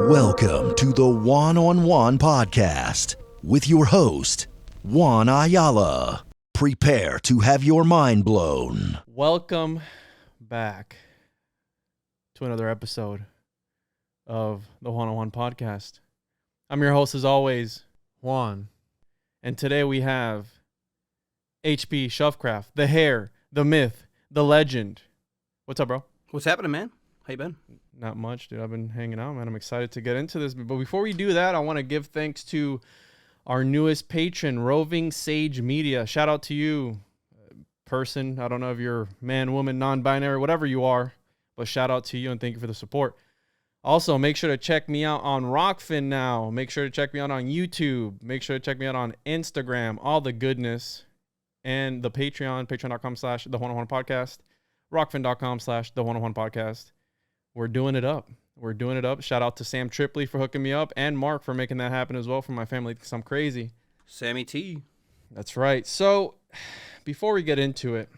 Welcome to the Juan Podcast with your host, Juan Ayala. Prepare to have your mind blown. Welcome back to another episode of the Juan Podcast. I'm your host as always, Juan. And today we have HP Shovecraft, the hair, the myth, the legend. What's up, bro? What's happening, man? How you been? Not much, dude. I've been hanging out, man. I'm excited to get into this. But before we do that, I want to give thanks to our newest patron, Roving Sage Media. Shout out to you, person. I don't know if you're man, woman, non-binary, whatever you are, but shout out to you and thank you for the support. Also, make sure to check me out on Rockfin now. Make sure to check me out on YouTube. Make sure to check me out on Instagram, all the goodness. And the Patreon, patreon.com/the Juan Podcast, rockfin.com/the Juan Podcast. We're doing it up. We're doing it up. Shout out to Sam Tripley for hooking me up and Mark for making that happen as well for my family because I'm crazy. Sammy T. That's right. So before we get into it,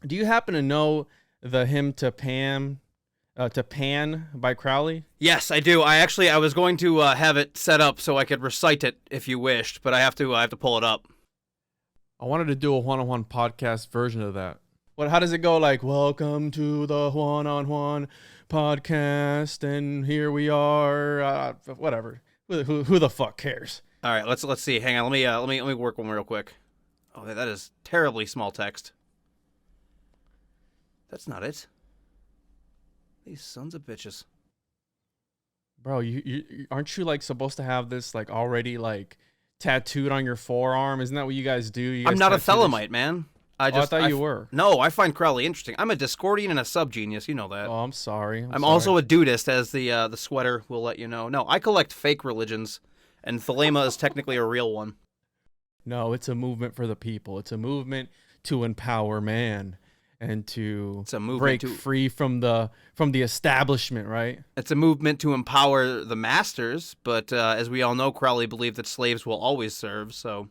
do you happen to know the hymn to Pan by Crowley? Yes, I do. I was going to have it set up so I could recite it if you wished, but I have to pull it up. I wanted to do a Juan Podcast version of that. How does it go? Like, welcome to the Juan Podcast, and here we are. Whatever. Who the fuck cares? All right, let's see. Hang on. Let me work one real quick. Oh, that is terribly small text. That's not it. These sons of bitches. Bro, you aren't you like supposed to have this like already like tattooed on your forearm? Isn't that what you guys do? I'm not a Thelemite, man. I thought you were. No, I find Crowley interesting. I'm a Discordian and a subgenius. You know that. Oh, I'm sorry. I'm also a dudist, as the sweater will let you know. No, I collect fake religions, and Thelema is technically a real one. No, it's a movement for the people. It's a movement to empower man and to break free from the establishment, right? It's a movement to empower the masters, but as we all know, Crowley believed that slaves will always serve, so...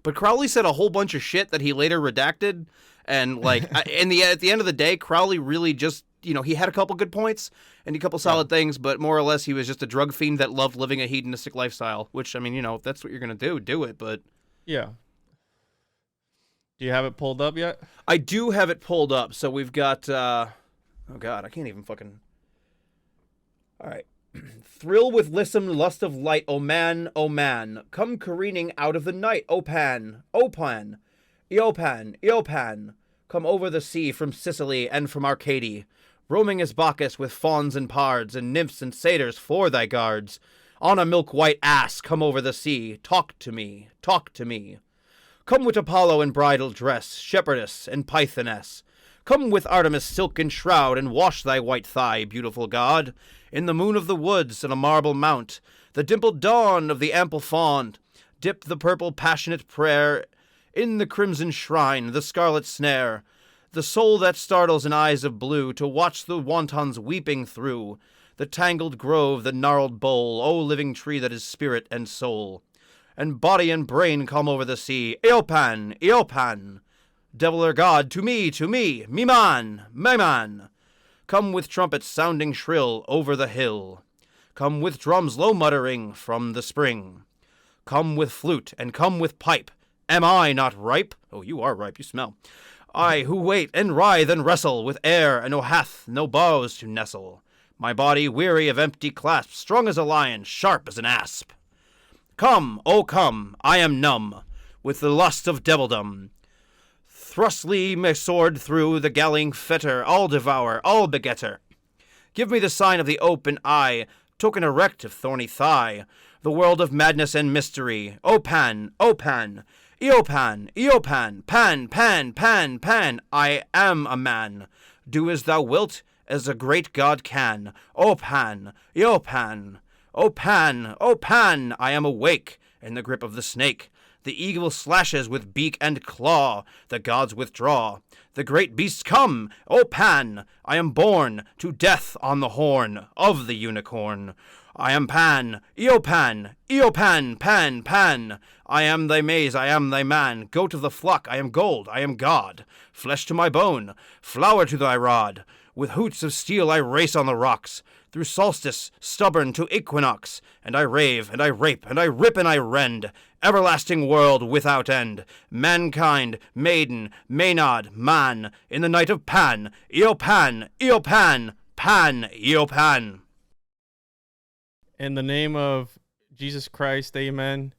But Crowley said a whole bunch of shit that he later redacted, and like at the end of the day, Crowley really just, he had a couple good points and a couple solid things, but more or less he was just a drug fiend that loved living a hedonistic lifestyle, which, I mean, if that's what you're going to do it, but... Yeah. Do you have it pulled up yet? I do have it pulled up, so we've got, oh god, I can't even fucking... Alright. Thrill with lissom lust of light, O man, come careening out of the night, O Pan, Eopan, come over the sea from Sicily and from Arcady, roaming as Bacchus with fauns and pards, and nymphs and satyrs for thy guards. On a milk-white ass, come over the sea, talk to me. Come with Apollo in bridal dress, shepherdess and pythoness. Come with Artemis silken shroud, and wash thy white thigh, beautiful god, in the moon of the woods and a marble mount, the dimpled dawn of the ample font. Dip the purple passionate prayer in the crimson shrine, the scarlet snare, the soul that startles in eyes of blue, to watch the wantons weeping through the tangled grove, the gnarled bole, O living tree that is spirit and soul. And body and brain come over the sea, Eopan, devil or god, to me, me man. Come with trumpets sounding shrill over the hill. Come with drums low muttering from the spring. Come with flute and come with pipe. Am I not ripe? Oh, you are ripe, you smell. I who wait and writhe and wrestle with air and hath no boughs to nestle. My body weary of empty clasps, strong as a lion, sharp as an asp. Come, oh come, I am numb with the lust of devildom. Thrustly my sword through the galling fetter, all devour, all begetter. Give me the sign of the open eye, token erect of thorny thigh, the world of madness and mystery. O Pan, O Pan, Eopan, Eopan, Pan, Pan, Pan, Pan, I am a man. Do as thou wilt, as a great God can. O Pan, Eopan, O Pan, O Pan, I am awake in the grip of the snake. The eagle slashes with beak and claw, the gods withdraw. The great beasts come, O Pan, I am born to death on the horn of the unicorn. I am Pan, Eopan, Eopan, Pan, Pan. I am thy maize, I am thy man. Goat of the flock, I am gold, I am God. Flesh to my bone, flour to thy rod. With hoots of steel I race on the rocks, through solstice stubborn to equinox. And I rave, and I rape, and I rip, and I rend. Everlasting world without end. Mankind, maiden, Maynard, man. In the night of Pan, Eopan, Eopan, Pan, Eopan. In the name of Jesus Christ, amen.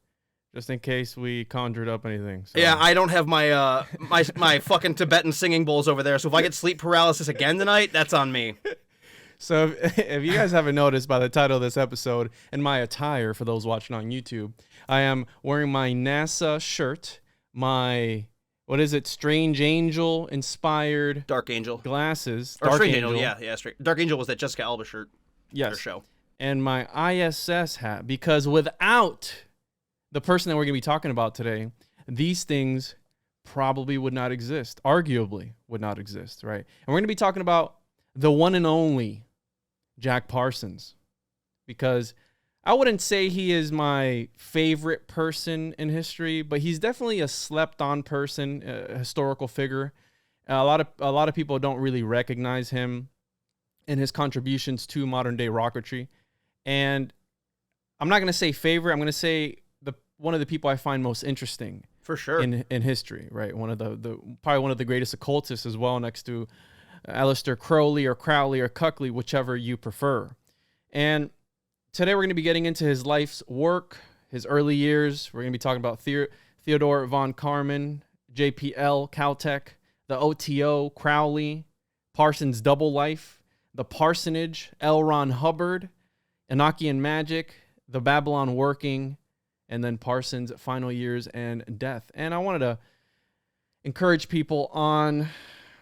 Just in case we conjured up anything. So. Yeah, I don't have my my fucking Tibetan singing bowls over there, so if I get sleep paralysis again tonight, that's on me. So if you guys haven't noticed by the title of this episode and my attire for those watching on YouTube, I am wearing my NASA shirt, my, what is it, Strange Angel inspired Dark Angel glasses. Or Strange Angel, yeah. Dark Angel was that Jessica Alba shirt. Yes. Show. And my ISS hat, because without the person that we're going to be talking about today, these things probably would not exist, arguably would not exist, right? And we're going to be talking about the one and only Jack Parsons, because I wouldn't say he is my favorite person in history, but he's definitely a slept-on person, a historical figure. A lot of people don't really recognize him and his contributions to modern-day rocketry. And I'm not going to say favorite. I'm going to say one of the people I find most interesting, for sure, in history. Right, one of the probably one of the greatest occultists as well, next to Aleister Crowley or Crowley or Cuckley, whichever you prefer. And today we're going to be getting into his life's work, his early years. We're going to be talking about Theodore von Karman, JPL, Caltech, the O.T.O, Crowley, Parsons' double life, the Parsonage, L. Ron Hubbard, Enochian magic, the Babalon Working, and then Parsons' final years and death. And I wanted to encourage people on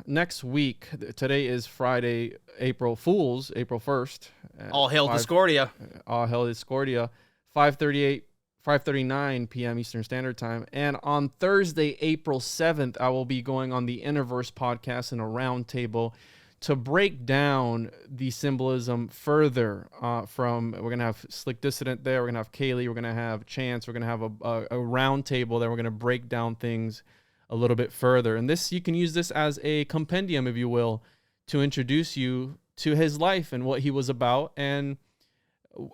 next week. Today is Friday, April 1st. All hail Discordia. All hail Discordia. 5:39 p.m. Eastern Standard Time. And on Thursday, April 7th, I will be going on the Interverse podcast in a roundtable to break down the symbolism further. We're going to have Slick Dissident there. We're going to have Kaylee. We're going to have Chance. We're going to have a roundtable that we're going to break down things a little bit further. And you can use this as a compendium, if you will, to introduce you to his life and what he was about. And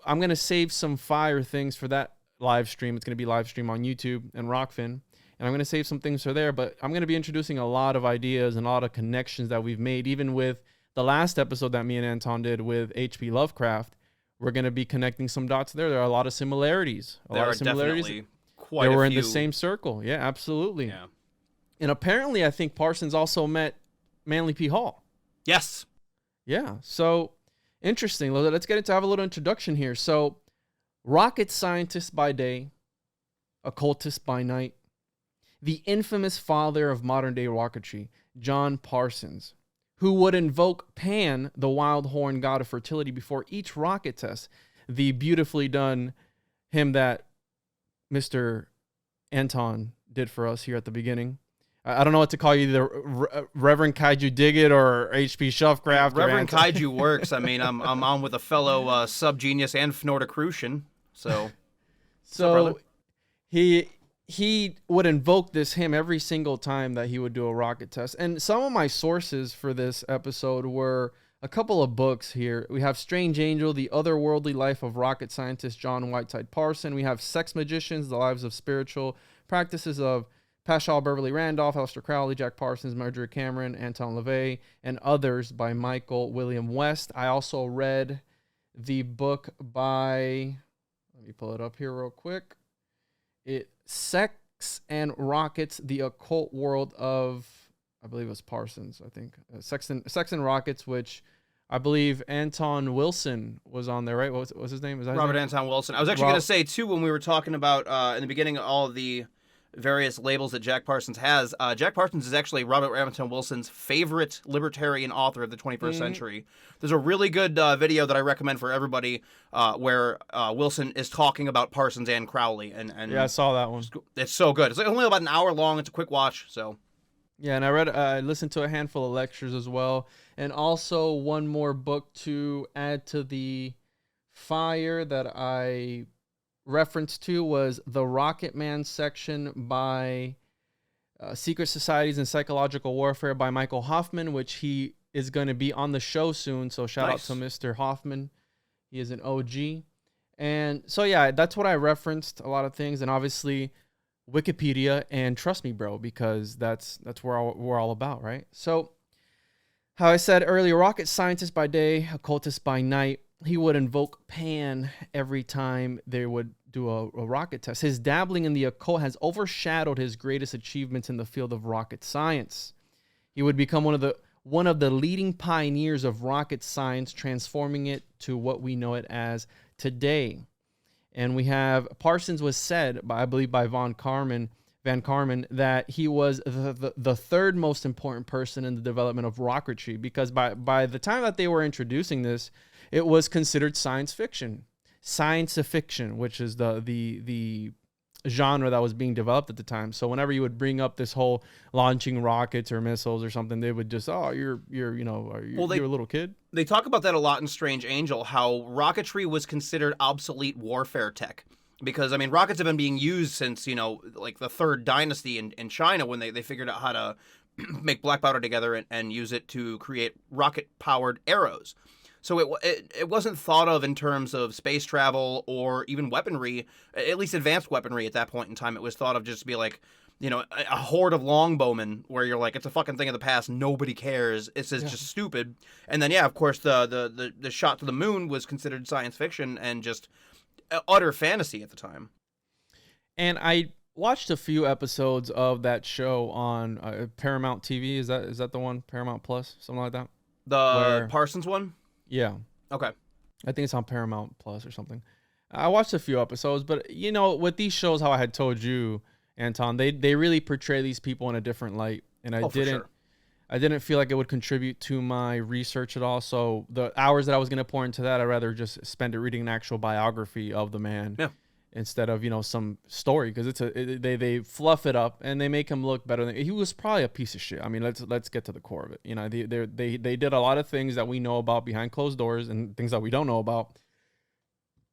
I'm going to save some fire things for that live stream. It's going to be live stream on YouTube and Rockfin. And I'm going to save some things for there, but I'm going to be introducing a lot of ideas and a lot of connections that we've made, even with the last episode that me and Anton did with H.P. Lovecraft. We're going to be connecting some dots there. There are a lot of similarities. Definitely quite a few. They were in the same circle. Yeah, absolutely. Yeah. And apparently, I think Parsons also met Manly P. Hall. Yes. Yeah. So, interesting. Let's have a little introduction here. So, rocket scientist by day, occultist by night, the infamous father of modern-day rocketry, John Parsons, who would invoke Pan, the wild horn god of fertility, before each rocket test. The beautifully done hymn that Mr. Anton did for us here at the beginning. I don't know what to call you, either Reverend Kaiju Diggit or HP Shovecraft. Reverend Kaiju works. I mean, I'm on with a fellow sub-genius and Fnorticrucian, so he would invoke this hymn every single time that he would do a rocket test. And some of my sources for this episode were a couple of books here. We have Strange Angel, The Otherworldly Life of Rocket Scientist John Whiteside Parson. We have Sex Magicians, The Lives of Spiritual Practices of Paschal Beverly Randolph, Aleister Crowley, Jack Parsons, Marjorie Cameron, Anton LaVey, and others by Michael William West. I also read the book by, let me pull it up here real quick. Sex and Rockets, The Occult World of, I believe it was Parsons, I think. Sex and Rockets, which I believe Anton Wilson was on there, right? What was his name? Is that his Robert name? Anton Wilson. I was actually going to say, too, when we were talking about, in the beginning, all of the various labels that Jack Parsons has, Jack Parsons is actually Robert Anton Wilson's favorite libertarian author of the 21st century. There's a really good video that I recommend for everybody where Wilson is talking about Parsons and Crowley. And Yeah, I saw that one. It's so good. It's only about an hour long. It's a quick watch, so... Yeah, and I listened to a handful of lectures as well, and also one more book to add to the fire that I referenced to was the Rocket Man section by Secret Societies and Psychological Warfare by Michael Hoffman, which he is going to be on the show soon, so shout out to Mr. Hoffman. He is an OG. And so, yeah, that's what I referenced, a lot of things, and obviously... Wikipedia, and trust me, bro, because that's where we're all about, right? So, how I said earlier, rocket scientist by day, occultist by night. He would invoke Pan every time they would do a rocket test. His dabbling in the occult has overshadowed his greatest achievements in the field of rocket science. He would become one of the leading pioneers of rocket science, transforming it to what we know it as today. And we have Parsons was said by, I believe, by Van Karman, that he was the third most important person in the development of rocketry, because by the time that they were introducing this, it was considered science fiction, which is the genre that was being developed at the time. So whenever you would bring up this whole launching rockets or missiles or something, they would just, you're a little kid. They talk about that a lot in Strange Angel, how rocketry was considered obsolete warfare tech. Because, I mean, rockets have been being used since, like the Third Dynasty in China, when they figured out how to make black powder together and use it to create rocket-powered arrows. So it wasn't thought of in terms of space travel or even weaponry, at least advanced weaponry at that point in time. It was thought of just to be like, a horde of longbowmen where you're like, it's a fucking thing of the past. Nobody cares. It's just stupid. And then, of course, the shot to the moon was considered science fiction and just utter fantasy at the time. And I watched a few episodes of that show on Paramount TV. Is that the one? Paramount Plus? Something like that? The Parsons one? Yeah. Okay. I think it's on Paramount Plus or something. I watched a few episodes, but with these shows, how I had told you, Anton, they really portray these people in a different light, and I didn't feel like it would contribute to my research at all. So the hours that I was going to pour into that, I'd rather just spend it reading an actual biography of the man. Yeah. Instead of some story, because they fluff it up and they make him look better than he was. Probably a piece of shit. I mean, let's get to the core of it. They did a lot of things that we know about behind closed doors and things that we don't know about.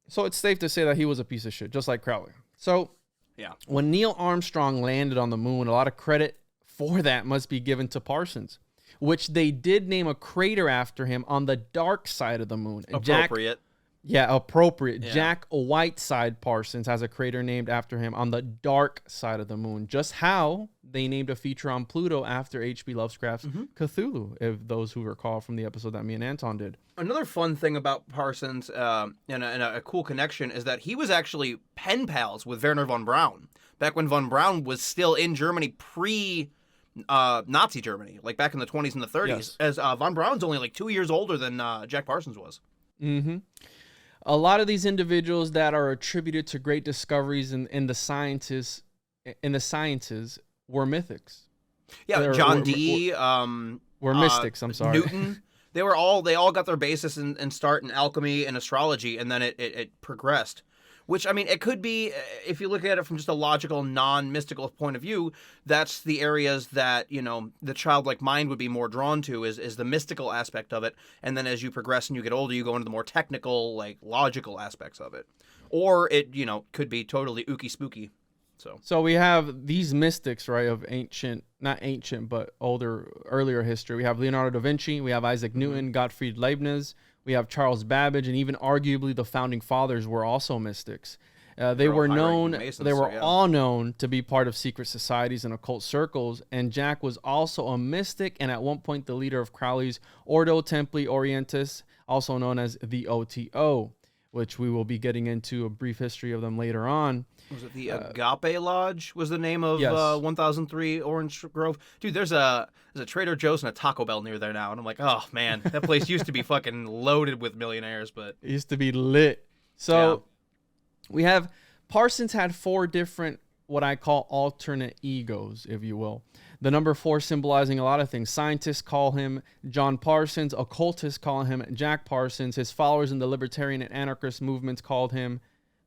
So it's safe to say that he was a piece of shit, just like Crowley. So yeah, when Neil Armstrong landed on the moon, a lot of credit for that must be given to Parsons, which they did name a crater after him on the dark side of the moon. Appropriate. Appropriate. Yeah. Jack Whiteside Parsons has a crater named after him on the dark side of the moon. Just how they named a feature on Pluto after H.P. Lovecraft's Cthulhu, if those who recall from the episode that me and Anton did. Another fun thing about Parsons, and a cool connection, is that he was actually pen pals with Wernher von Braun, back when von Braun was still in Germany Nazi Germany, like back in the 20s and the 30s, yes. As von Braun's only like 2 years older than Jack Parsons was. Mm-hmm. A lot of these individuals that are attributed to great discoveries in the sciences were mythics. Yeah, John Dee were mystics. I'm sorry, Newton. They all got their basis and start in alchemy and astrology, and then it progressed. Which, I mean, it could be, if you look at it from just a logical, non-mystical point of view, that's the areas that, the childlike mind would be more drawn to is the mystical aspect of it. And then as you progress and you get older, you go into the more technical, like, logical aspects of it. Or it, could be totally ooky spooky. So we have these mystics, right, of not ancient, but earlier history. We have Leonardo da Vinci, we have Isaac Newton, Gottfried Leibniz, we have Charles Babbage, and even arguably the founding fathers were also mystics. They were all known to be part of secret societies and occult circles, and Jack was also a mystic and at one point the leader of Crowley's Ordo Templi Orientis, also known as the O.T.O, which we will be getting into a brief history of them later on. Was it the Agape Lodge was the name of Yes. 1003 Orange Grove? Dude, there's a Trader Joe's and a Taco Bell near there now. And I'm like, oh, man, that place used to be fucking loaded with millionaires. But It used to be lit. So we have Parsons had 4 different, what I call alternate egos, if you will. The number 4 symbolizing a lot of things. Scientists call him John Parsons. Occultists call him Jack Parsons. His followers in the libertarian and anarchist movements called him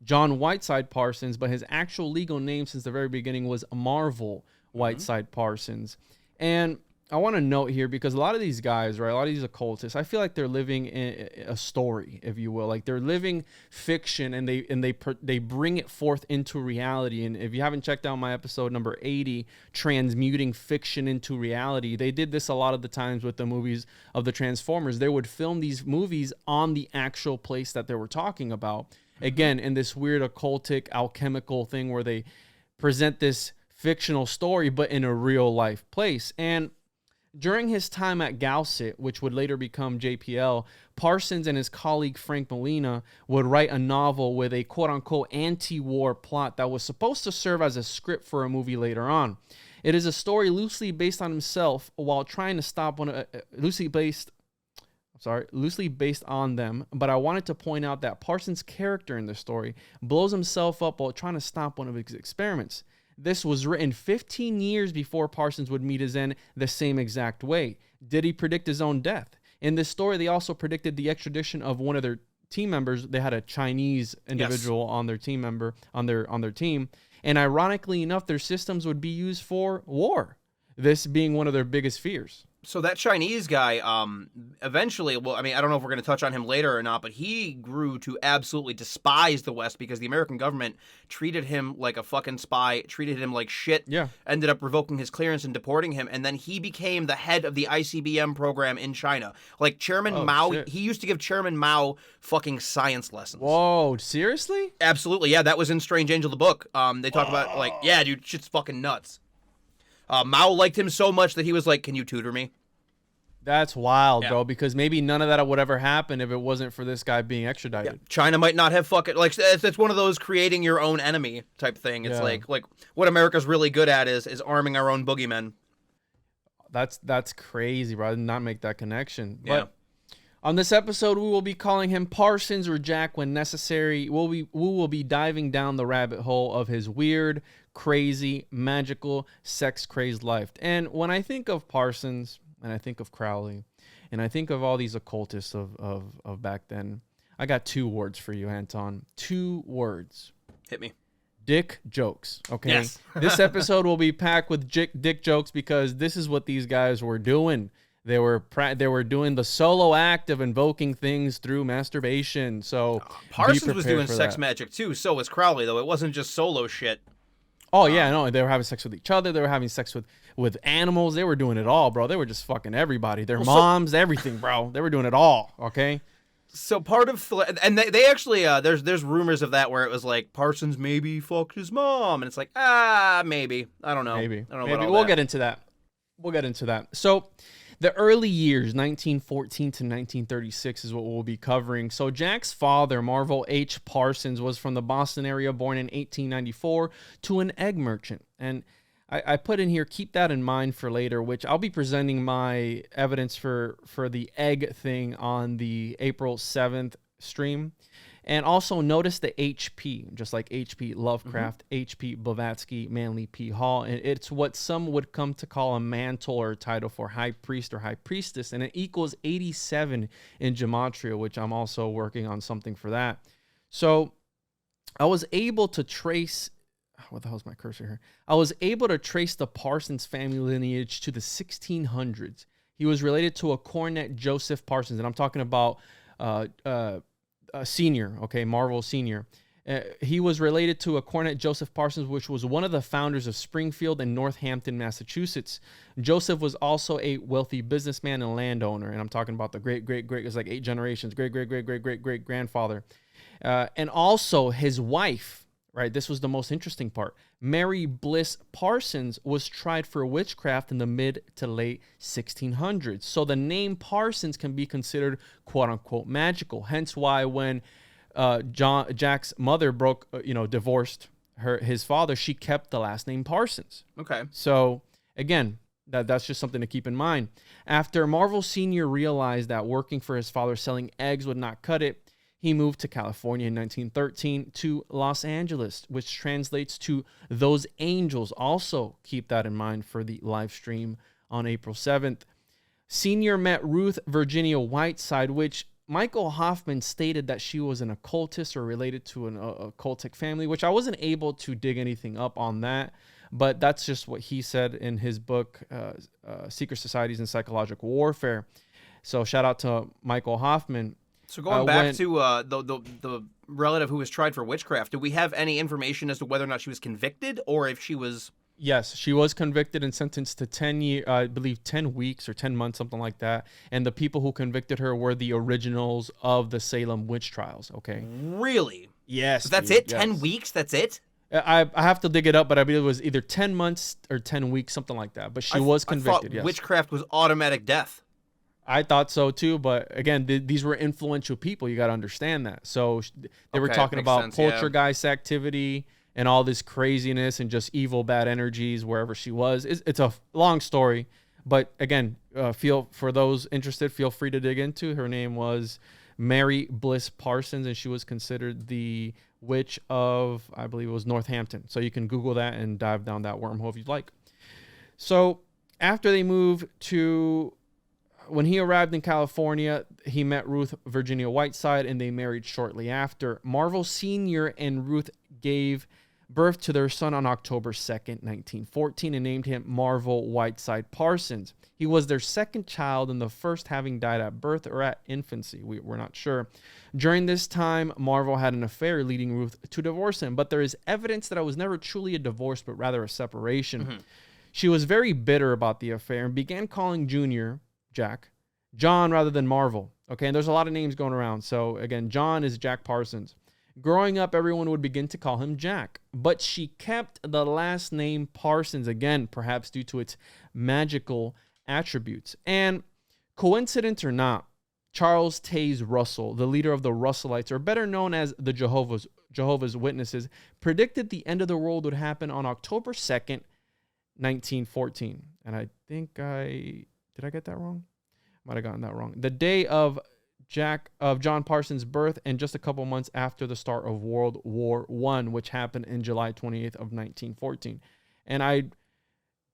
John Whiteside Parsons, but his actual legal name since the very beginning was Marvel Whiteside Parsons. And I want to note here, because a lot of these guys, right, a lot of these occultists, I feel like they're living in a story, if you will. Like they're living fiction, and they bring it forth into reality. And if you haven't checked out my episode number 80, transmuting fiction into reality, they did this a lot of the times with the movies of the Transformers. They would film these movies on the actual place that they were talking about. Again, in this weird occultic alchemical thing where they present this fictional story, but in a real life place. And during his time at Gauset, which would later become JPL, Parsons and his colleague Frank Molina would write a novel with a quote-unquote anti-war plot that was supposed to serve as a script for a movie later on. It is a story loosely based on himself while trying to stop loosely based on them, but I wanted to point out that Parsons' character in the story blows himself up while trying to stop one of his experiments. This was written 15 years before Parsons would meet his end the same exact way. Did he predict his own death? In this story, they also predicted the extradition of one of their team members. They had a Chinese individual on their team member on their team, and ironically enough, their systems would be used for war. This being one of their biggest fears. So that Chinese guy, eventually, well, I mean, I don't know if we're going to touch on him later or not, but he grew to absolutely despise the West because the American government treated him like a fucking spy, treated him like shit, ended up revoking his clearance and deporting him, and then he became the head of the ICBM program in China. Like Chairman Mao, he used to give Chairman Mao fucking science lessons. Whoa, seriously? Absolutely, yeah, that was in Strange Angel, the book. They talk about, like, yeah, dude, shit's fucking nuts. Mao liked him so much that he was like, can you tutor me? That's wild, bro, because maybe none of that would ever happen if it wasn't for this guy being extradited. Yeah. China might not have fucking, like, it's one of those creating your own enemy type thing. It's like what America's really good at is arming our own boogeymen. That's crazy, bro. I did not make that connection. Yeah. But on this episode, we will be calling him Parsons or Jack when necessary. We will be diving down the rabbit hole of his weird, crazy, magical, sex-crazed life. And when I think of Parsons, and I think of Crowley, and I think of all these occultists of back then, I got 2 words for you, Anton. 2 words. Hit me. Dick jokes, okay? Yes. This episode will be packed with dick jokes because this is what these guys were doing. They were doing the solo act of invoking things through masturbation. So Parsons was doing sex magic too. So was Crowley, though. It wasn't just solo shit. Oh yeah, no, they were having sex with each other. They were having sex with animals. They were doing it all, bro. They were just fucking everybody. Their moms, everything, bro. They were doing it all. Okay. So part of and they actually there's rumors of that where it was like Parsons maybe fucked his mom, and it's like maybe I don't know. Maybe I don't know. About we'll get into that. We'll get into that. So the early years, 1914 to 1936, is what we'll be covering. So Jack's father, Marvel H. Parsons, was from the Boston area, born in 1894 to an egg merchant. And I put in here, keep that in mind for later, which I'll be presenting my evidence for the egg thing on the April 7th stream. And also notice the HP, just like H.P. Lovecraft, H.P. Blavatsky, Manly P. Hall. And it's what some would come to call a mantle or title for high priest or high priestess. And it equals 87 in Gematria, which I'm also working on something for that. So I was able to trace, what the hell's my cursor here? I was able to trace the Parsons family lineage to the 1600s. He was related to a Cornet Joseph Parsons, and I'm talking about Senior, okay, Marvel Senior. He was related to a Cornet Joseph Parsons, which was one of the founders of Springfield and Northampton, Massachusetts. Joseph was also a wealthy businessman and landowner, and I'm talking about the great, it's like 8 generations, great grandfather. And also his wife, right, this was the most interesting part. Mary Bliss Parsons was tried for witchcraft in the mid to late 1600s. So the name Parsons can be considered quote unquote magical. Hence why when Jack's mother divorced his father, she kept the last name Parsons. Okay. So again, that's just something to keep in mind. After Marvel Sr. realized that working for his father selling eggs would not cut it, he moved to California in 1913 to Los Angeles, which translates to those angels. Also keep that in mind for the live stream on April 7th. Senior met Ruth Virginia Whiteside, which Michael Hoffman stated that she was an occultist or related to an occultic family, which I wasn't able to dig anything up on that. But that's just what he said in his book, Secret Societies and Psychological Warfare. So shout out to Michael Hoffman. So going back to the relative who was tried for witchcraft, do we have any information as to whether or not she was convicted or if she was... Yes, she was convicted and sentenced to 10 weeks or 10 months, something like that. And the people who convicted her were the originals of the Salem witch trials, okay? Really? Yes. So that's dude, it? 10 weeks? That's it? I have to dig it up, but I believe it was either 10 months or 10 weeks, something like that. But she was convicted, I thought yes. witchcraft was automatic death. I thought so too, but again, these were influential people. You got to understand that. So they were talking about poltergeist activity and all this craziness and just evil, bad energies wherever she was. It's a long story, but again, for those interested, feel free to dig into. Her name was Mary Bliss Parsons, and she was considered the witch of, I believe it was Northampton. So you can Google that and dive down that wormhole if you'd like. So after they moved to, when he arrived in California, he met Ruth Virginia Whiteside, and they married shortly after. Marvel Sr. and Ruth gave birth to their son on October 2nd, 1914, and named him Marvel Whiteside Parsons. He was their second child, and the first having died at birth or at infancy. We're not sure. During this time, Marvel had an affair, leading Ruth to divorce him, but there is evidence that it was never truly a divorce, but rather a separation. Mm-hmm. She was very bitter about the affair and began calling Junior, Jack, John rather than Marvel. Okay, and there's a lot of names going around. So again, John is Jack Parsons. Growing up, everyone would begin to call him Jack, but she kept the last name Parsons, again, perhaps due to its magical attributes. And coincidence or not, Charles Taze Russell, the leader of the Russellites, or better known as the Jehovah's Witnesses, predicted the end of the world would happen on October 2nd, 1914. And I think did I get that wrong? Might have gotten that wrong. The day of John Parsons' birth, and just a couple months after the start of World War I, which happened in July 28th of 1914. And I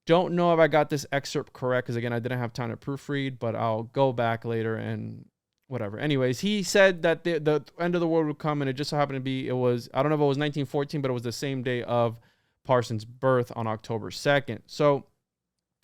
don't know if I got this excerpt correct, because again, I didn't have time to proofread, but I'll go back later and whatever. Anyways, he said that the end of the world would come, and it just so happened to be, I don't know if it was 1914, but it was the same day of Parsons' birth on October 2nd. So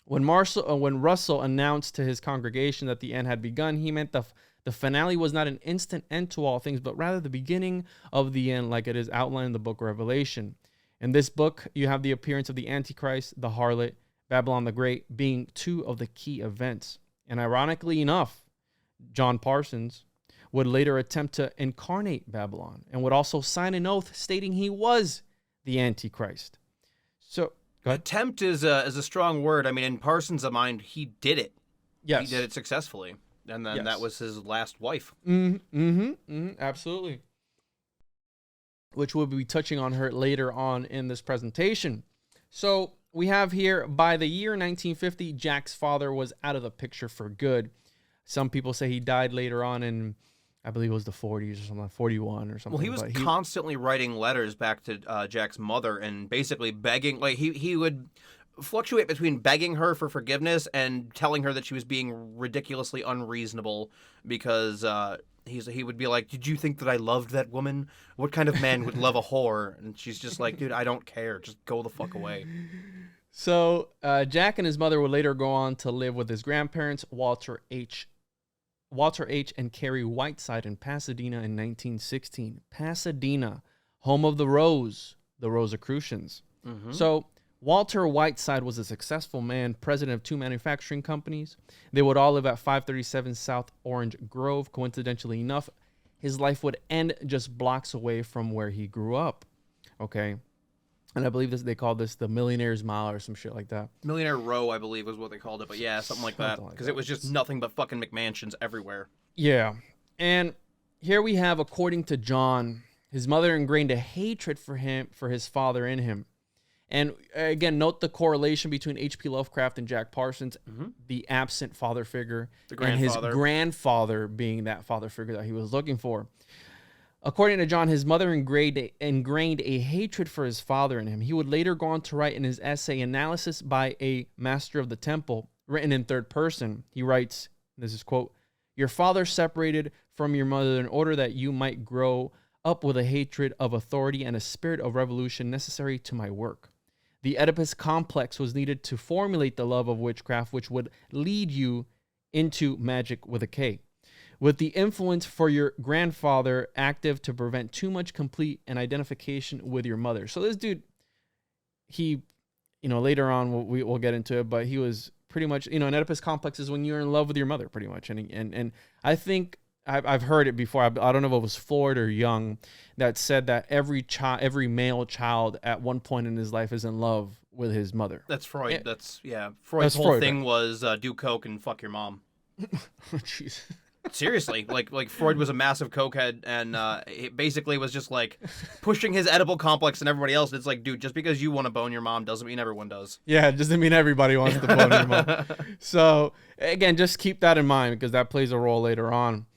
when Russell announced to his congregation that the end had begun, he meant the finale was not an instant end to all things, but rather the beginning of the end, like it is outlined in the book of Revelation. In this book, you have the appearance of the Antichrist, the harlot, Babylon the Great, being two of the key events. And ironically enough, John Parsons would later attempt to incarnate Babylon and would also sign an oath stating he was the Antichrist. So, go ahead. Attempt is a strong word. I mean, in Parsons' mind, he did it. Yes. He did it successfully. And then that was his last wife. Absolutely. Which we'll be touching on her later on in this presentation. So we have here, by the year 1950, Jack's father was out of the picture for good. Some people say he died later on in, I believe it was the 40s or something, 41 or something. Well, he was constantly writing letters back to Jack's mother and basically begging, like he would fluctuate between begging her for forgiveness and telling her that she was being ridiculously unreasonable, because he would be like, "Did you think that I loved that woman? What kind of man would love a whore?" And she's just like, "Dude, I don't care. Just go the fuck away." So Jack and his mother would later go on to live with his grandparents, Walter H. and Carrie Whiteside, in Pasadena in 1916. Pasadena, home of the Rosicrucians. Mm-hmm. So Walter Whiteside was a successful man, president of 2 manufacturing companies. They would all live at 537 South Orange Grove. Coincidentally enough, his life would end just blocks away from where he grew up. Okay. And I believe they called this the Millionaire's Mile or some shit like that. Millionaire Row, I believe, was what they called it. But yeah, something like that. Because it was just nothing but fucking McMansions everywhere. Yeah. And here we have, according to John, His mother ingrained a hatred for his father in him. And again, note the correlation between H.P. Lovecraft and Jack Parsons, the absent father figure, and his grandfather being that father figure that he was looking for. According to John, his mother ingrained a hatred for his father in him. He would later go on to write in his essay, Analysis by a Master of the Temple, written in third person. He writes, this is quote, "Your father separated from your mother in order that you might grow up with a hatred of authority and a spirit of revolution necessary to my work. The Oedipus complex was needed to formulate the love of witchcraft, which would lead you into magic with a K. With the influence for your grandfather active to prevent too much complete and identification with your mother." So this dude, he, later on we'll get into it, but he was pretty much, an Oedipus complex is when you're in love with your mother, pretty much. And I think I've heard it before. I don't know if it was Floyd or Young that said that every male child at one point in his life is in love with his mother. That's Freud. Freud's whole thing was do coke and fuck your mom. Jeez. Seriously, like Freud was a massive cokehead, and it basically was just like pushing his edible complex and everybody else. It's like, dude, just because you want to bone your mom doesn't mean everyone does. Yeah, it doesn't mean everybody wants to bone your mom. So again, just keep that in mind because that plays a role later on.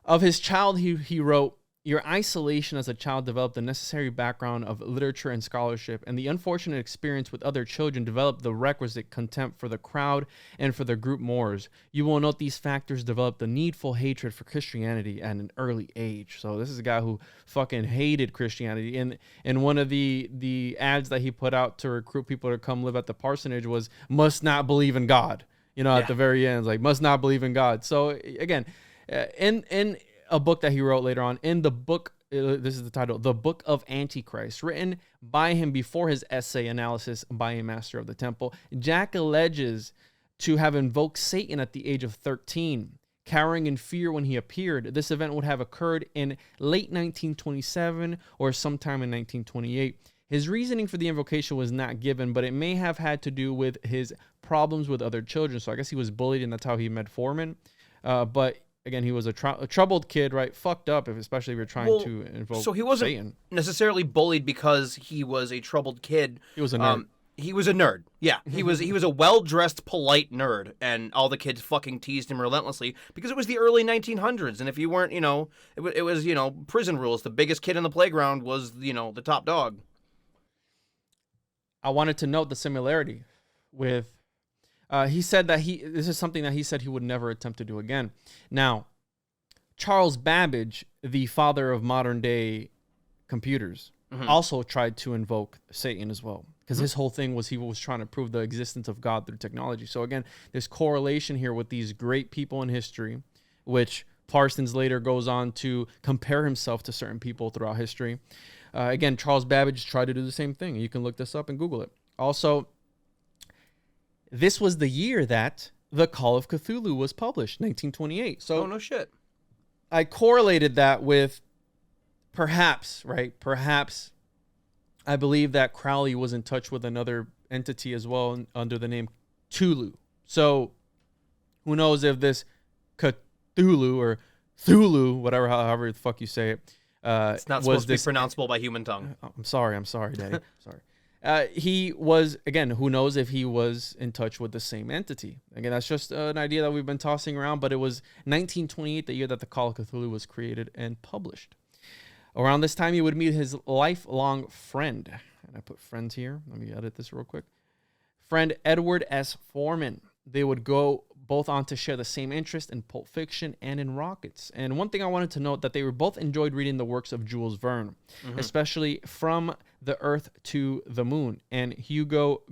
Of his child, he wrote, "Your isolation as a child developed the necessary background of literature and scholarship, and the unfortunate experience with other children developed the requisite contempt for the crowd and for the group mores. You will note these factors developed the needful hatred for Christianity at an early age." So this is a guy who fucking hated Christianity. And one of the ads that he put out to recruit people to come live at the parsonage was, "Must not believe in God." At the very end, like, must not believe in God. So again, in a book that he wrote later on, in the book, this is the title, The Book of Antichrist, written by him before his essay, Analysis by a Master of the Temple, Jack alleges to have invoked Satan at the age of 13, cowering in fear when he appeared. This event would have occurred in late 1927 or sometime in 1928. His reasoning for the invocation was not given, but it may have had to do with his problems with other children. So I guess he was bullied, and that's how he met Foreman. But again, he was a troubled kid, right? Fucked up, especially if you're trying to invoke Satan. So he wasn't necessarily bullied because he was a troubled kid. He was a nerd. He was a nerd. Yeah, he was a well-dressed, polite nerd, and all the kids fucking teased him relentlessly because it was the early 1900s, and if you weren't, it was prison rules. The biggest kid in the playground was, the top dog. I wanted to note the similarity with. He said that this is something that he said he would never attempt to do again. Now, Charles Babbage, the father of modern day computers, also tried to invoke Satan as well, because his whole thing was he was trying to prove the existence of God through technology. So again, there's correlation here with these great people in history, which Parsons later goes on to compare himself to certain people throughout history. Again, Charles Babbage tried to do the same thing. You can look this up and Google it. Also, this was the year that The Call of Cthulhu was published, 1928. So, no shit. I correlated that with perhaps I believe that Crowley was in touch with another entity as well under the name Tulu. So, who knows if this Cthulhu or Thulu, however the fuck you say it, it's not supposed to be pronounceable by human tongue. I'm sorry, Daddy. Sorry. He was, again, who knows if he was in touch with the same entity. Again, that's just an idea that we've been tossing around, but it was 1928, the year that the Call of Cthulhu was created and published. Around this time, he would meet his lifelong friend. And I put friends here. Let me edit this real quick. Friend Edward S. Foreman. They would go both on to share the same interest in Pulp Fiction and in rockets. And one thing I wanted to note, that they were both enjoyed reading the works of Jules Verne, especially From the Earth to the Moon, and Hugo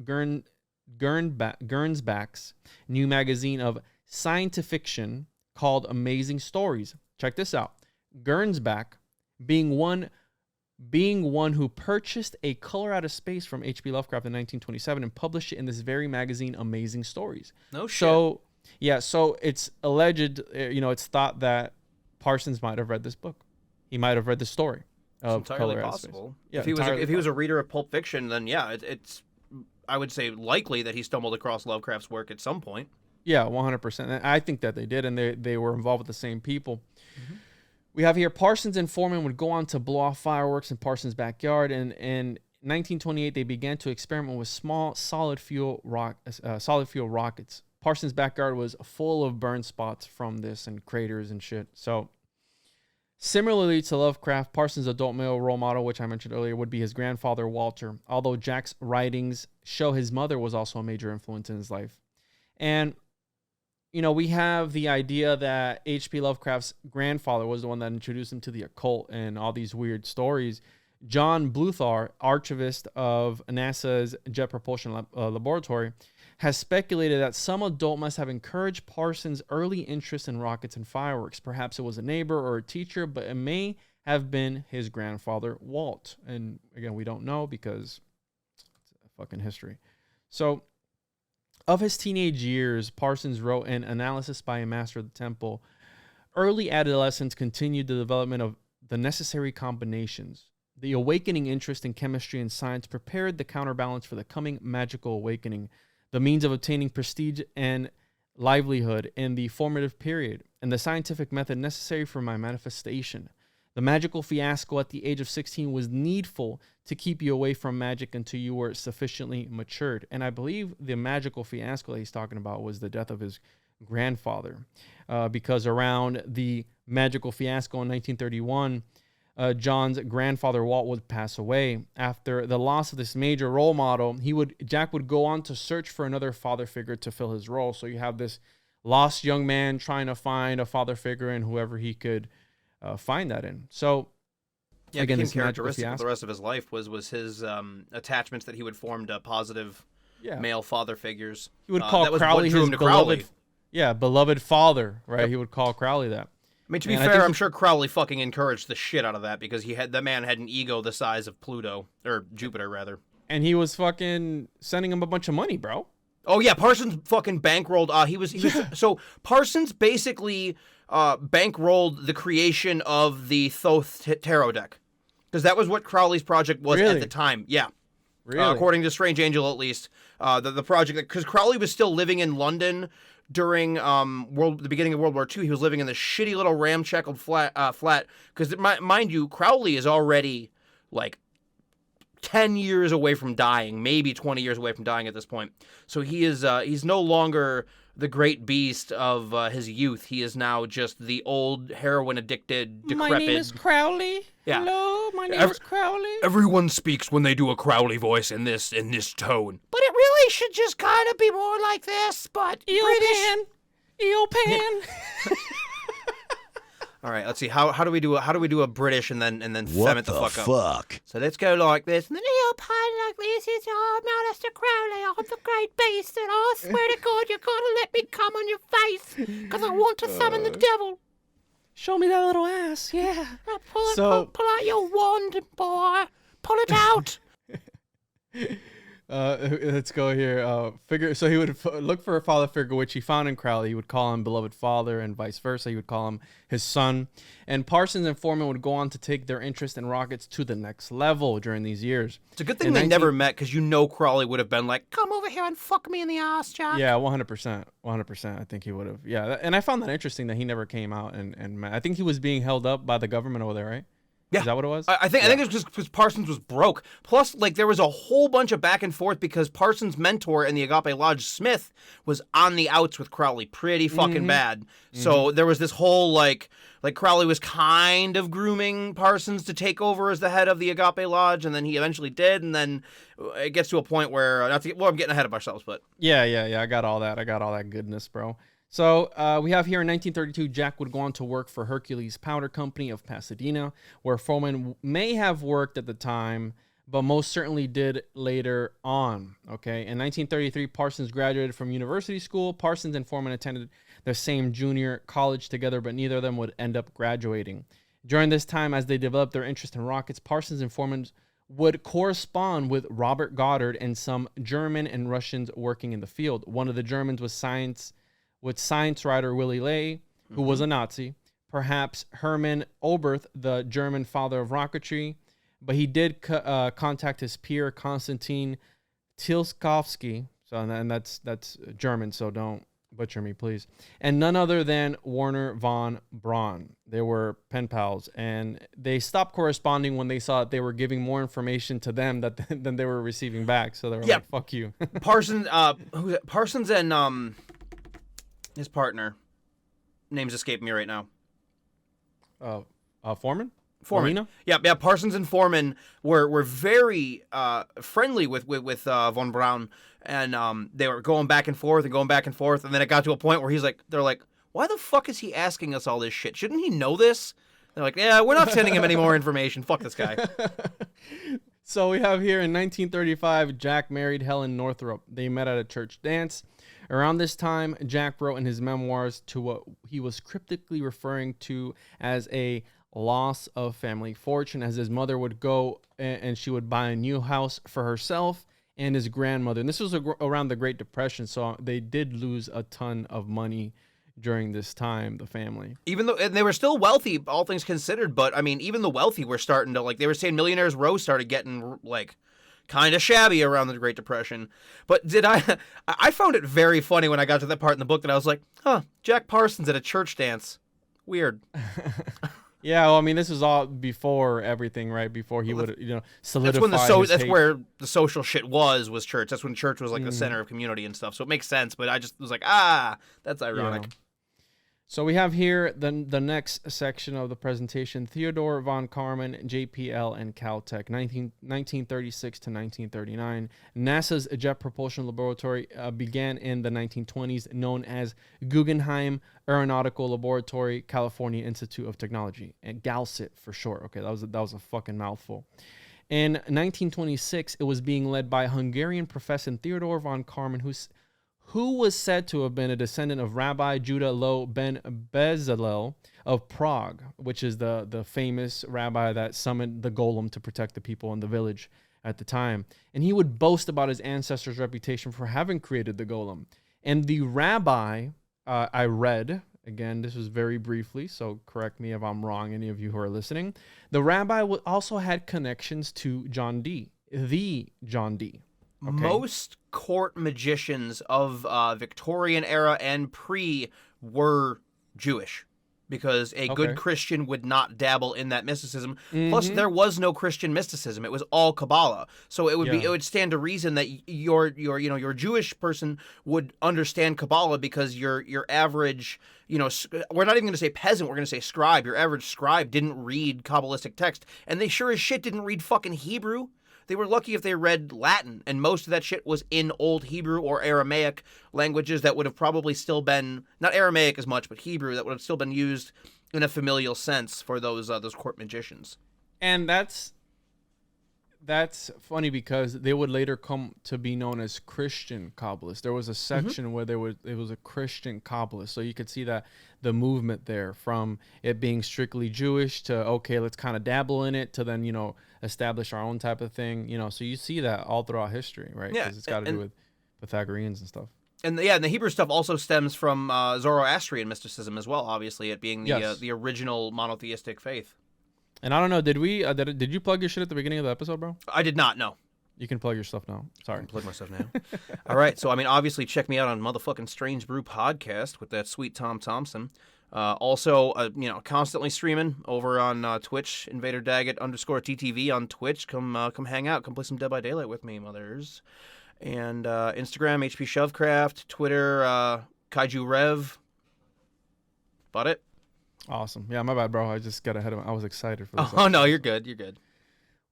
Gernsback's new magazine of science fiction called Amazing Stories. Check this out. Gernsback being one who purchased A Color Out of Space from H.P. Lovecraft in 1927 and published it in this very magazine, Amazing Stories. No shit. So, yeah, so it's alleged, it's thought that Parsons might have read this book. He might have read the story of it's entirely Color possible. Yeah, if he was a reader of Pulp Fiction, then yeah, it's I would say likely that he stumbled across Lovecraft's work at some point. Yeah, 100%. And I think that they did, and they were involved with the same people. We have here Parsons and Foreman would go on to blow off fireworks in Parsons' backyard, and in 1928 they began to experiment with small solid fuel rockets. Parsons' backyard was full of burn spots from this and craters and shit. So, similarly to Lovecraft, Parsons' adult male role model, which I mentioned earlier, would be his grandfather, Walter, although Jack's writings show his mother was also a major influence in his life. And, you know, we have the idea that H.P. Lovecraft's grandfather was the one that introduced him to the occult and all these weird stories. John Bluthar, archivist of NASA's Jet Propulsion Laboratory, has speculated that some adult must have encouraged Parsons' early interest in rockets and fireworks. Perhaps it was a neighbor or a teacher, but it may have been his grandfather, Walt. And again, we don't know because it's fucking history. So, of his teenage years, Parsons wrote an analysis by a master of the temple. Early adolescence continued the development of the necessary combinations. The awakening interest in chemistry and science prepared the counterbalance for the coming magical awakening, the means of obtaining prestige and livelihood in the formative period, and the scientific method necessary for my manifestation. The magical fiasco at the age of 16 was needful to keep you away from magic until you were sufficiently matured. And I believe the magical fiasco that he's talking about was the death of his grandfather, because around the magical fiasco in 1931, John's grandfather Walt would pass away. After the loss of this major role model, Jack would go on to search for another father figure to fill his role. So you have this lost young man trying to find a father figure in whoever he could find that in. So yeah, again, this characteristic of the rest of his life was his attachments that he would form to positive male father figures. He would call Crowley his beloved, beloved father, right? Yep. He would call Crowley that. I mean, to be fair, I'm sure Crowley fucking encouraged the shit out of that because that man had an ego the size of Pluto, or Jupiter, rather. And he was fucking sending him a bunch of money, bro. Oh, yeah, Parsons fucking bankrolled. So Parsons basically bankrolled the creation of the Thoth tarot deck. Because that was what Crowley's project was at the time. Yeah. Really? According to Strange Angel, at least. The project, because Crowley was still living in London during the beginning of World War II. He was living in this shitty little ramshackle flat. Because, mind you, Crowley is already, like, 10 years away from dying, maybe 20 years away from dying at this point. So he's no longer the great beast of his youth. He is now just the old heroin-addicted, decrepit... My name is Crowley. Yeah. Hello, my name is Crowley. Everyone speaks when they do a Crowley voice in this tone. But it really should just kind of be more like this, but Eopan. All right, let's see. How do we do a British and then fem it the fuck up? So let's go like this. And then Eopan like this is Aleister Crowley. I'm the great beast, and I swear to God, you gotta let me come on your face, because I want to summon the devil. Show me that little ass, yeah. Now pull out your wand, boy. Pull it out. Let's go here. So he would look for a father figure, which he found in Crowley. He would call him beloved father, and vice versa. He would call him his son. And Parsons and Foreman would go on to take their interest in rockets to the next level during these years. It's a good thing they never met, because Crowley would have been like, "Come over here and fuck me in the ass, Jack." Yeah, 100%. 100%. I think he would have. Yeah, and I found that interesting that he never came out and met. I think he was being held up by the government over there, right? Yeah. Is that what it was? I think it was just because Parsons was broke. Plus, like, there was a whole bunch of back and forth because Parsons' mentor in the Agape Lodge, Smith, was on the outs with Crowley pretty fucking bad. So there was this whole, like Crowley was kind of grooming Parsons to take over as the head of the Agape Lodge, and then he eventually did, and then it gets to a point where, I'm getting ahead of ourselves, but... Yeah, I got all that. I got all that goodness, bro. So we have here in 1932, Jack would go on to work for Hercules Powder Company of Pasadena, where Foreman may have worked at the time, but most certainly did later on. Okay, in 1933, Parsons graduated from university school. Parsons and Foreman attended the same junior college together, but neither of them would end up graduating. During this time, as they developed their interest in rockets, Parsons and Foreman would correspond with Robert Goddard and some German and Russians working in the field. One of the Germans was science writer Willy Ley, who was a Nazi, perhaps Hermann Oberth, the German father of rocketry, but he did contact his peer Konstantin Tsiolkovsky. So, and that's German, so don't butcher me, please. And none other than Werner von Braun. They were pen pals, and they stopped corresponding when they saw that they were giving more information to them than they were receiving back. So they were like, "Fuck you." Parsons, Parsons and his partner, names escape me right now. Foreman. Foreman. Yeah. Parsons and Foreman were very friendly with von Braun, and they were going back and forth, and then it got to a point where they're like, why the fuck is he asking us all this shit? Shouldn't he know this? They're like, yeah, we're not sending him any more information. Fuck this guy. So we have here in 1935, Jack married Helen Northrop. They met at a church dance. Around this time, Jack wrote in his memoirs to what he was cryptically referring to as a loss of family fortune, as his mother would go and she would buy a new house for herself and his grandmother. And this was around the Great Depression, so they did lose a ton of money during this time, the family. Even though, and they were still wealthy, all things considered, but I mean, even the wealthy were starting to, like, they were saying Millionaires Row started getting, like, kind of shabby around the Great Depression. But I found it very funny when I got to that part in the book that I was like, Jack Parsons at a church dance. Weird. Yeah, well, I mean, this is all before everything, right? Before he would, solidify that's where the social shit was church. That's when church was like the center of community and stuff. So it makes sense, but I just was like, that's ironic. Yeah. So we have here the next section of the presentation, Theodore von Karman, JPL and Caltech, 1936 to 1939. NASA's Jet Propulsion Laboratory began in the 1920s, known as Guggenheim Aeronautical Laboratory, California Institute of Technology, and GALCIT for short. Okay, that was a fucking mouthful. In 1926, it was being led by Hungarian professor Theodore von Karman, who was said to have been a descendant of Rabbi Judah Lo ben Bezalel of Prague, which is the famous rabbi that summoned the golem to protect the people in the village at the time. And he would boast about his ancestors' reputation for having created the golem. And the rabbi, I read, again, this was very briefly, so correct me if I'm wrong, any of you who are listening. The rabbi also had connections to John Dee, the John Dee. Okay. Most court magicians of Victorian era and pre were Jewish, because a good Christian would not dabble in that mysticism. Mm-hmm. Plus, there was no Christian mysticism; it was all Kabbalah. So it would stand to reason that your Jewish person would understand Kabbalah, because your average, we're not even going to say peasant, we're going to say scribe. Your average scribe didn't read Kabbalistic text, and they sure as shit didn't read fucking Hebrew. They were lucky if they read Latin, and most of that shit was in Old Hebrew or Aramaic languages that would have probably still been, not Aramaic as much, but Hebrew, that would have still been used in a familial sense for those court magicians. And that's funny, because they would later come to be known as Christian Kabbalists. There was a section where it was a Christian Kabbalist, so you could see that the movement there, from it being strictly Jewish to, okay, let's kind of dabble in it, to then, establish our own type of thing, so you see that all throughout history, right? Yeah, because it's got to do with Pythagoreans and stuff. And the Hebrew stuff also stems from Zoroastrian mysticism as well, obviously, it being the original monotheistic faith. And I don't know, did you plug your shit at the beginning of the episode, bro? I did not, no. You can plug your stuff now. Sorry. I can plug my stuff now. All right, so, obviously, check me out on motherfucking Strange Brew Podcast with that sweet Tom Thompson. Also, constantly streaming over on Twitch, Invader Daggett _TTV on Twitch. Come hang out. Come play some Dead by Daylight with me, mothers. And Instagram, HP Shovecraft. Twitter, Kaiju Rev. About it. Awesome. Yeah, my bad, bro. I just got ahead of it. I was excited for this. Oh, no, you're good. You're good.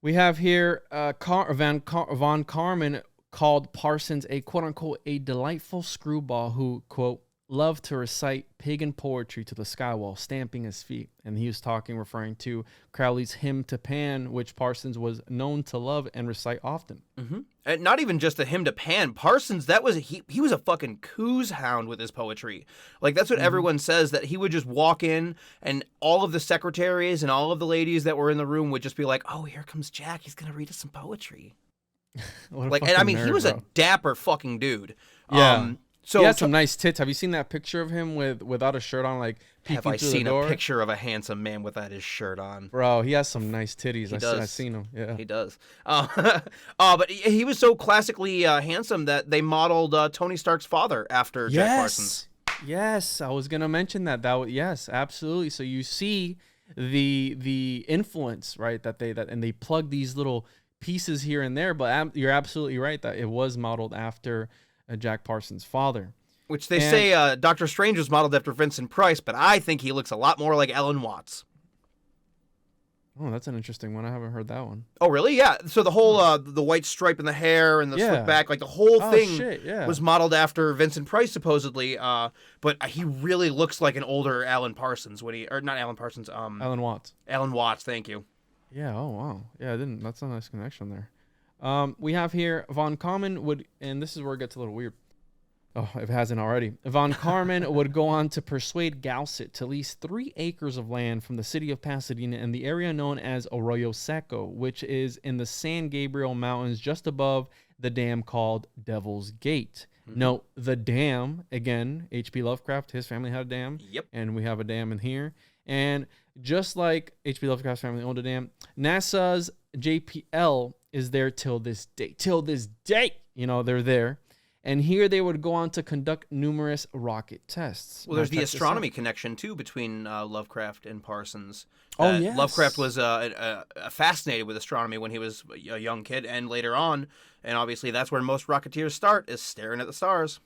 We have here von Karman called Parsons a quote-unquote a delightful screwball who, quote, loved to recite pagan poetry to the sky while stamping his feet. And he was referring to Crowley's Hymn to Pan, which Parsons was known to love and recite often. Mm-hmm. And not even just the Hymn to Pan. Parsons, he was a fucking coos hound with his poetry. Like, that's what everyone says, that he would just walk in and all of the secretaries and all of the ladies that were in the room would just be like, oh, here comes Jack. He's going to read us some poetry. He was a dapper fucking dude. Yeah. So he has some nice tits. Have you seen that picture of him without a shirt on, like peeking through the door? Have I seen a picture of a handsome man without his shirt on? He has some nice titties. I've seen him. Yeah, he does. But he was so classically handsome that they modeled Tony Stark's father after Jack Parsons. Yes, I was gonna mention that. Yes, absolutely. So you see the influence, right? And they plug these little pieces here and there. But you're absolutely right that it was modeled after Jack Parsons' father. Which they say Doctor Strange was modeled after Vincent Price, but I think he looks a lot more like Alan Watts. Oh, that's an interesting one. I haven't heard that one. Oh, really? Yeah. So the whole the white stripe in the hair and the slick back, like the whole thing was modeled after Vincent Price, supposedly. But he really looks like an older Alan Parsons not Alan Parsons. Alan Watts. Alan Watts. Thank you. Yeah. Oh, wow. Yeah, I didn't. That's a nice connection there. We have here Von Karman would, and this is where it gets a little weird. Oh, if it hasn't already. Von Karman would go on to persuade Gausset to lease 3 acres of land from the city of Pasadena in the area known as Arroyo Seco, which is in the San Gabriel Mountains just above the dam called Devil's Gate. Mm-hmm. Note, the dam, again, H.P. Lovecraft, his family had a dam. Yep. And we have a dam in here. And just like H.P. Lovecraft's family owned a dam, NASA's JPL is there till this day. Till this day, they're there. And here they would go on to conduct numerous rocket tests. Well, there's the astronomy connection, too, between Lovecraft and Parsons. Oh, yes. Lovecraft was fascinated with astronomy when he was a young kid and later on. And obviously that's where most Rocketeers start, is staring at the stars.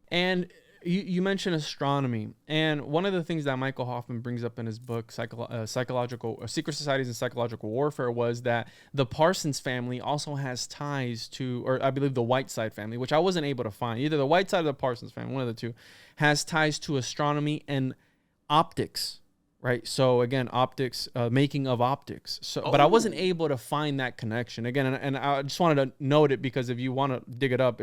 And you mentioned astronomy. And one of the things that Michael Hoffman brings up in his book, Secret Societies and Psychological Warfare, was that the Parsons family also has ties to, or I believe the Whiteside family, which I wasn't able to find. Either the Whiteside or the Parsons family, one of the two, has ties to astronomy and optics, right? So again, optics, making of optics. So, But I wasn't able to find that connection. Again, and I just wanted to note it because if you want to dig it up,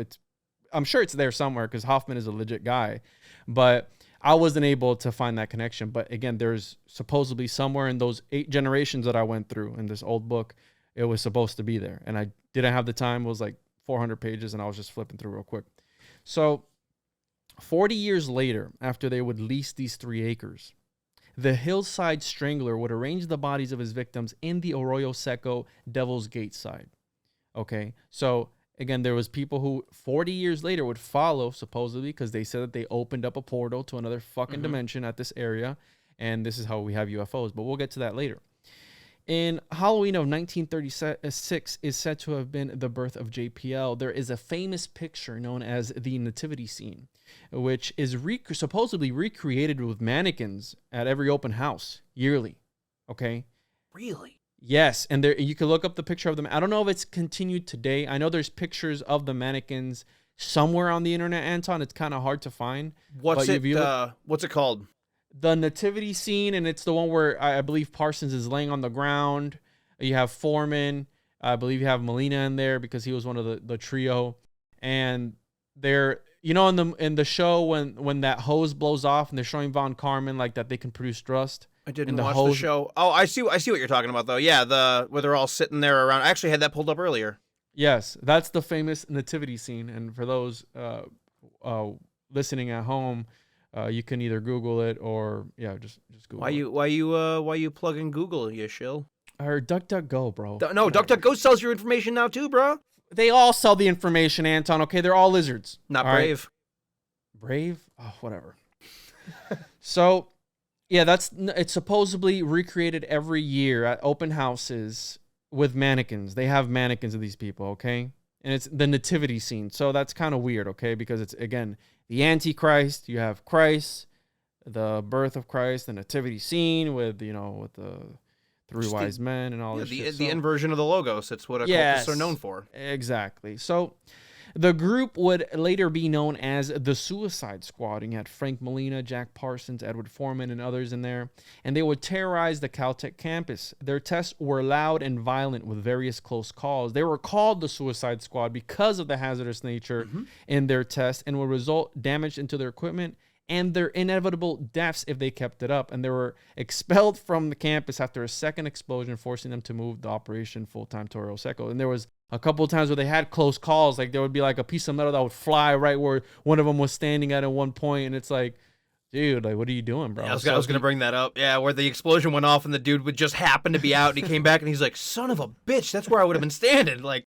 I'm sure it's there somewhere because Hoffman is a legit guy, but I wasn't able to find that connection. But again, there's supposedly somewhere in those 8 generations that I went through in this old book, it was supposed to be there. And I didn't have the time. It was like 400 pages and I was just flipping through real quick. So 40 years later, after they would lease these 3 acres, the hillside strangler would arrange the bodies of his victims in the Arroyo Seco Devil's Gate side. Okay, so again, there was people who 40 years later would follow, supposedly, because they said that they opened up a portal to another fucking dimension at this area. And this is how we have UFOs. But we'll get to that later. In Halloween of 1936 is said to have been the birth of JPL. There is a famous picture known as the nativity scene, which is supposedly recreated with mannequins at every open house yearly. Okay? Really? Yes, and there you can look up the picture of them. I don't know if it's continued today. I know there's pictures of the mannequins somewhere on the internet, Anton. It's kind of hard to find. What's it called? The nativity scene, and it's the one where I believe Parsons is laying on the ground. You have Foreman. I believe you have Molina in there because he was one of the trio. And they're, in the show when that hose blows off and they're showing Von Karman like that they can produce dust. I didn't watch the show. Oh, I see what you're talking about, though. Yeah, where they're all sitting there around. I actually had that pulled up earlier. Yes, that's the famous nativity scene. And for those listening at home, you can either Google it or just Google it. Why you plugging Google, you shill? Or DuckDuckGo, bro. No, DuckDuckGo sells your information now too, bro. They all sell the information, Anton. Okay, they're all lizards. Not all Brave. Right? Brave? Oh, whatever. So. Yeah, it's supposedly recreated every year at open houses with mannequins. They have mannequins of these people, okay? And it's the nativity scene. So that's kind of weird, okay? Because it's, again, the Antichrist. You have Christ, the birth of Christ, the nativity scene with the 3 wise men and all this shit. The inversion of the Logos. It's what occultists are known for. Exactly. So the group would later be known as the Suicide Squad. And you had Frank Molina, Jack Parsons, Edward Foreman, and others in there. And they would terrorize the Caltech campus. Their tests were loud and violent with various close calls. They were called the Suicide Squad because of the hazardous nature in their tests and would result damage into their equipment and their inevitable deaths if they kept it up. And they were expelled from the campus after a second explosion, forcing them to move the operation full-time to Arroyo Seco. And there was a couple of times where they had close calls, like there would be like a piece of metal that would fly right where one of them was standing at one point, and it's like, dude, like, what are you doing, bro? Yeah, I was going to bring that up. Yeah, where the explosion went off and the dude would just happen to be out, and he came back and he's like, son of a bitch, that's where I would have been standing. Like,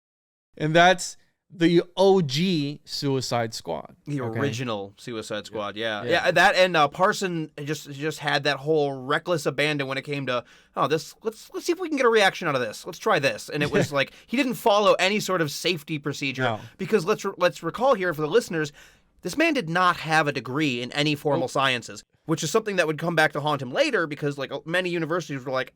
and that's the OG Suicide Squad. The original Suicide Squad, yeah. That and Parson just had that whole reckless abandon when it came to let's see if we can get a reaction out of this. Let's try this, and it was like he didn't follow any sort of safety procedure because let's recall here for the listeners, this man did not have a degree in any formal sciences, which is something that would come back to haunt him later because like many universities were like,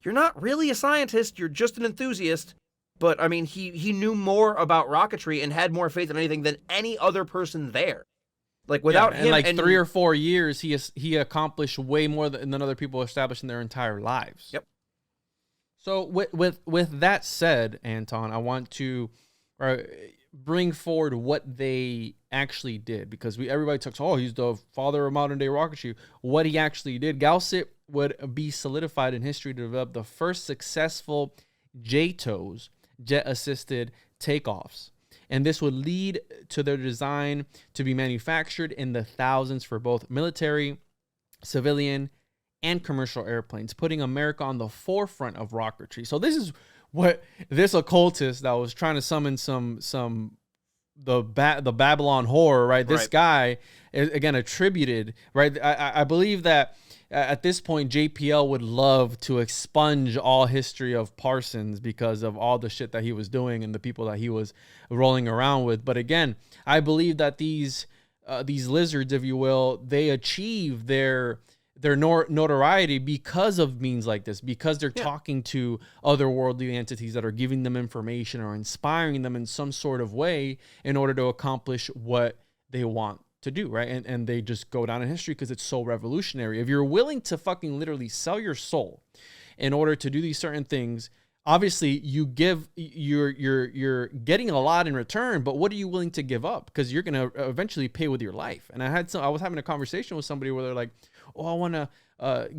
you're not really a scientist, you're just an enthusiast. But, I mean, he knew more about rocketry and had more faith in anything than any other person there. Like, without him... In like 3 or 4 years, he accomplished way more than other people established in their entire lives. Yep. So, with that said, Anton, I want to bring forward what they actually did. Because everybody talks, he's the father of modern-day rocketry. What he actually did, Gausset would be solidified in history to develop the first successful JTOs, jet-assisted takeoffs. And this would lead to their design to be manufactured in the thousands for both military, civilian, and commercial airplanes, putting America on the forefront of rocketry. So this is what this occultist that was trying to summon the Babalon horror, right? This guy is, again, attributed, right? I believe that at this point, JPL would love to expunge all history of Parsons because of all the shit that he was doing and the people that he was rolling around with. But again, I believe that these lizards, if you will, they achieve their notoriety because of means like this, because they're talking to otherworldly entities that are giving them information or inspiring them in some sort of way in order to accomplish what they want to do, right? And they just go down in history because it's so revolutionary. If you're willing to fucking literally sell your soul in order to do these certain things, obviously you're getting a lot in return, but what are you willing to give up? Because you're gonna eventually pay with your life. And I was having a conversation with somebody where they're like, I want to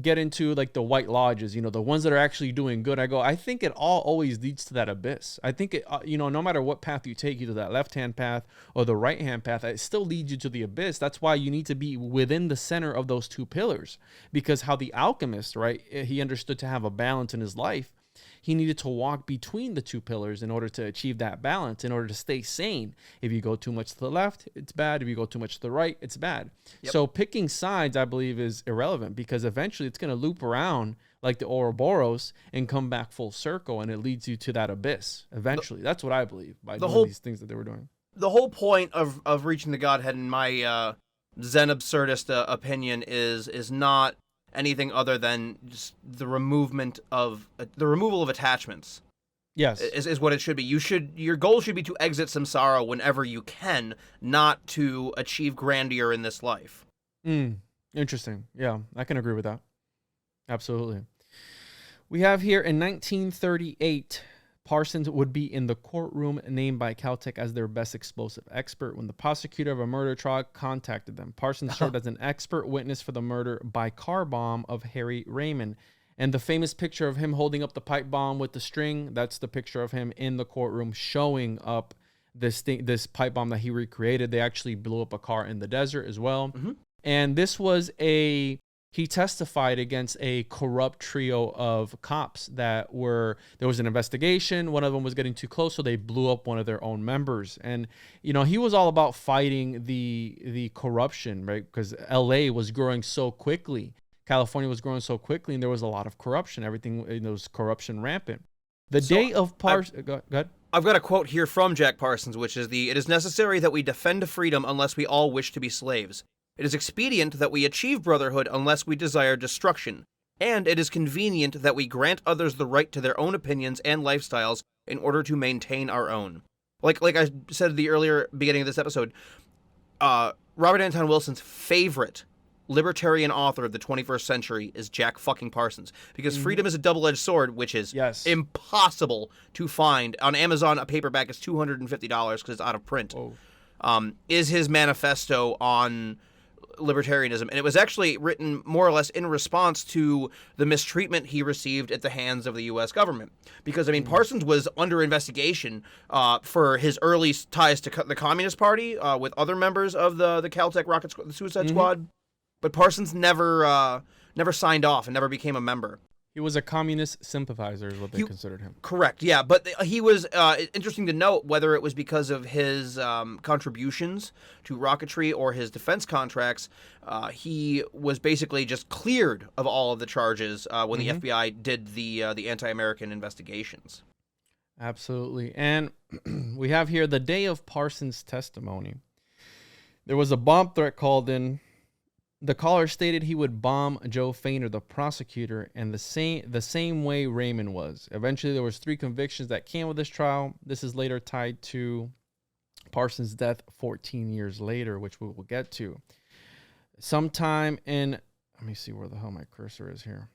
get into like the white lodges, the ones that are actually doing good. I go, I think it all always leads to that abyss. I think it, no matter what path you take, either that left-hand path or the right-hand path, it still leads you to the abyss. That's why you need to be within the center of those two pillars, because how the alchemist, right, he understood to have a balance in his life. He needed to walk between the two pillars in order to achieve that balance, in order to stay sane. If you go too much to the left, it's bad. If you go too much to the right, it's bad. Yep. So picking sides, I believe, is irrelevant because eventually it's going to loop around like the Ouroboros and come back full circle, and it leads you to that abyss eventually. That's what I believe by doing these things that they were doing. The whole point of reaching the Godhead, in my Zen absurdist opinion, is not anything other than just the removal of attachments. Yes, is what it should be. Your goal should be to exit samsara whenever you can, not to achieve grandeur in this life. Interesting. Yeah, I can agree with that. Absolutely. We have here in 1938, Parsons would be in the courtroom named by Caltech as their best explosive expert when the prosecutor of a murder trial contacted them. Parsons served as an expert witness for the murder by car bomb of Harry Raymond. And the famous picture of him holding up the pipe bomb with the string, that's the picture of him in the courtroom showing up this pipe bomb that he recreated. They actually blew up a car in the desert as well. Mm-hmm. And this was he testified against a corrupt trio of cops there was an investigation. One of them was getting too close, so they blew up one of their own members. And, he was all about fighting the corruption, right? Because LA was growing so quickly. California was growing so quickly, and there was a lot of corruption. Everything, was corruption rampant. The day of Parsons... Go ahead. I've got a quote here from Jack Parsons, which is it is necessary that we defend freedom unless we all wish to be slaves. It is expedient that we achieve brotherhood unless we desire destruction, and it is convenient that we grant others the right to their own opinions and lifestyles in order to maintain our own. Like I said at the earlier beginning of this episode, Robert Anton Wilson's favorite libertarian author of the 21st century is Jack fucking Parsons, because freedom is a double-edged sword, which is impossible to find. On Amazon, a paperback is $250 because it's out of print. Is his manifesto on libertarianism, and it was actually written more or less in response to the mistreatment he received at the hands of the U.S. government. Because, Parsons was under investigation for his early ties to the Communist Party with other members of the Caltech the Suicide Squad, but Parsons never signed off and never became a member. He was a communist sympathizer is what they considered him. Correct, yeah. But he was, interesting to note, whether it was because of his contributions to Rocketry or his defense contracts, he was basically just cleared of all of the charges when the FBI did the anti-American investigations. Absolutely. And we have here the day of Parsons' testimony. There was a bomb threat called in. The caller stated he would bomb Joe Feiner, the prosecutor, and the same way Raymond was. Eventually, there was 3 convictions that came with this trial. This is later tied to Parsons' death 14 years later, which we will get to. Sometime in, let me see where the hell my cursor is here.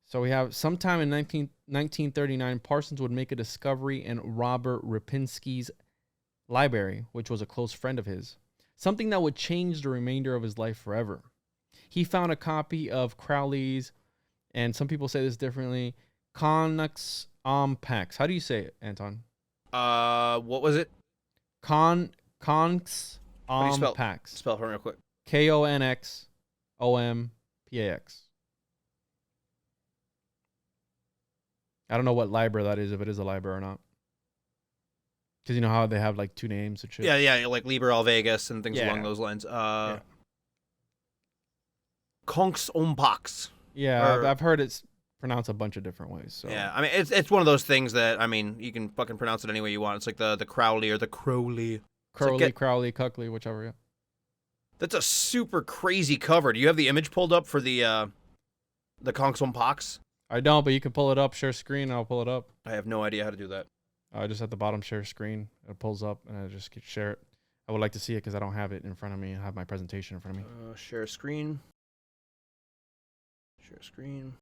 So we have sometime in 1939, Parsons would make a discovery in Robert Rapinski's library, which was a close friend of his. Something that would change the remainder of his life forever. He found a copy of Crowley's, and some people say this differently, Conux Pax. How do you say it, Anton? What was it? Conx Pax. Spell it for me real quick. Konxompax. I don't know what library that is, if it is a library or not. Because you know how they have like 2 names and shit? Yeah, like Liber Al Vegas and things along those lines. Conx Ompax. Yeah, I've heard it's pronounced a bunch of different ways. So. Yeah, I mean, it's one of those things that, I mean, you can fucking pronounce it any way you want. It's like the Crowley or the Crowley. Crowley, Cuckley, whichever, yeah. That's a super crazy cover. Do you have the image pulled up for the Conx Ompax? I don't, but you can pull it up, share screen, I'll pull it up. I have no idea how to do that. Just at the bottom, share screen. It pulls up, and I just share it. I would like to see it because I don't have it in front of me. I have my presentation in front of me. Share screen. Share screen.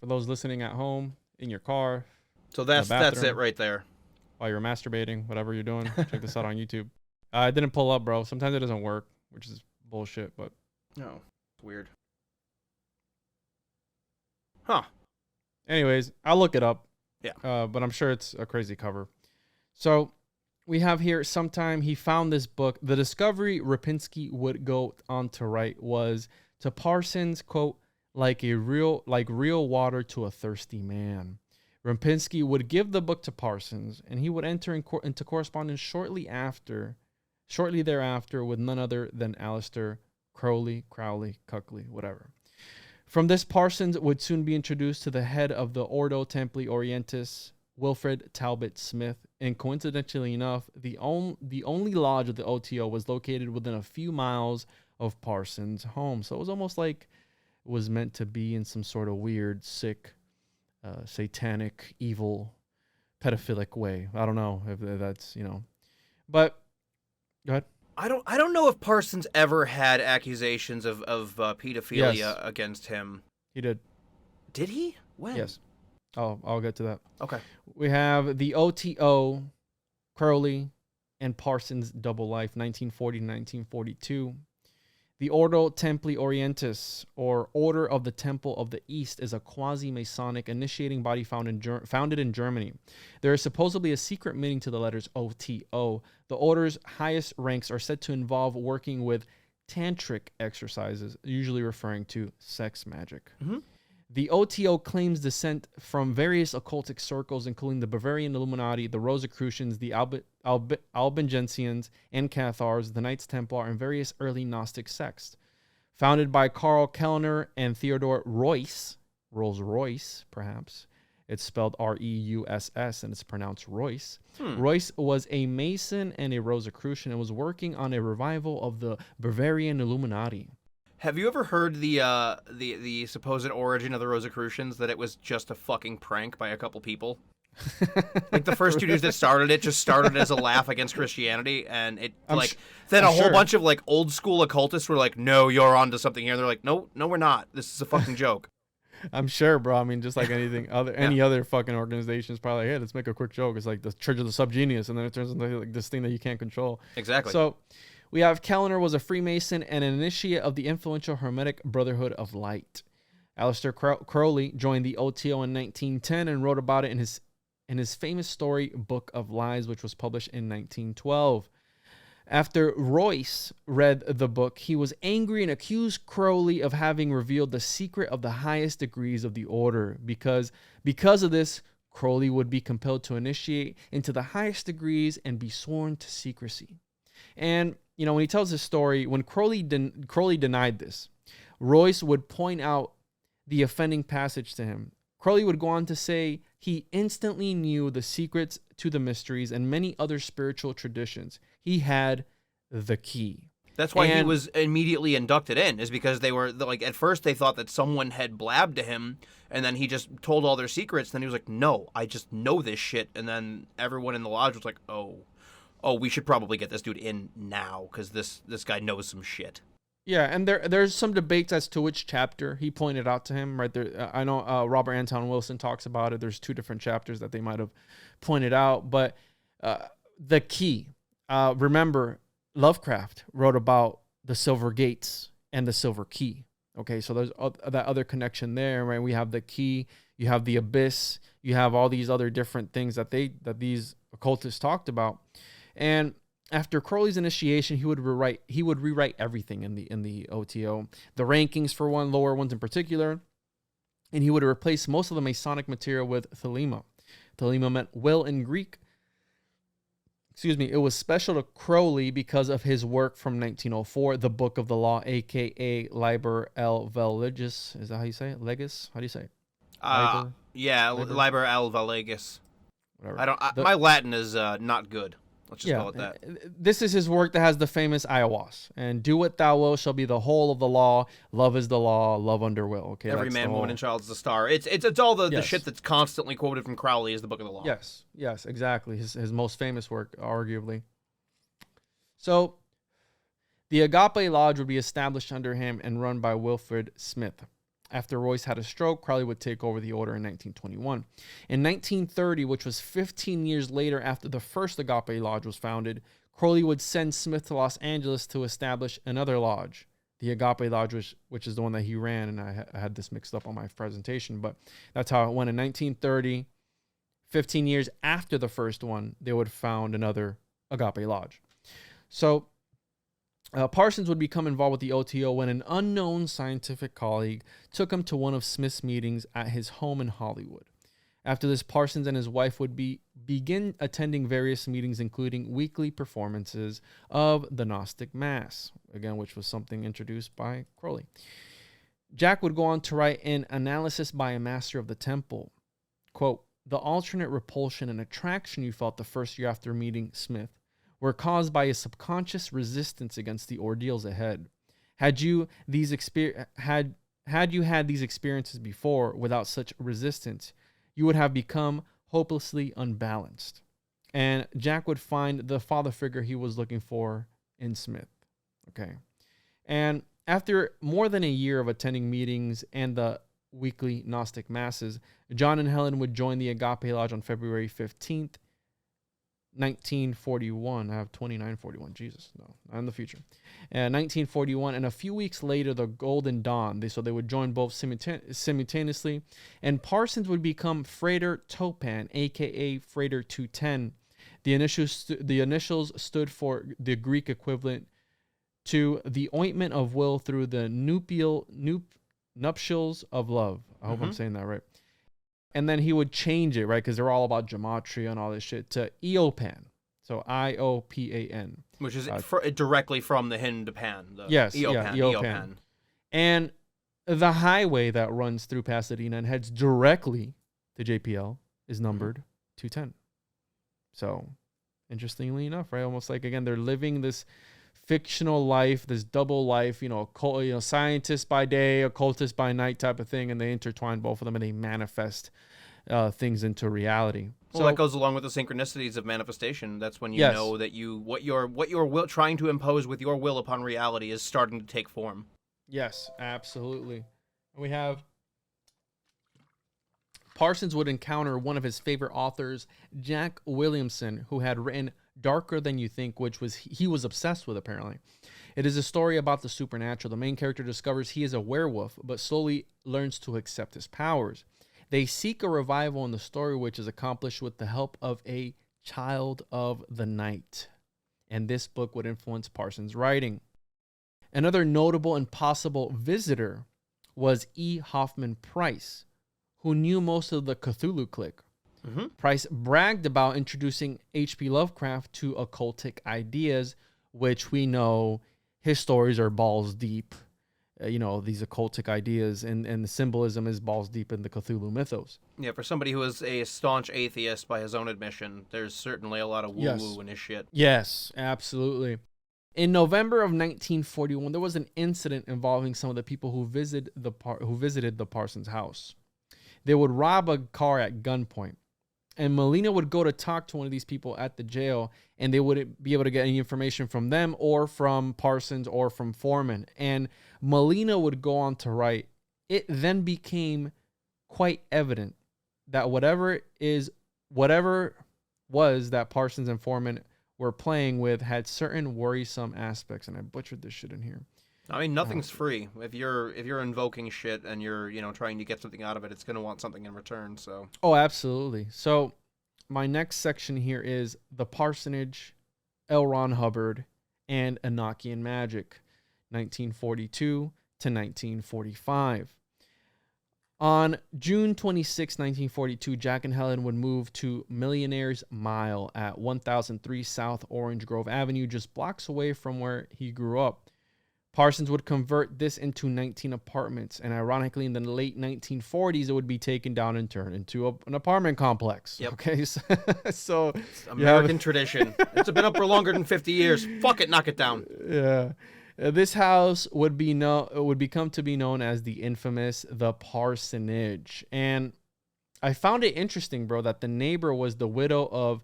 For those listening at home, in your car. So that's it right there. While you're masturbating, whatever you're doing, check this out on YouTube. It didn't pull up, bro. Sometimes it doesn't work, which is bullshit, but. No, it's weird. Huh. Anyways, I'll look it up. Yeah. But I'm sure it's a crazy cover. So we have here, sometime he found this book. The discovery Rapinski would go on to write was, to Parsons, quote, like real water to a thirsty man. Rapinski would give the book to Parsons, and he would enter into correspondence shortly thereafter with none other than Aleister Crowley, Cuckley, whatever. From this, Parsons would soon be introduced to the head of the Ordo Templi Orientis, Wilfred Talbot Smith, and coincidentally enough, the only lodge of the O.T.O was located within a few miles of Parsons' home. So it was almost like it was meant to be in some sort of weird, sick, satanic, evil, pedophilic way. I don't know if that's, but go ahead. I don't know if Parsons ever had accusations of pedophilia against him. He did. Did he? When? Yes. I'll get to that. Okay. We have the O.T.O, Crowley, and Parsons double life, 1940 to 1942. The Ordo Templi Orientis, or Order of the Temple of the East, is a quasi-Masonic initiating body founded in Germany. There is supposedly a secret meaning to the letters O.T.O. The order's highest ranks are said to involve working with tantric exercises, usually referring to sex magic. Mm-hmm. The O.T.O claims descent from various occultic circles, including the Bavarian Illuminati, the Rosicrucians, the Albigensians, and Cathars, the Knights Templar, and various early Gnostic sects. Founded by Karl Kellner and Theodore Reuss, Rolls-Royce, perhaps. It's spelled R-E-U-S-S, and it's pronounced Royce. Reuss was a Mason and a Rosicrucian and was working on a revival of the Bavarian Illuminati. Have you ever heard the supposed origin of the Rosicrucians, that it was just a fucking prank by a couple people? Like the first 2 dudes that started it just started as a laugh against Christianity, and then a whole bunch of like old school occultists were like, "No, you're onto something here." And they're like, "No, we're not. This is a fucking joke." I'm sure, bro. I mean, just like any other fucking organization is probably like, "Hey, let's make a quick joke." It's like the Church of the Subgenius, and then it turns into like this thing that you can't control. Exactly. So we have Kellner was a Freemason and an initiate of the influential Hermetic Brotherhood of Light. Aleister Crowley joined the O.T.O in 1910 and wrote about it in his famous story Book of Lies, which was published in 1912. After Royce read the book, he was angry and accused Crowley of having revealed the secret of the highest degrees of the order. Because of this, Crowley would be compelled to initiate into the highest degrees and be sworn to secrecy. And, when he tells his story, when Crowley denied this, Royce would point out the offending passage to him. Crowley would go on to say he instantly knew the secrets to the mysteries and many other spiritual traditions. He had the key. That's why he was immediately inducted in, is because they were, like, at first they thought that someone had blabbed to him, and then he just told all their secrets. Then he was like, no, I just know this shit. And then everyone in the lodge was like, oh, we should probably get this dude in now, because this guy knows some shit. Yeah, and there's some debates as to which chapter he pointed out to him, right there. I know Robert Anton Wilson talks about it. There's 2 different chapters that they might have pointed out, but the key. Remember, Lovecraft wrote about the Silver Gates and the Silver Key. Okay, so there's that other connection there, right? We have the key, you have the abyss, you have all these other different things that these occultists talked about, and after Crowley's initiation, he would rewrite everything in the O.T.O. The rankings, for one, lower ones in particular, and he would replace most of the Masonic material with Thelema. Thelema meant will in Greek. It was special to Crowley because of his work from 1904, the Book of the Law, a.k.a. Liber el Velegus. Is that how you say it? Legis? How do you say it? Liber el Velegus. Whatever. My Latin is not good. Let's just call it that. This is his work that has the famous Iowas. And do what thou wilt shall be the whole of the law. Love is the law. Love under will. Okay. Every man, woman, and child is the star. It's all the shit that's constantly quoted from Crowley is the Book of the Law. Yes, exactly. His most famous work, arguably. So, the Agape Lodge would be established under him and run by Wilfred Smith. After Royce had a stroke, Crowley would take over the order in 1921. In 1930, which was 15 years later after the first Agape Lodge was founded, Crowley would send Smith to Los Angeles to establish another lodge, the Agape Lodge, which is the one that he ran, and I had this mixed up on my presentation, but that's how it went. In 1930, 15 years after the first one, they would found another Agape Lodge. So, Parsons would become involved with the O.T.O. when an unknown scientific colleague took him to one of Smith's meetings at his home in Hollywood. After this, Parsons and his wife would begin attending various meetings, including weekly performances of the Gnostic Mass, again, which was something introduced by Crowley. Jack would go on to write an analysis by a master of the temple. Quote, the alternate repulsion and attraction you felt the first year after meeting Smith were caused by a subconscious resistance against the ordeals ahead. Had you had these experiences before without such resistance, you would have become hopelessly unbalanced. And Jack would find the father figure he was looking for in Smith. Okay. And after more than a year of attending meetings and the weekly Gnostic masses, John and Helen would join the Agape Lodge on February 15th, 1941. I have 2941. Jesus, no, not in the future. 1941, and a few weeks later, the Golden Dawn. So they would join both simultaneously, and Parsons would become Frater Topan, aka Frater 210. The initials stood for the Greek equivalent to the ointment of will through the nuptials of love. I hope I'm saying that right. And then he would change it, right, because they're all about gematria and all this shit, to Eopan. So Iopan. Which is directly from the hymn to Pan. Yes, Eopan. And the highway that runs through Pasadena and heads directly to JPL is numbered 210. So, interestingly enough, right, almost like, again, they're living this fictional life, this double life, scientist by day, occultist by night type of thing, and they intertwine both of them and they manifest things into reality. Well, that goes along with the synchronicities of manifestation. That's when you know that what your will trying to impose with your will upon reality is starting to take form. Yes, absolutely. And we have Parsons would encounter one of his favorite authors, Jack Williamson, who had written Darker Than You Think, which he was obsessed with, apparently. It is a story about the supernatural. The main character discovers he is a werewolf, but slowly learns to accept his powers. They seek a revival in the story, which is accomplished with the help of a child of the night. and this book would influence Parsons' writing. Another notable and possible visitor was E. Hoffman Price, who knew most of the Cthulhu clique. Mm-hmm. Price bragged about introducing H.P. Lovecraft to occultic ideas, which we know his stories are balls deep. These occultic ideas and the symbolism is balls deep in the Cthulhu mythos. Yeah, for somebody who is a staunch atheist by his own admission, there's certainly a lot of woo-woo in his shit. Yes, absolutely. In November of 1941, there was an incident involving some of the people who visited the Parsons house. They would rob a car at gunpoint, and Molina would go to talk to one of these people at the jail, and they wouldn't be able to get any information from them or from Parsons or from Foreman. And Molina would go on to write, "It then became quite evident that whatever was that Parsons and Foreman were playing with had certain worrisome aspects." And I butchered this shit in here. I mean, nothing's free. If you're invoking shit and you're trying to get something out of it, it's going to want something in return. So. Oh, absolutely. So my next section here is the Parsonage, L. Ron Hubbard, and Enochian magic, 1942 to 1945. On June 26, 1942, Jack and Helen would move to Millionaire's Mile at 1003 South Orange Grove Avenue, just blocks away from where he grew up. Parsons would convert this into 19 apartments, and ironically, in the late 1940s, it would be taken down and turned into an apartment complex. Yep. Okay, so it's American tradition. It's been up for longer than 50 years. Fuck it, knock it down. Yeah. This house would become to be known as the infamous the Parsonage. And I found it interesting, bro, that the neighbor was the widow of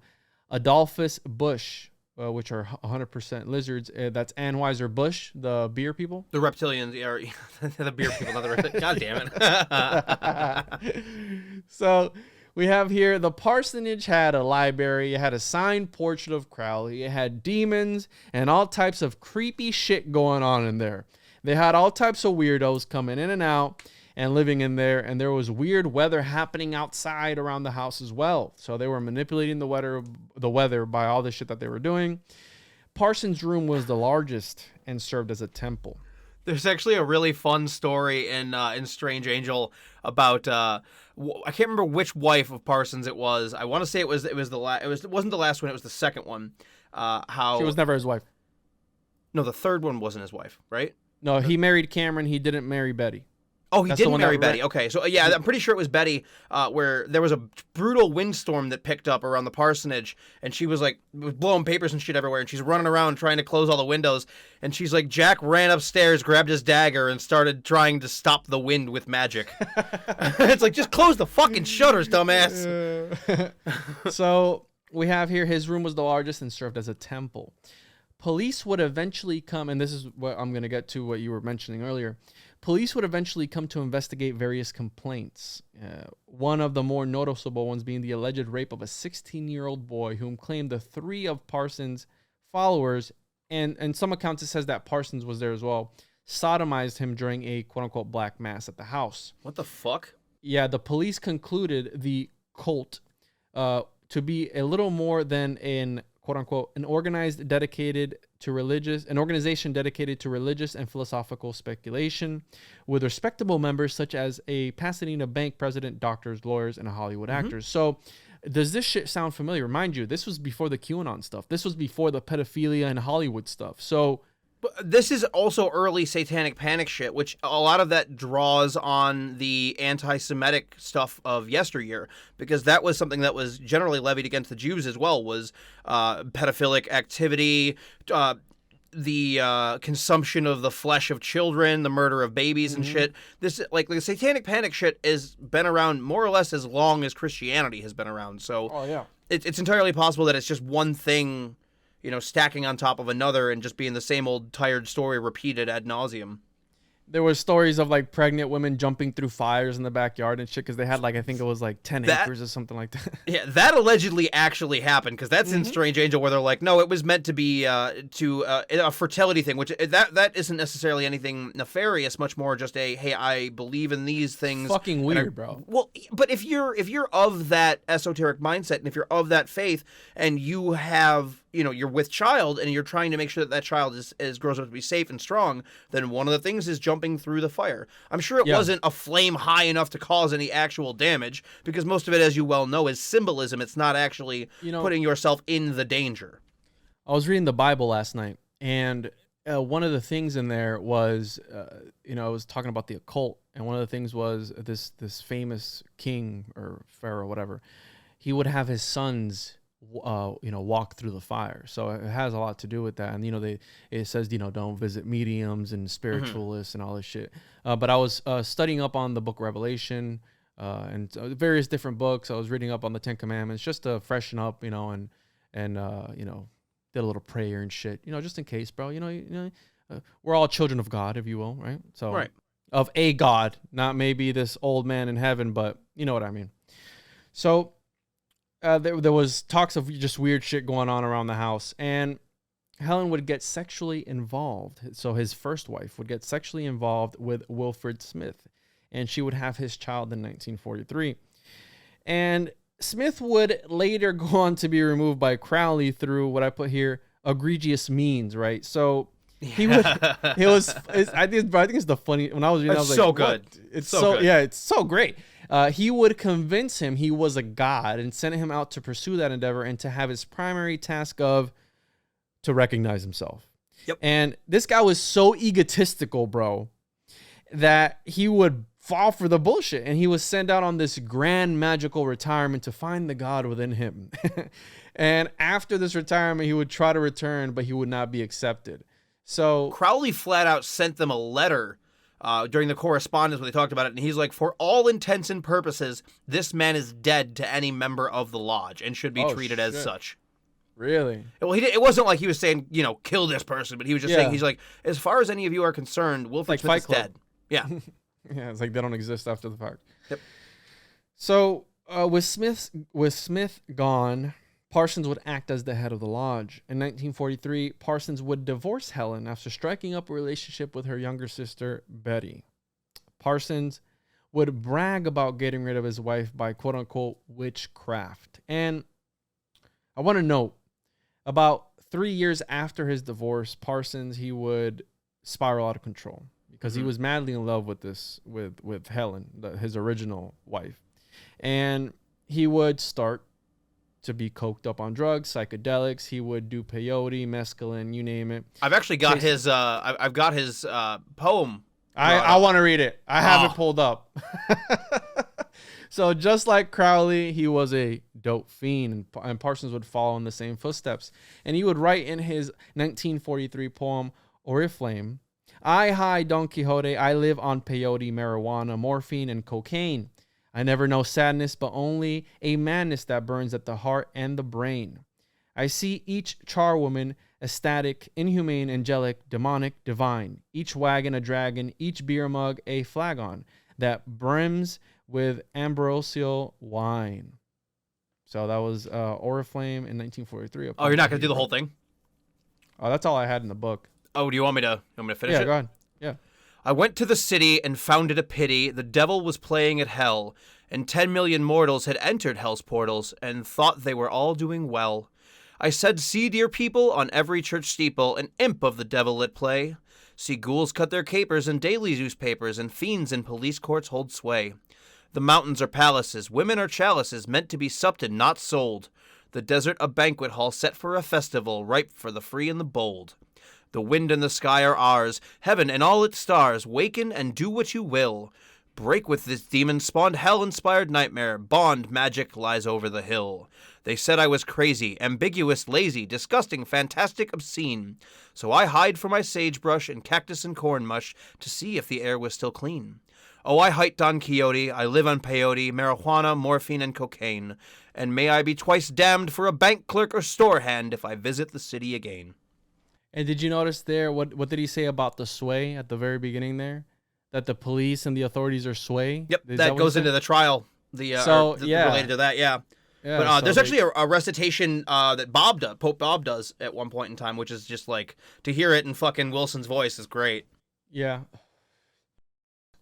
Adolphus Bush, which are 100% lizards. That's Anheuser-Busch, the beer people. The reptilians are the beer people, not the reptilians. God damn it. So we have here, the Parsonage had a library. It had a signed portrait of Crowley. It had demons and all types of creepy shit going on in there. They had all types of weirdos coming in and out and living in there. And there was weird weather happening outside around the house as well. So they were manipulating the weather by all the shit that they were doing. Parsons' room was the largest and served as a temple. There's actually a really fun story in Strange Angel about I can't remember which wife of Parsons it was. I want to say it wasn't the last one. It was the second one. How she was never his wife. No, the third one wasn't his wife, right? No, he married Cameron. He didn't marry Betty. Oh, he didn't marry Betty. Okay, so yeah, I'm pretty sure it was Betty, where there was a brutal windstorm that picked up around the parsonage, and she was blowing papers and shit everywhere, and she's running around trying to close all the windows, and she's like, Jack ran upstairs, grabbed his dagger, and started trying to stop the wind with magic. It's like, just close the fucking shutters, dumbass. So we have here, his room was the largest and served as a temple. Police would eventually come, and this is what I'm going to get to what you were mentioning earlier. Police would eventually come to investigate various complaints. One of the more noticeable ones being the alleged rape of a 16-year-old boy whom claimed the three of Parsons' followers, and some accounts it says that Parsons was there as well, sodomized him during a quote-unquote black mass at the house. What the fuck? Yeah, the police concluded the cult to be a little more than an quote-unquote an organization dedicated to religious and philosophical speculation, with respectable members such as a Pasadena bank president, doctors, lawyers, and Hollywood actors. So does this shit sound familiar? Mind you, this was before the QAnon stuff. This was before the pedophilia and Hollywood stuff. So this is also early satanic panic shit, which a lot of that draws on the anti-Semitic stuff of yesteryear, because that was something that was generally levied against the Jews as well, was pedophilic activity, the consumption of the flesh of children, the murder of babies and shit. This, like, the satanic panic shit has been around more or less as long as Christianity has been around. So it's entirely possible that it's just one thing, stacking on top of another and just being the same old tired story repeated ad nauseum. There were stories of pregnant women jumping through fires in the backyard and shit because they had I think it was 10 acres or something like that. Yeah, that allegedly actually happened, because that's in Strange Angel, where they're like, no, it was meant to be a fertility thing, which that isn't necessarily anything nefarious, much more just hey, I believe in these things. Fucking weird, bro. Well, but if you're of that esoteric mindset, and if you're of that faith, and you have you're with child and you're trying to make sure that that child is grows up to be safe and strong, then one of the things is jumping through the fire. I'm sure it wasn't a flame high enough to cause any actual damage, because most of it, as you well know, is symbolism. It's not actually putting yourself in the danger. I was reading the Bible last night, and one of the things in there was, I was talking about the occult, and one of the things was this famous king or pharaoh, whatever. He would have his sons, walk through the fire. So it has a lot to do with that. And it says don't visit mediums and spiritualists and all this shit. But I was studying up on the book Revelation and various different books. I was reading up on the Ten Commandments just to freshen up, and did a little prayer and shit, just in case, bro. We're all children of God, if you will, right? So right. Of a God, not maybe this old man in heaven, but you know what I mean. So there was talks of just weird shit going on around the house, and Helen would get sexually involved. So his first wife would get sexually involved with Wilfred Smith, and she would have his child in 1943. And Smith would later go on to be removed by Crowley through what I put here, egregious means, right? So he would, I think it's the funny, when I was reading, I was like, so good. What? It's so good. Yeah, it's so great. He would convince him he was a god and send him out to pursue that endeavor and to have his primary task of to recognize himself. Yep. And this guy was so egotistical, bro, that he would fall for the bullshit, and he was sent out on this grand magical retirement to find the God within him. And after this retirement, he would try to return, but he would not be accepted. So Crowley flat out sent them a letter during the correspondence when they talked about it, and he's like, for all intents and purposes, this man is dead to any member of the lodge and should be treated as such. Really? Well, it wasn't like he was saying, kill this person, but he was just saying, he's like, as far as any of you are concerned, Wilfred Smith is dead. Yeah. Yeah, it's like they don't exist after the fact. Yep. So with Smith gone, Parsons would act as the head of the lodge. In 1943, Parsons would divorce Helen after striking up a relationship with her younger sister, Betty. Parsons would brag about getting rid of his wife by quote-unquote witchcraft. And I want to note, about 3 years after his divorce, Parsons, he would spiral out of control, because he was madly in love with Helen, his original wife. And he would start to be coked up on drugs, psychedelics. He would do peyote, mescaline, you name it. I've actually got his I've got his poem. I want to read it. I have it pulled up. So just like Crowley, he was a dope fiend, and Parsons would follow in the same footsteps. And he would write in his 1943 poem, Oriflame, I high Don Quixote, I live on peyote, marijuana, morphine, and cocaine. I never know sadness, but only a madness that burns at the heart and the brain. I see each charwoman ecstatic, inhumane, angelic, demonic, divine. Each wagon a dragon, each beer mug a flagon that brims with ambrosial wine. So that was Oriflame in 1943. Oh, you're not going to do the whole thing? Oh, that's all I had in the book. Oh, do you want me to finish it? Yeah, go ahead. Yeah. I went to the city and found it a pity. The devil was playing at hell, and 10 million mortals had entered hell's portals and thought they were all doing well. I said, see, dear people, on every church steeple, an imp of the devil at play. See ghouls cut their capers and daily newspapers, and fiends in police courts hold sway. The mountains are palaces, women are chalices, meant to be supped and not sold. The desert a banquet hall set for a festival, ripe for the free and the bold. The wind and the sky are ours, heaven and all its stars, waken and do what you will. Break with this demon-spawned hell-inspired nightmare, bond magic lies over the hill. They said I was crazy, ambiguous, lazy, disgusting, fantastic, obscene. So I hide for my sagebrush and cactus and corn mush to see if the air was still clean. Oh, I hite Don Quixote, I live on peyote, marijuana, morphine, and cocaine. And may I be twice damned for a bank clerk or store hand if I visit the city again. And did you notice there, what did he say about the sway at the very beginning there? That the police and the authorities are sway? Yep, that goes into the trial. Related to that, yeah. But there's actually a recitation that Pope Bob does at one point in time, which is just like, to hear it in fucking Wilson's voice is great. Yeah.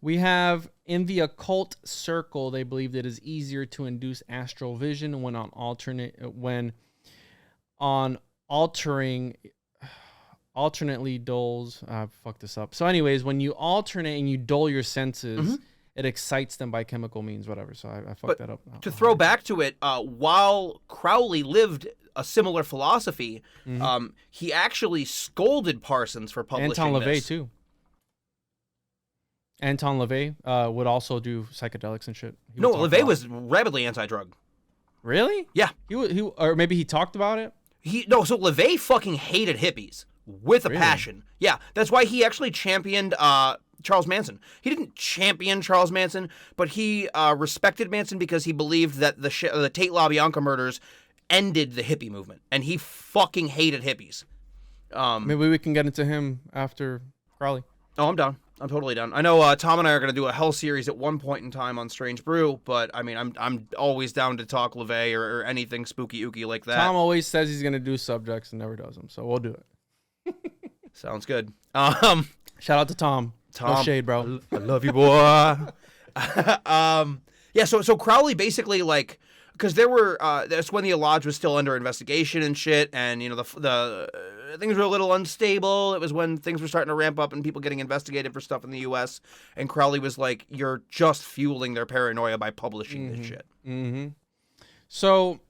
We have, in the occult circle, they believed it is easier to induce astral vision when on alternately dulls. I fucked this up. So, anyways, when you alternate and you dull your senses, it excites them by chemical means, whatever. So I fucked that up. To throw back to it, while Crowley lived a similar philosophy, he actually scolded Parsons for publishing Anton LaVey this. too. Anton LaVey would also do psychedelics and shit. No, LaVey was rabidly anti-drug. Really? Yeah. He or maybe he talked about it. So LaVey fucking hated hippies with a passion. Yeah, that's why he actually championed Charles Manson. He didn't champion Charles Manson, but he respected Manson because he believed that the Tate LaBianca murders ended the hippie movement, and he fucking hated hippies. Maybe we can get into him after Crowley. Oh, I'm down. I'm totally down. I know Tom and I are going to do a Hell series at one point in time on Strange Brew, but I mean, I'm always down to talk LaVey or anything spooky ooky like that. Tom always says he's going to do subjects and never does them, so we'll do it. Sounds good. Shout out to Tom. Tom, no shade, bro. I love you, boy. Yeah. So Crowley basically, like, because there were that's when the Lodge was still under investigation and shit, and you know the things were a little unstable. It was when things were starting to ramp up and people getting investigated for stuff in the U.S. And Crowley was like, "You're just fueling their paranoia by publishing this shit." Mm-hmm. So,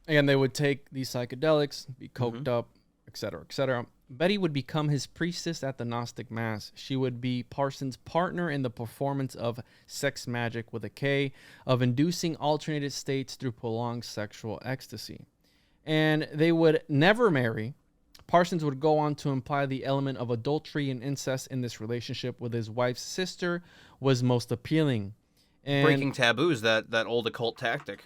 again, they would take these psychedelics, be coked up, etc., etc. Betty would become his priestess at the Gnostic Mass. She would be Parsons' partner in the performance of sex magic with a K, of inducing alternated states through prolonged sexual ecstasy. And they would never marry. Parsons would go on to imply the element of adultery and incest in this relationship with his wife's sister was most appealing. And Breaking taboos, that old occult tactic.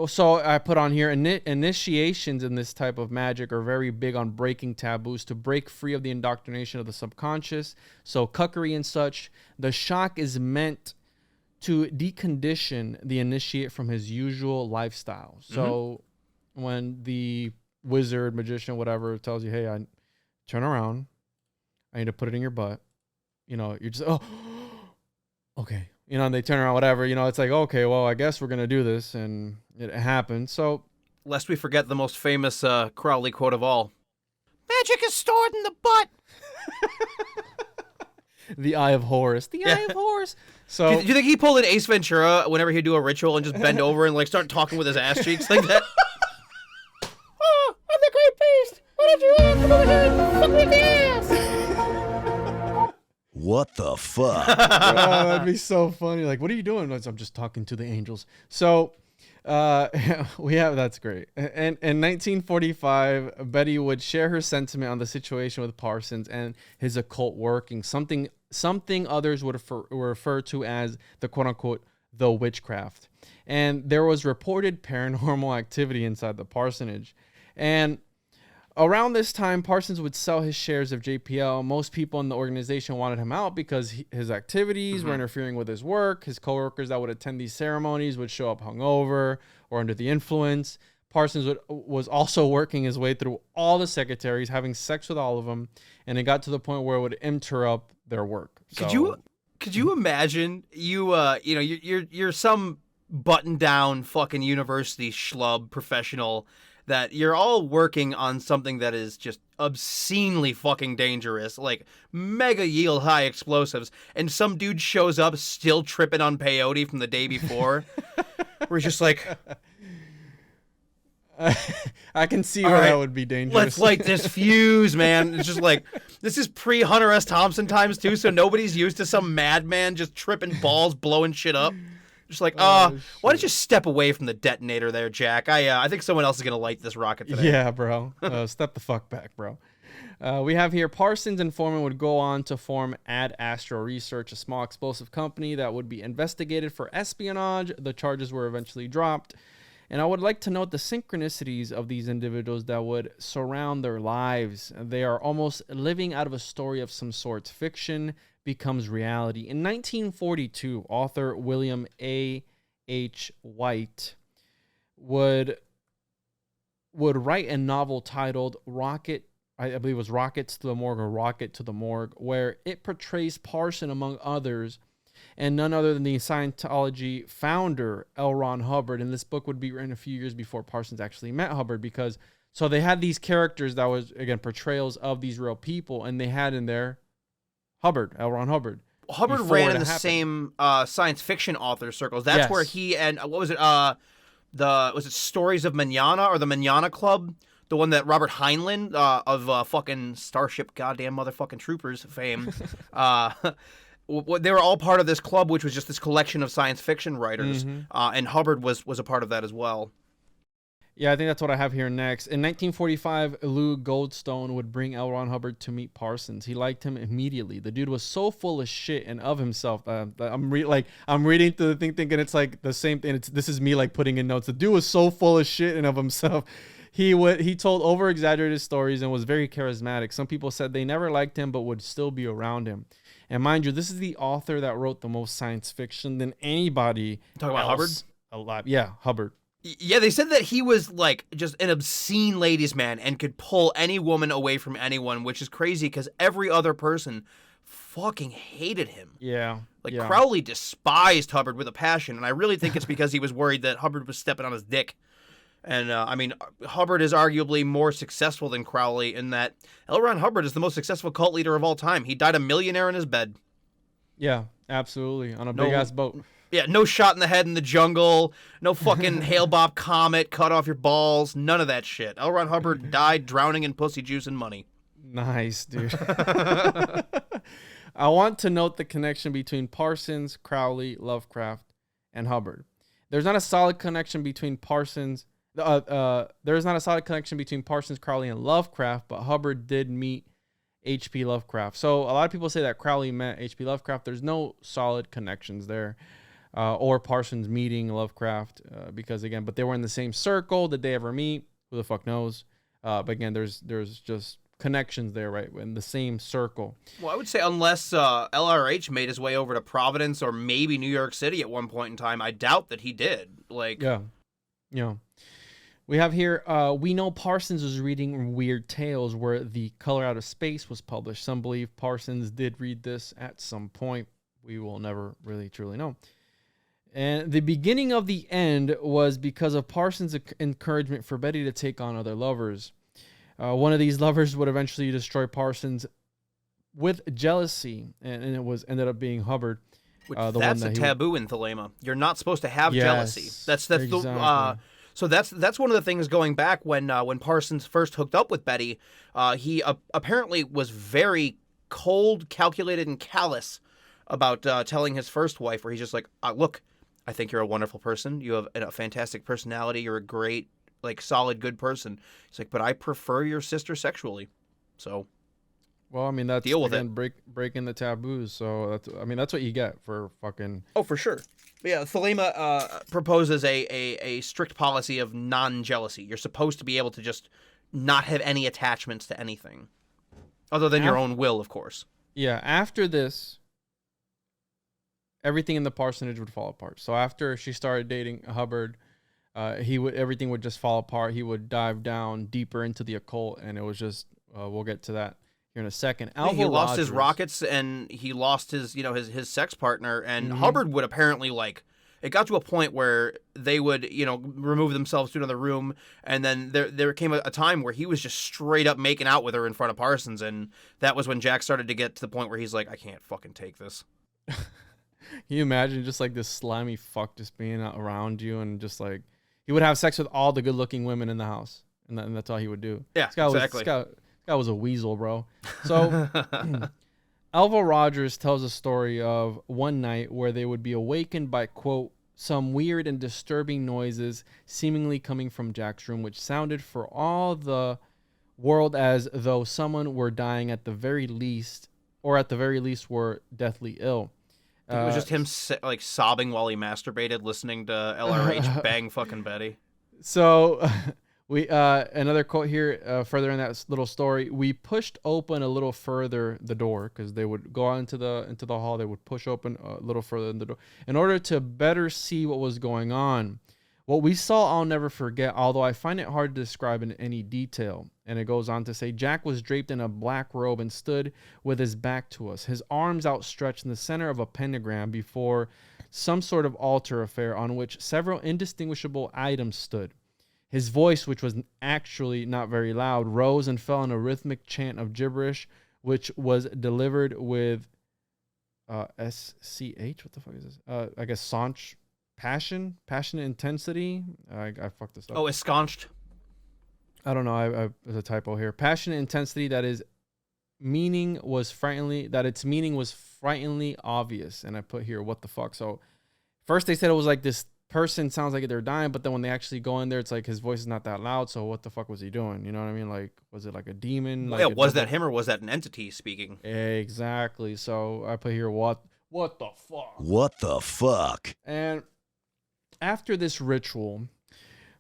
so I put on here, initiations in this type of magic are very big on breaking taboos to break free of the indoctrination of the subconscious. So cuckery and such. The shock is meant to decondition the initiate from his usual lifestyle. So when the wizard, magician, whatever tells you, hey, I turn around, I need to put it in your butt. You know, you're just, oh, okay. You know, and they turn around, whatever, you know, it's like, okay, well, I guess we're going to do this. And it happened. So, lest we forget the most famous Crowley quote of all. Magic is stored in the butt. The Eye of Horus. The Eye of Horus. So, do you think he pulled an Ace Ventura whenever he'd do a ritual and just bend over and like start talking with his ass cheeks like that? Oh, I'm the great beast. What did you want? Come over here and fuck me in the ass. What the fuck? oh, that'd be so funny. Like, what are you doing? I'm just talking to the angels. So, that's great. And in 1945, Betty would share her sentiment on the situation with Parsons and his occult working, something others would refer to as the quote unquote the witchcraft. And there was reported paranormal activity inside the parsonage. And around this time, Parsons would sell his shares of JPL. Most people in the organization wanted him out because his activities were interfering with his work. His coworkers that would attend these ceremonies would show up hungover or under the influence. Parsons was also working his way through all the secretaries, having sex with all of them, and it got to the point where it would interrupt their work. So, could you imagine you're some button down fucking university schlub professional that you're all working on something that is just obscenely fucking dangerous, like mega yield high explosives, and some dude shows up still tripping on peyote from the day before, where he's just like, I can see where that would be dangerous. Let's light this fuse, man. It's just like, this is pre-Hunter S. Thompson times too, so nobody's used to some madman just tripping balls, blowing shit up. Just like, why don't you step away from the detonator there, Jack? I think someone else is going to light this rocket today. Yeah, bro. Step the fuck back, bro. We have here Parsons and Foreman would go on to form Ad Astro Research, a small explosive company that would be investigated for espionage. The charges were eventually dropped. And I would like to note the synchronicities of these individuals that would surround their lives. They are almost living out of a story of some sort. Fiction becomes reality. In 1942, author William A. H. White would write a novel titled Rocket, I believe it was Rockets to the Morgue or Rocket to the Morgue, where it portrays Parson, among others, and none other than the Scientology founder, L. Ron Hubbard. And this book would be written a few years before Parsons actually met Hubbard, because So they had these characters that was, again, portrayals of these real people, and they had in there Hubbard, L. Ron Hubbard. Hubbard ran in the same science fiction author circles. That's where he and what was it? Was it Stories of Manana or the Manana Club? The one that Robert Heinlein of fucking Starship Goddamn Motherfucking Troopers fame. They were all part of this club, which was just this collection of science fiction writers, and Hubbard was a part of that as well. Yeah, I think that's what I have here next. In 1945, Lou Goldstone would bring L. Ron Hubbard to meet Parsons. He liked him immediately. The dude was so full of shit and of himself. I'm reading through the thing, thinking it's like the same thing. This is me like putting in notes. The dude was so full of shit and of himself. He told over-exaggerated stories and was very charismatic. Some people said they never liked him, but would still be around him. And mind you, this is the author that wrote the most science fiction than anybody. Talking about Hubbard? Alive. Yeah, Hubbard. Yeah, they said that he was like just an obscene ladies' man and could pull any woman away from anyone, which is crazy because every other person fucking hated him. Yeah. Crowley despised Hubbard with a passion, and I really think it's because he was worried that Hubbard was stepping on his dick. And Hubbard is arguably more successful than Crowley in that L. Ron Hubbard is the most successful cult leader of all time. He died a millionaire in his bed. Yeah, absolutely. On a big-ass boat. Yeah, no shot in the head in the jungle, no fucking Hale-Bopp comet, cut off your balls, none of that shit. L. Ron Hubbard died drowning in pussy juice and money. Nice, dude. I want to note the connection between Parsons, Crowley, Lovecraft, and Hubbard. There's not a solid connection between Parsons... there is not a solid connection between Parsons, Crowley, and Lovecraft, but Hubbard did meet H.P. Lovecraft. So a lot of people say that Crowley met H.P. Lovecraft. There's no solid connections there, or Parsons meeting Lovecraft, because again, but they were in the same circle. Did they ever meet? Who the fuck knows? But again, there's just connections there, right, in the same circle. Well, I would say unless LRH made his way over to Providence or maybe New York City at one point in time, I doubt that he did. Yeah. We have here, we know Parsons was reading Weird Tales where The Color Out of Space was published. Some believe Parsons did read this at some point. We will never really truly know. And the beginning of the end was because of Parsons' encouragement for Betty to take on other lovers. One of these lovers would eventually destroy Parsons with jealousy, and it ended up being Hubbard. That's a taboo in Thelema. You're not supposed to have jealousy. That's exactly. So that's one of the things going back when Parsons first hooked up with Betty. He apparently was very cold, calculated, and callous about telling his first wife, where he's just like, look, I think you're a wonderful person. You have a fantastic personality. You're a great, solid, good person. He's like, but I prefer your sister sexually. So, well, I mean, that's deal with it. Breaking the taboos. So that's what you get for fucking. Oh, for sure. Yeah, Thelema proposes a strict policy of non-jealousy. You're supposed to be able to just not have any attachments to anything, other than your own will, of course. Yeah, after this, everything in the parsonage would fall apart. So after she started dating Hubbard, everything would just fall apart. He would dive down deeper into the occult, and it was just we'll get to that here in a second. He lost his rockets, and he lost his his sex partner, and Hubbard would apparently it got to a point where they would remove themselves to another room, and then there came a time where he was just straight up making out with her in front of Parsons, and that was when Jack started to get to the point where he's like, I can't fucking take this. Can you imagine just this slimy fuck just being around you, and just he would have sex with all the good looking women in the house, and that's all he would do. Yeah, exactly. This guy was a weasel, bro. So Alva Rogers tells a story of one night where they would be awakened by, quote, some weird and disturbing noises seemingly coming from Jack's room, which sounded for all the world as though someone were dying at the very least, or at the very least were deathly ill. It was just him sobbing while he masturbated, listening to LRH bang fucking Betty. So we another quote here further in that little story. We pushed open a little further the door, because they would go out into the hall. They would push open a little further the door in order to better see what was going on. What we saw, I'll never forget, although I find it hard to describe in any detail. And it goes on to say, Jack was draped in a black robe and stood with his back to us, his arms outstretched in the center of a pentagram before some sort of altar affair on which several indistinguishable items stood. His voice, which was actually not very loud, rose and fell in a rhythmic chant of gibberish, which was delivered with SCH. What the fuck is this? I guess Sanch. Passionate intensity. I fucked this up. Oh, ensconced. I don't know. There's a typo here. Passionate intensity that its meaning was frighteningly obvious. And I put here, what the fuck? So first they said it was like this person sounds like they're dying, but then when they actually go in there, it's like his voice is not that loud. So what the fuck was he doing? You know what I mean? Like, was it like a demon? Like was that him or was that an entity speaking? Exactly. So I put here, what the fuck? What the fuck? And after this ritual,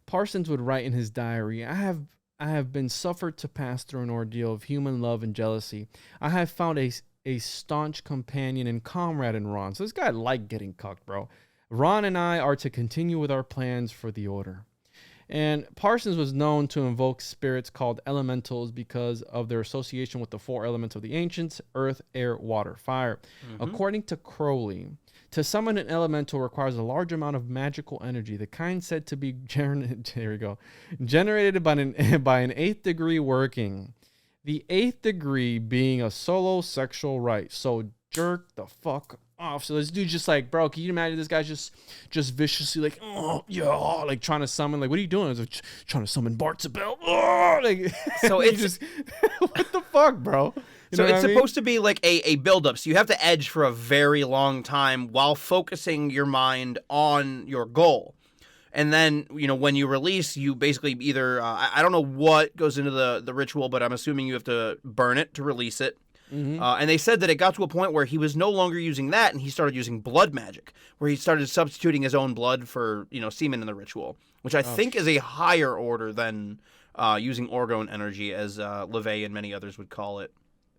Parsons would write in his diary, I have been suffered to pass through an ordeal of human love and jealousy. I have found a staunch companion and comrade in Ron. So this guy liked getting cucked, bro. Ron and I are to continue with our plans for the order. And Parsons was known to invoke spirits called elementals because of their association with the 4 elements of the ancients: earth, air, water, fire. According to Crowley, to summon an elemental requires a large amount of magical energy, the kind said to be generated by an 8th degree working. The 8th degree being a solo sexual rite. So jerk the fuck off. So this dude's just like, bro, can you imagine this guy's just viciously like, oh yeah, like trying to summon, like, what are you doing? It's like trying to summon Bartzabel. Oh, like, so it's just what the fuck, bro? You so it's supposed supposed to be like a build-up. So you have to edge for a very long time while focusing your mind on your goal. And then, when you release, you basically either, I don't know what goes into the ritual, but I'm assuming you have to burn it to release it. And they said that it got to a point where he was no longer using that, and he started using blood magic, where he started substituting his own blood for, semen in the ritual, which I think is a higher order than using orgone energy, as LeVay and many others would call it.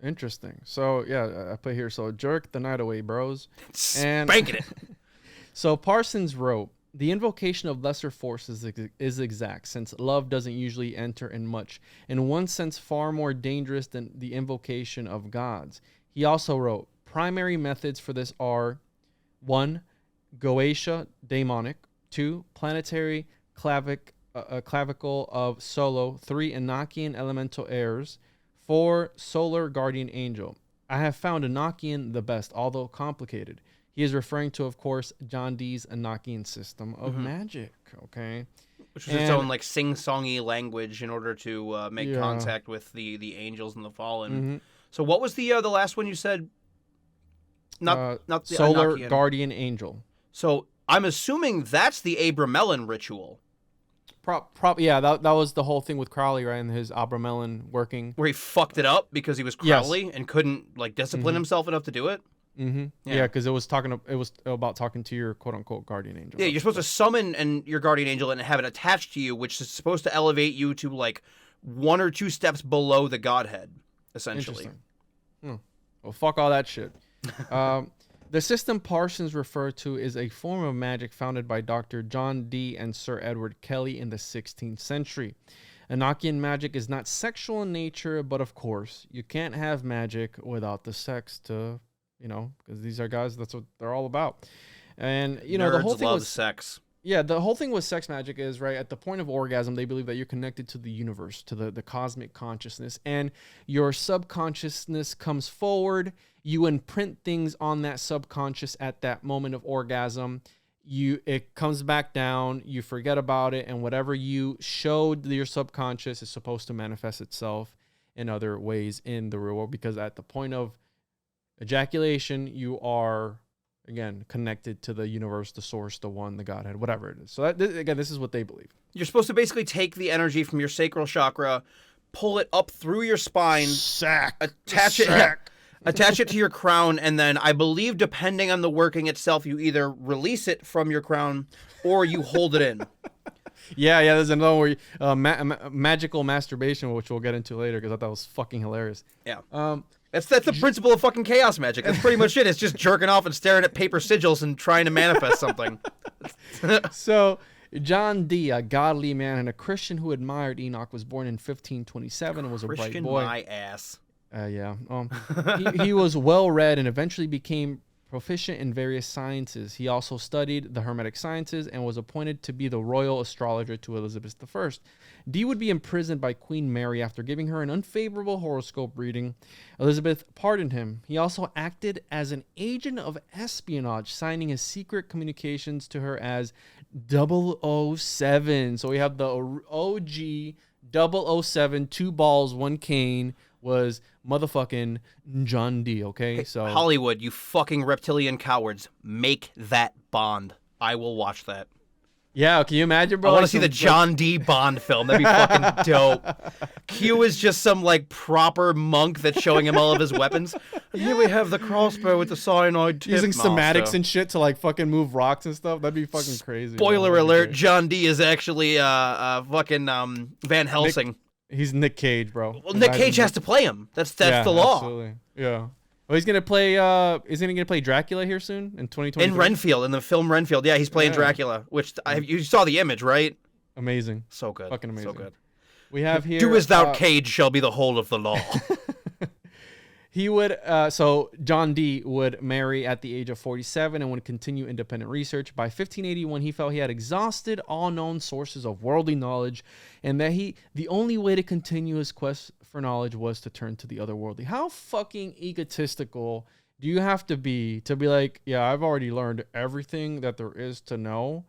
Interesting. So, yeah, I put here, so jerk the night away, bros. Spanking it. So Parsons wrote, the invocation of lesser forces is exact, since love doesn't usually enter in much, in one sense far more dangerous than the invocation of gods. He also wrote, primary methods for this are 1. Goetia, daemonic. 2. Planetary clavicle of Solo. 3. Enochian elemental heirs. 4. Solar guardian angel. I have found Enochian the best, although complicated. He is referring to, of course, John Dee's Enochian system of magic, okay? Which is its own, like, sing-songy language in order to make contact with the angels and the fallen. So what was the last one you said? Not the Solar Enochian. Guardian Angel. So I'm assuming that's the Abramelin ritual. Yeah, that was the whole thing with Crowley, right? And his Abramelin working. Where he fucked it up because he was Crowley and couldn't, like, discipline himself enough to do it? Yeah, because it was about talking to your quote unquote guardian angel. Yeah, you're supposed to summon your guardian angel and have it attached to you, which is supposed to elevate you to like 1 or 2 steps below the godhead, essentially. Well, fuck all that shit. The system Parsons referred to is a form of magic founded by Dr. John Dee and Sir Edward Kelly in the 16th century. Enochian magic is not sexual in nature, but of course, you can't have magic without the sex to, because these are guys, that's what they're all about. And, Nerds the whole thing love was sex. Yeah, the whole thing with sex magic is, right, at the point of orgasm, they believe that you're connected to the universe, to the cosmic consciousness, and your subconsciousness comes forward. You imprint things on that subconscious at that moment of orgasm. It comes back down, you forget about it, and whatever you showed your subconscious is supposed to manifest itself in other ways in the real world, because at the point of ejaculation, you are, again, connected to the universe, the source, the one, the Godhead, whatever it is. So this is what they believe. You're supposed to basically take the energy from your sacral chakra, pull it up through your spine, attach it to your crown, and then I believe, depending on the working itself, you either release it from your crown or you hold it in. Yeah, there's another one where magical masturbation, which we'll get into later, because I thought that was fucking hilarious. Yeah. That's the principle of fucking chaos magic. That's pretty much it. It's just jerking off and staring at paper sigils and trying to manifest something. So, John Dee, a godly man and a Christian who admired Enoch, was born in 1527 and was a bright boy. Christian my ass. Yeah. He was well read and eventually became proficient in various sciences. He also studied the Hermetic sciences and was appointed to be the royal astrologer to Elizabeth I. Dee would be imprisoned by Queen Mary after giving her an unfavorable horoscope reading. Elizabeth pardoned him. He also acted as an agent of espionage, signing his secret communications to her as 007. So we have the OG 007, 2 balls, 1 cane, was motherfucking John Dee, okay? Hey, so Hollywood, you fucking reptilian cowards, make that Bond. I will watch that. Yeah, can you imagine, bro? I want to see the John Dee Bond film. That'd be fucking dope. Q is just some, like, proper monk that's showing him all of his weapons. And here we have the crossbow with the cyanide tip. Using schematics and shit to, like, fucking move rocks and stuff. That'd be fucking crazy. Spoiler alert, John Dee is actually fucking Van Helsing. He's Nick Cage, bro. Well, Nick Cage has to play him. That's the law. Absolutely. Yeah. Well, he's gonna play. Isn't he gonna play Dracula here soon in 2020? In Renfield, in the film Renfield, yeah, he's playing Dracula. Which you saw the image, right? Amazing. So good. Fucking amazing. So good. We have here. Do as thou Cage shall be the whole of the law. He would. So John Dee would marry at the age of 47 and would continue independent research. By 1581, he felt he had exhausted all known sources of worldly knowledge, and that the only way to continue his quest for knowledge was to turn to the otherworldly. How fucking egotistical do you have to be like, yeah, I've already learned everything that there is to know.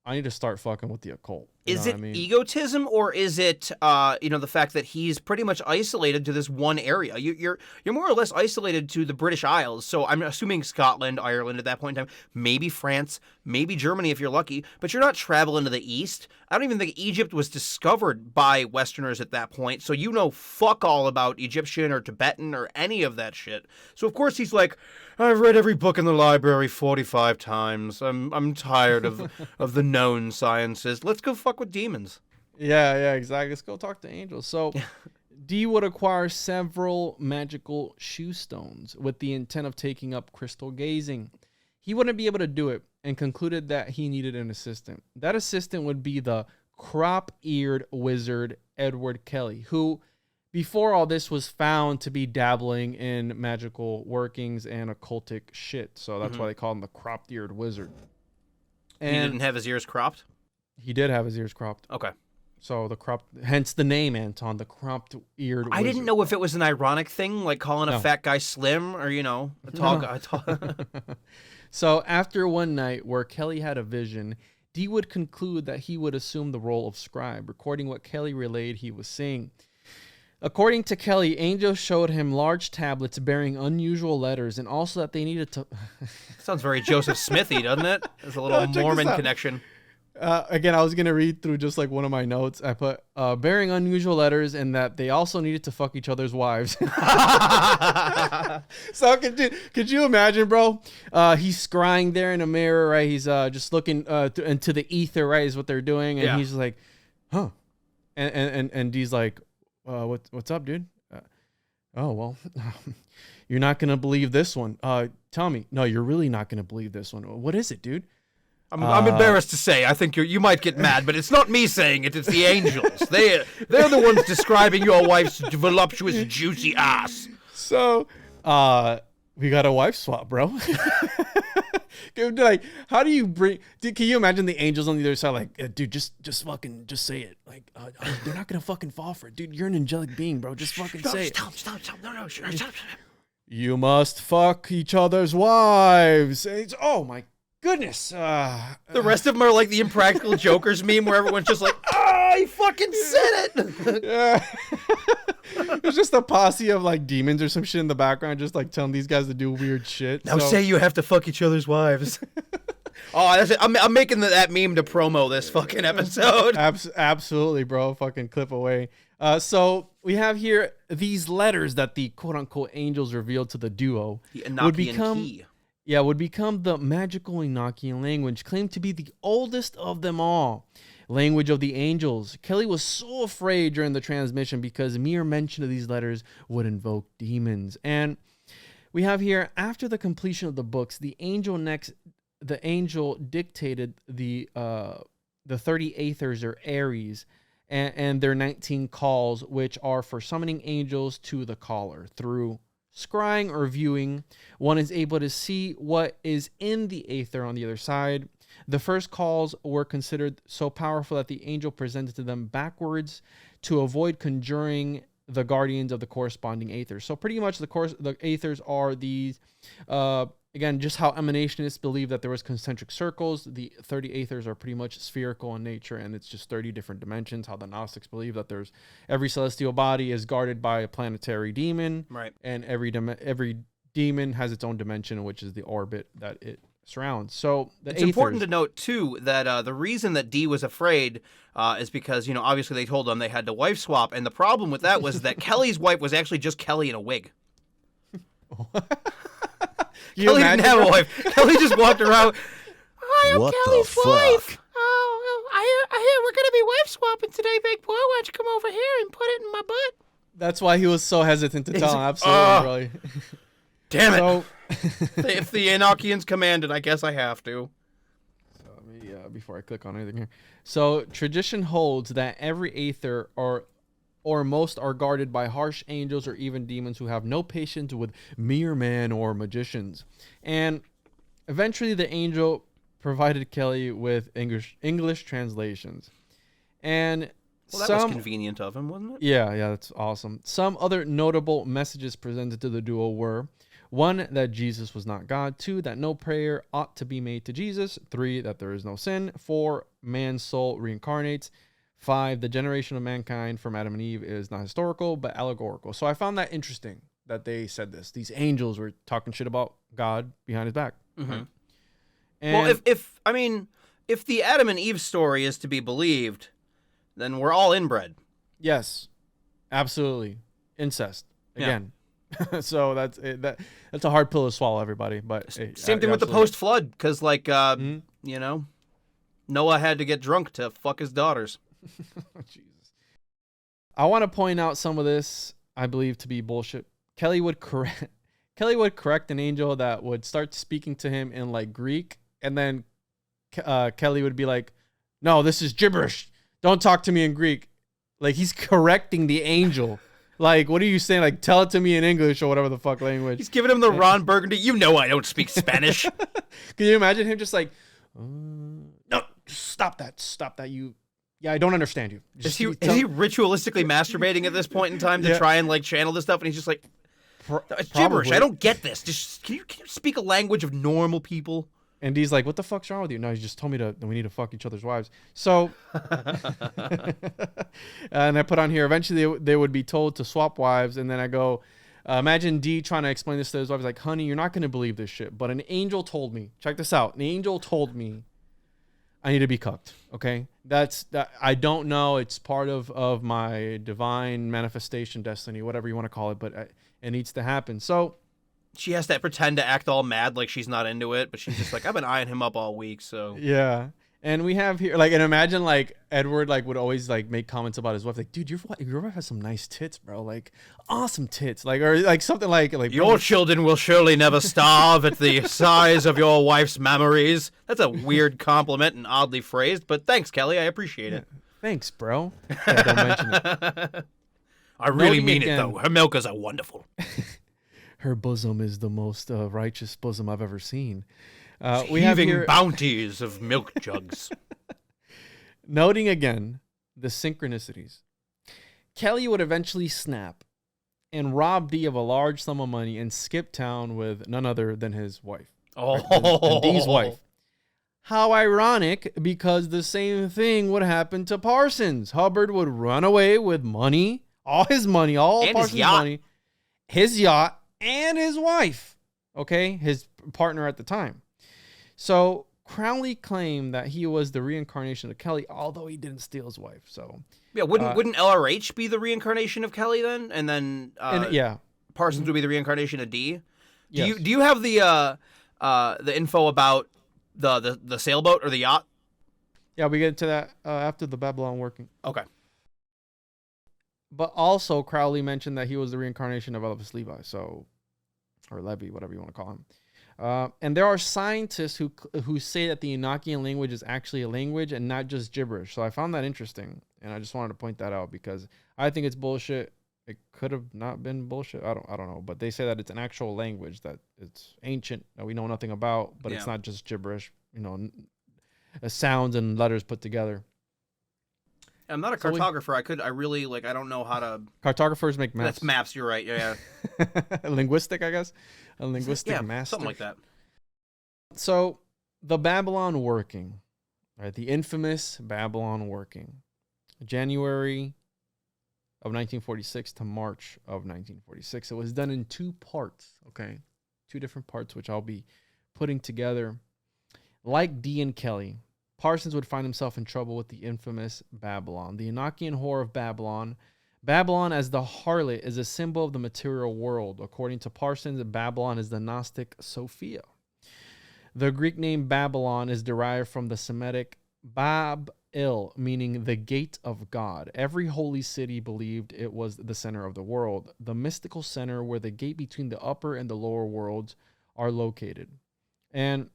I need to start fucking with the occult. Is it egotism, or is it the fact that he's pretty much isolated to this one area? You're more or less isolated to the British Isles. So I'm assuming Scotland, Ireland at that point in time, maybe France, maybe Germany if you're lucky, but you're not traveling to the east. I don't even think Egypt was discovered by Westerners at that point. So you know fuck all about Egyptian or Tibetan or any of that shit. So of course he's like, I've read every book in the library 45 times. I'm tired of the known sciences. Let's go fuck with demons. Yeah, exactly. Let's go talk to angels. So Dee would acquire several magical shoe stones with the intent of taking up crystal gazing. He wouldn't be able to do it and concluded that he needed an assistant. That assistant would be the crop-eared wizard Edward Kelly, who before all this was found to be dabbling in magical workings and occultic shit. So that's why they call him the crop-eared wizard. And he didn't have his ears cropped? He did have his ears cropped. Okay. So hence the name, Anton, the cropped-eared wizard. I didn't know if it was an ironic thing, like calling a fat guy slim, or, a tall guy. So after one night where Kelly had a vision, Dee would conclude that he would assume the role of scribe, recording what Kelly relayed he was seeing. According to Kelly, angels showed him large tablets bearing unusual letters, and also that they needed to... Sounds very Joseph Smithy, doesn't it? There's a little Mormon connection. Again, I was going to read through just like one of my notes. I put bearing unusual letters and that they also needed to fuck each other's wives. So could you imagine, bro? He's scrying there in a mirror, right? He's just looking into the ether, right, is what they're doing. And he's like, huh. And Dee's like, what's up, dude? Oh, well, you're not going to believe this one. Tell me. No, you're really not going to believe this one. What is it, dude? I'm embarrassed to say. I think you might get mad, but it's not me saying it. It's the angels. They're the ones describing your wife's voluptuous, juicy ass. So, we got a wife swap, bro. Like, how do you bring? Dude, can you imagine the angels on the other side? Like, dude, just say it. Like, they're not gonna fucking fall for it, dude. You're an angelic being, bro. Just fucking say it. Stop. No, stop. You must fuck each other's wives. Oh my goodness. The rest of them are like the Impractical Jokers meme where everyone's just like, he fucking said it. Yeah. It's just a posse of like demons or some shit in the background, just like telling these guys to do weird shit. Now say you have to fuck each other's wives. Oh, that's it. I'm making that meme to promo this fucking episode. Absolutely, bro. Fucking clip away. So we have here these letters that the quote-unquote angels revealed to the duo. The Enochian key. Yeah, would become the magical Enochian language, claimed to be the oldest of them all. Language of the angels. Kelly was so afraid during the transmission because mere mention of these letters would invoke demons. And we have here, after the completion of the books, the angel dictated the 30 aethers or Aries and their 19 calls, which are for summoning angels to the caller through scrying or viewing, one is able to see what is in the aether on the other side. The first calls were considered so powerful that the angel presented to them backwards to avoid conjuring the guardians of the corresponding aethers. So pretty much the aethers are these, again, just how emanationists believe that there was concentric circles. The 30 aethers are pretty much spherical in nature, and it's just 30 different dimensions. How the Gnostics believe that there's every celestial body is guarded by a planetary demon, Right. and every demon has its own dimension, which is the orbit that it surrounds. So it's important to note too that the reason that D was afraid is because, you know, obviously they told him they had to wife swap, and the problem with that was that Kelly's wife was actually just Kelly in a wig. Kelly didn't have a wife. Kelly just walked around. I am What Kelly's the fuck? wife. Oh, I hear we're gonna be wife swapping today, big boy. Why don't you come over here and put it in my butt? That's why he was so hesitant to tell him. Absolutely, really. Damn it. So, If the Enochians commanded, I guess I have to. So let me, before I click on anything here. So tradition holds that every aether or most are guarded by harsh angels or even demons who have no patience with mere man or magicians. And eventually the angel provided Kelly with English translations. And Well, that was convenient of him, wasn't it? Yeah, that's awesome. Some other notable messages presented to the duo were: 1, that Jesus was not God; 2, that no prayer ought to be made to Jesus; 3, that there is no sin; 4, man's soul reincarnates; 5, the generation of mankind from Adam and Eve is not historical but allegorical. So I found that interesting that they said this. These angels were talking shit about God behind his back. Mm-hmm. Right? And Well, if the Adam and Eve story is to be believed, then we're all inbred. yes, absolutely, incest again. So that's a hard pill to swallow, everybody. But hey, Same thing with the post-flood, because you know, Noah had to get drunk to fuck his daughters. Jesus. I want to point out some of this I believe to be bullshit. Kelly would correct an angel that would start speaking to him in like Greek, and then Kelly would be like, "No, this is gibberish. Don't talk to me in Greek." Like, he's correcting the angel. Like, what are you saying? Like, tell it to me in English or whatever the fuck language. He's giving him the Ron Burgundy. You know I don't speak Spanish. Can you imagine him just like, no, stop that. I don't understand you. Is he ritualistically masturbating at this point in time to try and like channel this stuff? And he's just like, it's gibberish. Probably. I don't get this. Just can you speak a language of normal people? And he's like, what the fuck's wrong with you? No, he just told me that we need to fuck each other's wives. So, and I put on here, eventually they would be told to swap wives. And then I go, imagine D trying to explain this to his wife. He's like, honey, you're not going to believe this shit. But an angel told me, check this out. An angel told me I need to be cucked. Okay. That I don't know. It's part of my divine manifestation destiny, whatever you want to call it, but it needs to happen. So, she has to pretend to act all mad like she's not into it, but she's just like, I've been eyeing him up all week, so. Yeah. And we have here, like, and imagine, like, Edward, like, would always, like, make comments about his wife. Like, dude, your wife has some nice tits, bro. Like, awesome tits. Like, or, like, something like your children will surely never starve at the size of your wife's memories. That's a weird compliment and oddly phrased, but thanks, Kelly. I appreciate it. Thanks, bro. Yeah, don't mention it. I really mean it, though. Her milkers are wonderful. Her bosom is the most righteous bosom I've ever seen. We have here bounties of milk jugs. Noting again the synchronicities. Kelly would eventually snap and rob Dee of a large sum of money and skip town with none other than his wife. Oh, Dee's wife. How ironic, because the same thing would happen to Parsons. Hubbard would run away with money, all his money, all and Parsons' money, his yacht, and his wife, okay, his partner at the time. So Crowley claimed that he was the reincarnation of Kelly, although he didn't steal his wife. So yeah, wouldn't LRH be the reincarnation of Kelly then, and then Parsons would be the reincarnation of D? Do you have the info about the sailboat or the yacht? Yeah, we get to that after the Babalon Working. Okay. But also, Crowley mentioned that he was the reincarnation of Elvis Levi, or Levy, whatever you want to call him. And there are scientists who say that the Enochian language is actually a language and not just gibberish. So I found that interesting, and I just wanted to point that out because I think it's bullshit. it could have not been bullshit. I don't know, but they say that it's an actual language, that it's ancient, that we know nothing about, but it's not just gibberish, sounds and letters put together. I'm not a cartographer. I don't know how to. Cartographers make maps. That's maps. You're right. Yeah. Linguistic, I guess. A linguistic master. Something like that. So the Babalon Working, right? The infamous Babalon Working, January of 1946 to March of 1946. It was done in 2 parts. Okay, 2 different parts, which I'll be putting together. Like Dee and Kelly, Parsons would find himself in trouble with the infamous Babalon, the Enochian whore of Babylon. Babylon, as the harlot, is a symbol of the material world. According to Parsons, Babylon is the Gnostic Sophia. The Greek name Babylon is derived from the Semitic Bab-il, meaning the gate of God. Every holy city believed it was the center of the world, the mystical center where the gate between the upper and the lower worlds are located. And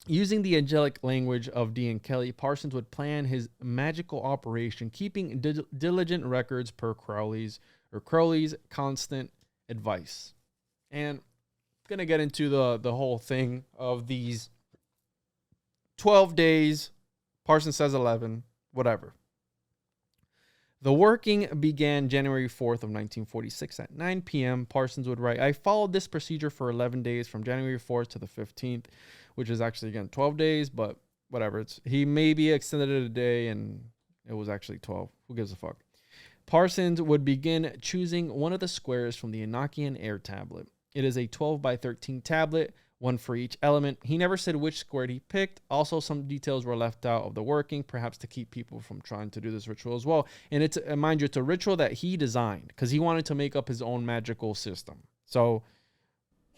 using the angelic language of Dee and Kelly, Parsons would plan his magical operation, keeping diligent records per Crowley's constant advice. And I'm going to get into the whole thing of these 12 days. Parsons says 11, whatever. The working began January 4th of 1946 at 9 p.m. Parsons would write, I followed this procedure for 11 days from January 4th to the 15th, which is actually, again, 12 days, but whatever. He maybe extended it a day, and it was actually 12. Who gives a fuck? Parsons would begin choosing one of the squares from the Enochian air tablet. It is a 12 by 13 tablet, one for each element. He never said which square he picked. Also, some details were left out of the working, perhaps to keep people from trying to do this ritual as well. And it's, mind you, it's a ritual that he designed because he wanted to make up his own magical system. So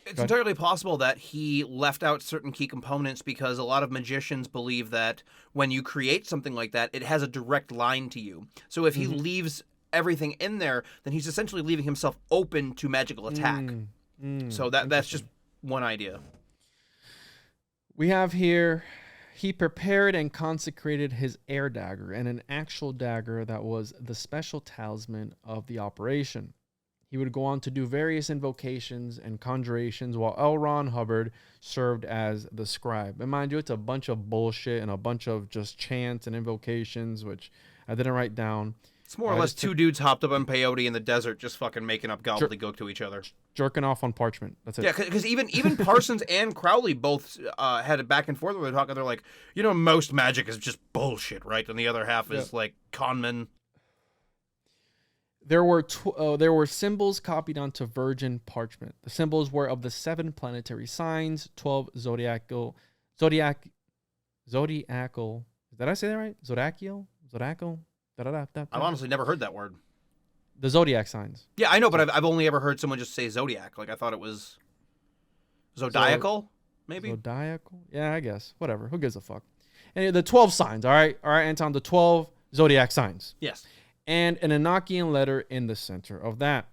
it's entirely possible that he left out certain key components because a lot of magicians believe that when you create something like that, it has a direct line to you. So if he leaves everything in there, then he's essentially leaving himself open to magical attack. So that's just one idea. We have here, he prepared and consecrated his air dagger and an actual dagger that was the special talisman of the operation. He would go on to do various invocations and conjurations while L. Ron Hubbard served as the scribe. And mind you, it's a bunch of bullshit and a bunch of just chants and invocations, which I didn't write down. It's more or less 2 dudes hopped up on peyote in the desert just fucking making up gobbledygook to each other. Jerking off on parchment. That's it. Yeah, because even Parsons and Crowley both had it back and forth where they're talking. They're like, most magic is just bullshit, right? And the other half is like conmen. There were symbols copied onto virgin parchment. The symbols were of the 7 planetary signs, 12 zodiacal. Did I say that right? Zodiacal. I've honestly never heard that word. The zodiac signs. Yeah, I know, but I've only ever heard someone just say zodiac. Like I thought it was zodiacal, maybe. Zodiacal? Yeah, I guess. Whatever. Who gives a fuck? And the 12 signs. All right, Anton. The 12 zodiac signs. Yes. And an Enochian letter in the center of that.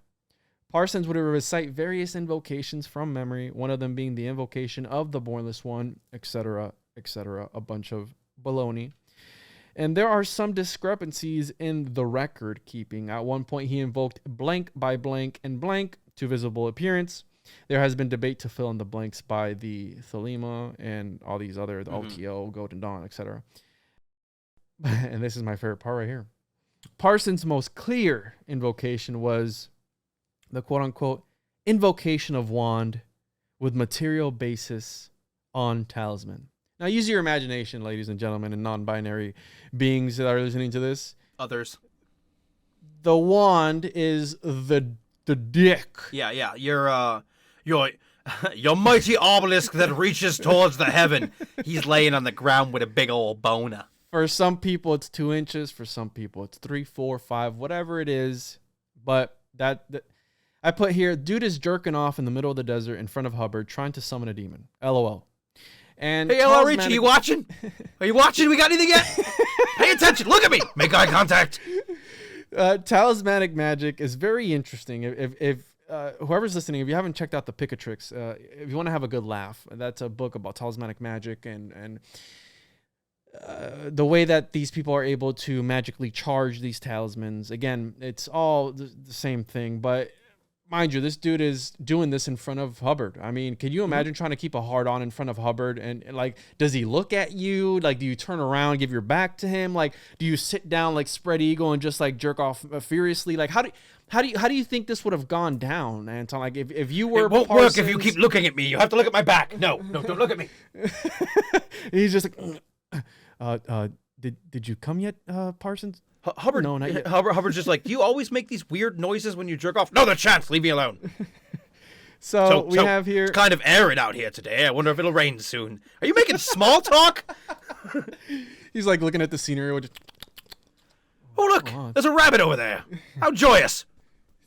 Parsons would recite various invocations from memory. One of them being the invocation of the Bornless One, etc., etc. A bunch of baloney. And there are some discrepancies in the record keeping. At one point, he invoked blank by blank and blank to visible appearance. There has been debate to fill in the blanks by the Thelema and all these other, the O.T.O, Golden Dawn, etc. And this is my favorite part right here. Parsons' most clear invocation was the quote-unquote invocation of wand with material basis on talisman. Now, use your imagination, ladies and gentlemen, and non-binary beings that are listening to this. Others. The wand is the dick. Yeah. Your mighty obelisk that reaches towards the heaven. He's laying on the ground with a big old boner. For some people, it's 2 inches. For some people, it's 3, 4, 5, whatever it is. But that I put here, dude is jerking off in the middle of the desert in front of Hubbard, trying to summon a demon. LOL. And hey, hello, Richie, you watching? Are you watching? We got anything yet? Pay attention. Look at me. Make eye contact. Talismanic magic is very interesting. If whoever's listening, if you haven't checked out the Picatrix, if you want to have a good laugh, that's a book about talismanic magic. And the way that these people are able to magically charge these talismans. Again, it's all the same thing, but mind you, this dude is doing this in front of Hubbard. I mean, can you imagine trying to keep a hard on in front of Hubbard? And like, does he look at you? Like, do you turn around, give your back to him? Like, do you sit down, like spread eagle and just like jerk off furiously? Like, how do you think this would have gone down, Anton? Like, if you were, it won't work if you keep looking at me. You have to look at my back. No, don't look at me. He's just like, did you come yet, Parsons? Hubbard, no, not yet. Hubbard's just like, do you always make these weird noises when you jerk off? No, the chance. Leave me alone. So we have here. It's kind of arid out here today. I wonder if it'll rain soon. Are you making small talk? He's like looking at the scenery. Oh, look, there's a rabbit over there. How joyous.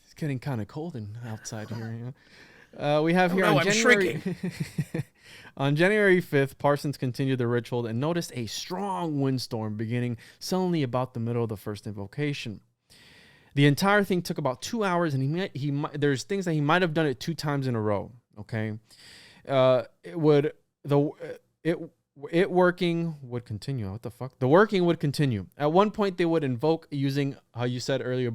It's getting kind of cold outside here. You know? We have here on I'm January... shrinking. On January 5th, Parsons continued the ritual and noticed a strong windstorm beginning suddenly about the middle of the first invocation. The entire thing took about 2 hours, and there's things that he might have done it 2 times in a row. Okay, it working would continue. What the fuck? The working would continue. At one point, they would invoke using, how you said earlier,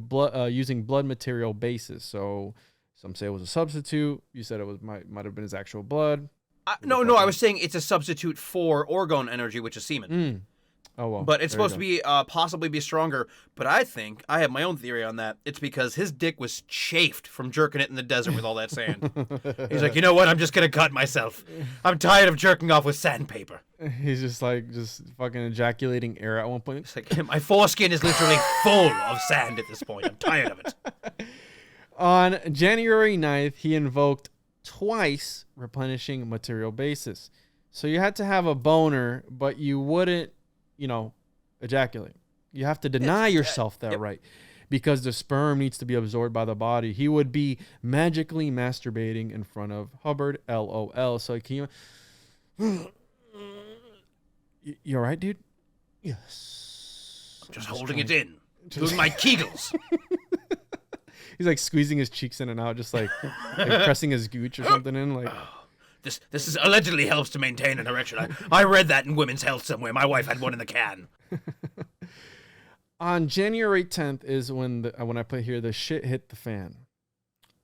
using blood material bases. So some say it was a substitute. You said it was might have been his actual blood. No, I was saying it's a substitute for orgone energy, which is semen. Oh, well. But it's supposed to be possibly be stronger. But I think, I have my own theory on that. It's because his dick was chafed from jerking it in the desert with all that sand. He's like, you know what? I'm just going to cut myself. I'm tired of jerking off with sandpaper. He's just fucking ejaculating air at one point. It's like, my foreskin is literally full of sand at this point. I'm tired of it. On January 9th, he invoked twice replenishing material basis. So you had to have a boner, but you wouldn't, ejaculate. You have to deny yourself that right, because the sperm needs to be absorbed by the body. He would be magically masturbating in front of Hubbard, LOL. So can you all right, dude? Yes. I'm just holding it in. Doing my Kegels. He's like squeezing his cheeks in and out, just like pressing his gooch or something in. Like, this is allegedly helps to maintain an erection. I read that in Women's Health somewhere. My wife had one in the can. On January 10th is when I put here the shit hit the fan.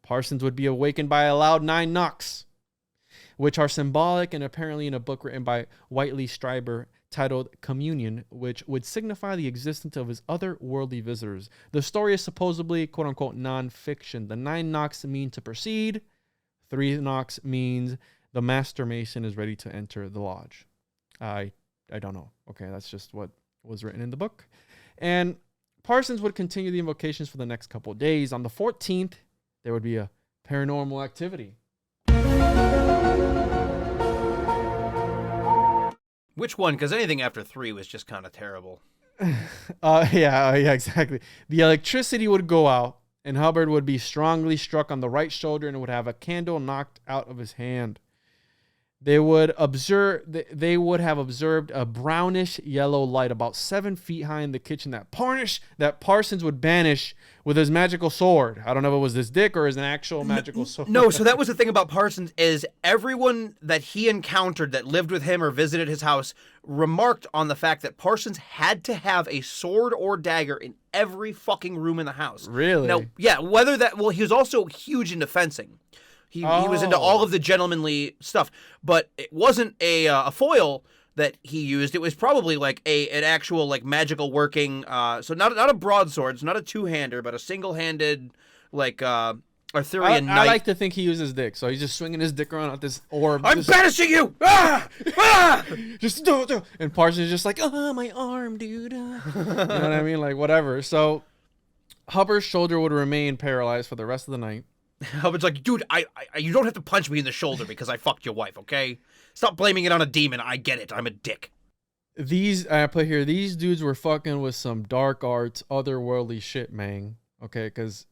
Parsons would be awakened by a loud 9 knocks, which are symbolic and apparently in a book written by Whiteley Strieber titled Communion, which would signify the existence of his otherworldly visitors. The story is supposedly, quote-unquote, non-fiction. The 9 knocks mean to proceed. 3 knocks means the Master Mason is ready to enter the lodge. I don't know. Okay, that's just what was written in the book. And Parsons would continue the invocations for the next couple of days. On the 14th, there would be a paranormal activity. Which one? Because anything after 3 was just kind of terrible. Yeah, exactly. The electricity would go out, and Hubbard would be strongly struck on the right shoulder and would have a candle knocked out of his hand. They would have observed a brownish yellow light about 7 feet high in the kitchen that Parsons would banish with his magical sword. I don't know if it was his dick or his actual magical sword. No, so that was the thing about Parsons is everyone that he encountered that lived with him or visited his house remarked on the fact that Parsons had to have a sword or dagger in every fucking room in the house. Really? Now, yeah, he was also huge into fencing. He was into all of the gentlemanly stuff, but it wasn't a foil that he used. It was probably like an actual like magical working. So not a broadsword, it's not a 2-hander, but a single-handed like Arthurian knight. I like to think he used his dick, so he's just swinging his dick around at this orb. I'm banishing you! Ah! Ah! Just do. And Parsons is just like, oh, my arm, dude. You know what I mean? Like whatever. So Hubbard's shoulder would remain paralyzed for the rest of the night. Hubbard's like, dude, you don't have to punch me in the shoulder because I fucked your wife, okay? Stop blaming it on a demon. I get it. I'm a dick. These dudes were fucking with some dark arts, otherworldly shit, man. Okay, because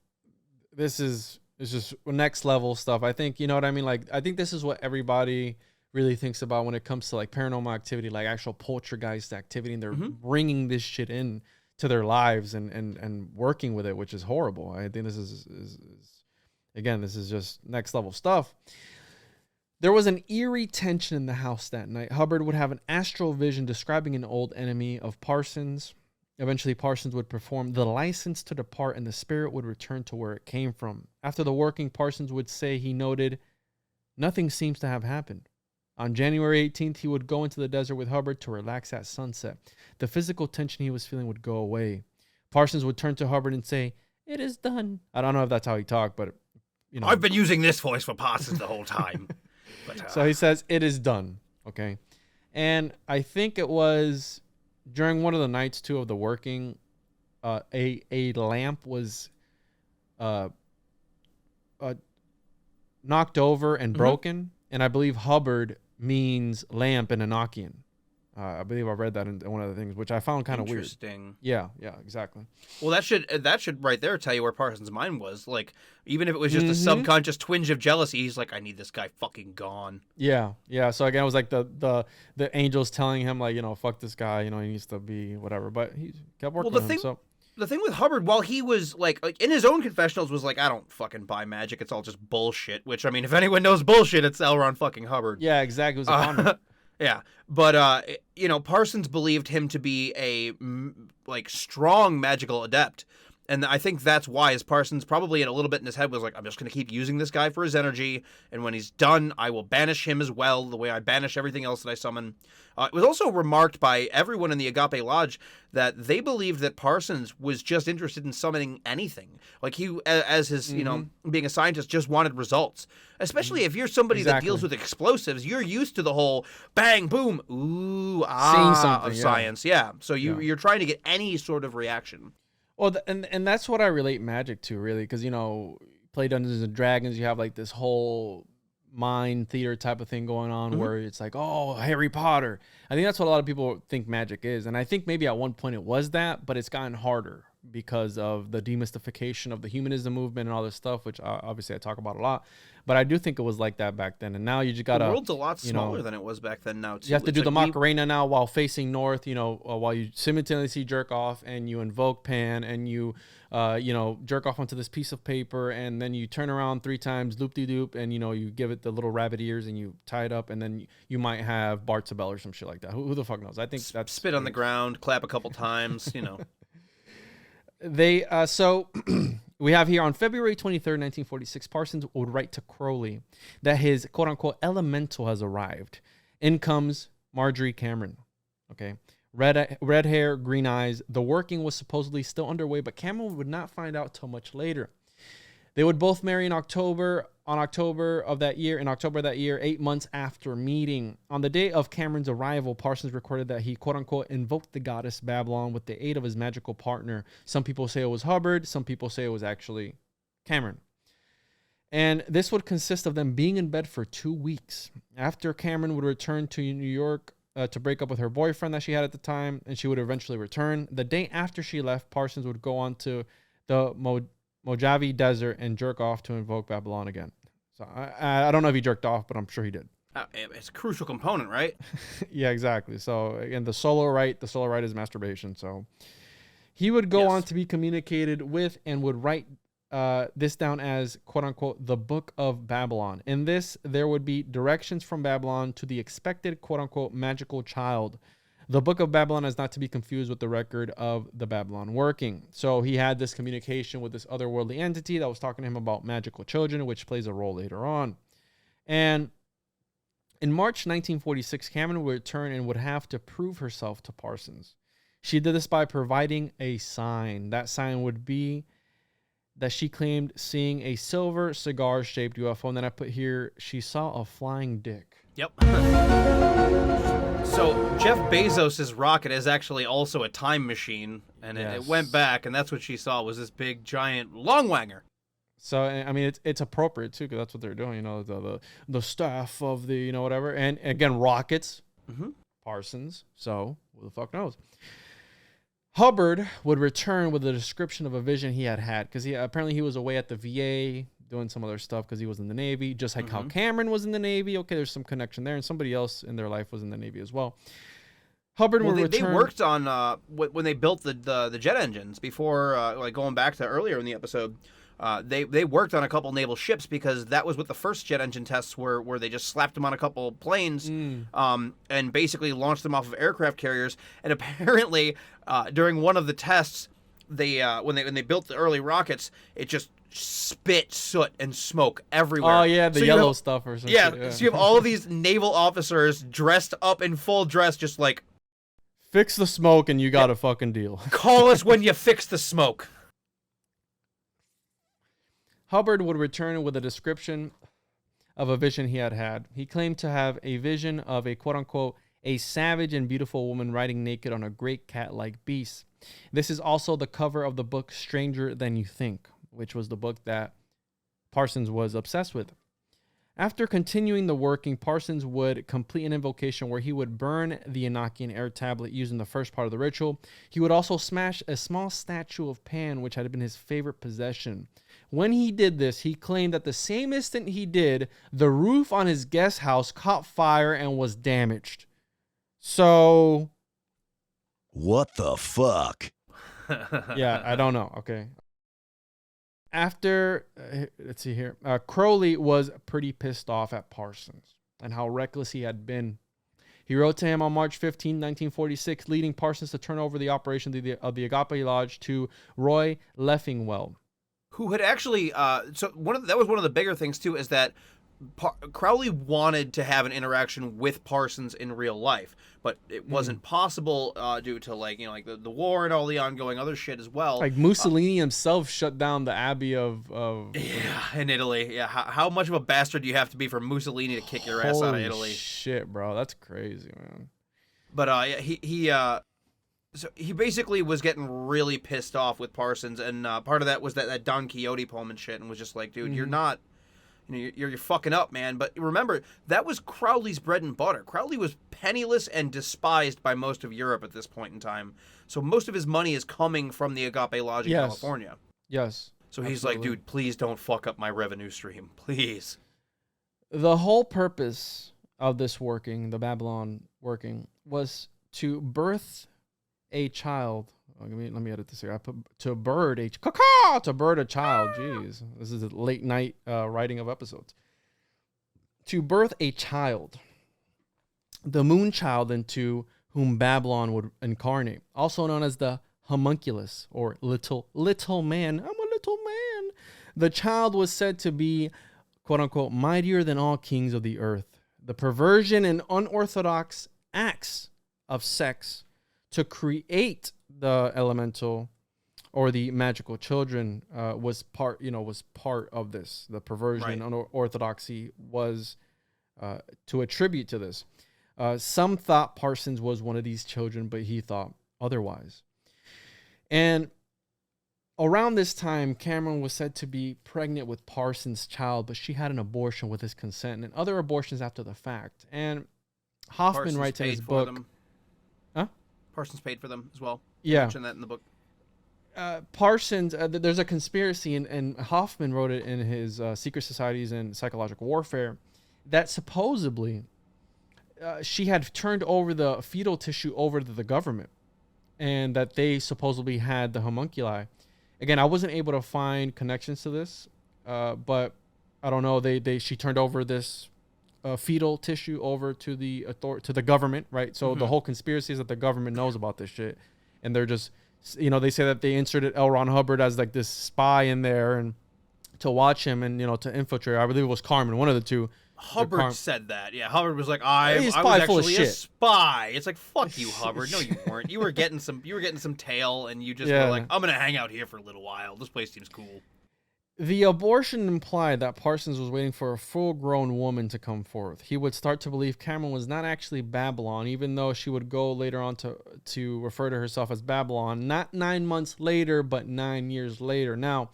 this is just next level stuff. I think, you know what I mean? Like, I think this is what everybody really thinks about when it comes to like paranormal activity, like actual poltergeist activity, and they're bringing this shit in to their lives and working with it, which is horrible. I think this is again, this is just next level stuff. There was an eerie tension in the house that night. Hubbard would have an astral vision describing an old enemy of Parsons. Eventually, Parsons would perform the license to depart, and the spirit would return to where it came from. After the working, Parsons would say he noted, "Nothing seems to have happened." On January 18th, he would go into the desert with Hubbard to relax at sunset. The physical tension he was feeling would go away. Parsons would turn to Hubbard and say, "It is done." I don't know if that's how he talked, but you know. I've been using this voice for Parsons the whole time. But, So he says, "It is done." Okay. And I think it was during one of the nights too of the working, a lamp was knocked over and broken. And I believe Hubbard means lamp in Enochian. I believe I read that in one of the things, which I found kind of weird. Interesting. Yeah, exactly. Well, that should right there tell you where Parsons' mind was. Like, even if it was just a subconscious twinge of jealousy, he's like, I need this guy fucking gone. Yeah. So again, it was like the angels telling him, like, fuck this guy, he needs to be whatever. But he kept working on him. The thing with Hubbard, while he was like in his own confessionals, was like, I don't fucking buy magic. It's all just bullshit. Which, I mean, if anyone knows bullshit, it's L. Ron fucking Hubbard. Yeah, exactly. It was a honor. Yeah, but Parsons believed him to be a strong magical adept, and I think that's why Parsons probably in a little bit in his head was like, I'm just going to keep using this guy for his energy, and when he's done, I will banish him as well, the way I banish everything else that I summon. It was also remarked by everyone in the Agape Lodge that they believed that Parsons was just interested in summoning anything. Like he, as his, being a scientist, just wanted results. Especially if you're somebody that deals with explosives, you're used to the whole bang, boom, ooh, ah of science. Yeah. So you're trying to get any sort of reaction. Well, and that's what I relate magic to, really, because, play Dungeons and Dragons, you have like this whole mind theater type of thing going on where it's like, oh, Harry Potter. I think that's what a lot of people think magic is. And I think maybe at one point it was that, but it's gotten harder because of the demystification of the humanism movement and all this stuff, which obviously I talk about a lot. But I do think it was like that back then. And now you just got to... The world's a lot smaller than it was back then now, too. You have to do the Macarena now while facing north, while you simultaneously jerk off and you invoke Pan and you, jerk off onto this piece of paper and then you turn around 3 times, loop-de-doop, and, you give it the little rabbit ears and you tie it up and then you might have Bartzabel or some shit like that. Who the fuck knows? I think that's... Spit on the ground, clap a couple times, They so we have here on February 23rd, 1946, Parsons would write to Crowley that his quote-unquote elemental has arrived. In comes Marjorie Cameron. Okay. Red hair, green eyes. The working was supposedly still underway, but Cameron would not find out till much later. They would both marry in October of that year, 8 months after meeting. On the day of Cameron's arrival, Parsons recorded that he, quote-unquote, invoked the goddess Babalon with the aid of his magical partner. Some people say it was Hubbard. Some people say it was actually Cameron. And this would consist of them being in bed for 2 weeks. After Cameron would return to New York to break up with her boyfriend that she had at the time, and she would eventually return. The day after she left, Parsons would go on to the Mojave Desert and jerk off to invoke Babalon again. So I don't know if he jerked off, but I'm sure he did. It's a crucial component, right? Yeah, exactly. So again, the solo rite is masturbation. So he would go on to be communicated with and would write this down as, quote unquote, the Book of Babalon. In this, there would be directions from Babalon to the expected, quote unquote, magical child. The Book of Babalon is not to be confused with the record of the Babalon Working. So he had this communication with this otherworldly entity that was talking to him about magical children, which plays a role later on. And in March 1946, Cameron would return and would have to prove herself to Parsons. She did this by providing a sign. That sign would be that she claimed seeing a silver cigar-shaped UFO. And then I put here, she saw a flying dick. Yep. So Jeff Bezos' rocket is actually also a time machine, and it went back, and that's what she saw was this big, giant longwanger. So, I mean, it's appropriate, too, because that's what they're doing, the staff of the, whatever. And again, rockets, Parsons, so who the fuck knows? Hubbard would return with a description of a vision he had, because apparently he was away at the VA doing some other stuff because he was in the Navy, just like how Cameron was in the Navy. Okay, there's some connection there, and somebody else in their life was in the Navy as well. Hubbard would return. They worked on when they built the jet engines before, going back to earlier in the episode. They worked on a couple naval ships because that was what the first jet engine tests were, where they just slapped them on a couple planes and basically launched them off of aircraft carriers. And apparently, during one of the tests, they when they built the early rockets, it just spit soot and smoke everywhere. Oh yeah, the yellow stuff or something. Yeah, so you have all of these naval officers dressed up in full dress, just like, fix the smoke and you got a fucking deal. call us when you fix the smoke. Hubbard would return with a description of a vision he had had. He claimed to have a vision of a quote-unquote a savage and beautiful woman riding naked on a great cat-like beast. This is also the cover of the book Stranger Than You Think, which was the book that Parsons was obsessed with. After continuing the working, Parsons would complete an invocation where he would burn the Enochian air tablet using the first part of the ritual. He would also smash a small statue of Pan, which had been his favorite possession. When he did this, he claimed that the same instant he did, the roof on his guest house caught fire and was damaged. So... what the fuck? Yeah, I don't know. Okay. After, let's see here, Crowley was pretty pissed off at Parsons and how reckless he had been. He wrote to him on March 15, 1946, leading Parsons to turn over the operation of the Agape Lodge to Roy Leffingwell, who had actually, that was one of the bigger things too, is that Crowley wanted to have an interaction with Parsons in real life, but it wasn't possible due to the war and all the ongoing other shit as well. Like Mussolini himself shut down the Abbey of in Italy. Yeah, how much of a bastard do you have to be for Mussolini to kick your ass out of Italy? Shit, bro, that's crazy, man. But so he basically was getting really pissed off with Parsons, and part of that was that Don Quixote poem and shit, and was just like, dude, you're not. You're fucking up, man. But remember, that was Crowley's bread and butter. Crowley was penniless and despised by most of Europe at this point in time. So most of his money is coming from the Agape Lodge in California. Yes. So he's like, dude, please don't fuck up my revenue stream. Please. The whole purpose of this working, the Babalon Working, was to birth a child. Let me edit this here. I put to bird a child. Jeez, this is a late night writing of episodes. To birth a child, the moon child into whom Babylon would incarnate, also known as the homunculus or little man. I'm a little man. The child was said to be, quote unquote, mightier than all kings of the earth. The perversion and unorthodox acts of sex to create the elemental or the magical children was part of this. The perversion and orthodoxy was to attribute to this. Some thought Parsons was one of these children, but he thought otherwise. And around this time, Cameron was said to be pregnant with Parsons' child, but she had an abortion with his consent and other abortions after the fact. And Hoffman Parsons writes in his for book... them. Parsons paid for them as well. Yeah. I mentioned that in the book. Parsons, there's a conspiracy, and Hoffman wrote it in his Secret Societies and Psychological Warfare, that supposedly she had turned over the fetal tissue over to the government, and that they supposedly had the homunculi. Again, I wasn't able to find connections to this, but I don't know. She turned over this fetal tissue over to the government, right? So the whole conspiracy is that the government knows about this shit, and they're just, they say that they inserted L. Ron Hubbard as like this spy in there and to watch him and to infiltrate. I believe it was Carmen, one of the two. Hubbard said that. Yeah, Hubbard was like, I was actually a spy. It's like, fuck you, Hubbard. No, you weren't. You were getting some tail, and you just were like, I'm gonna hang out here for a little while. This place seems cool. The abortion implied that Parsons was waiting for a full-grown woman to come forth. He would start to believe Cameron was not actually Babylon, even though she would go later on to refer to herself as Babylon, not 9 months later, but 9 years later. Now,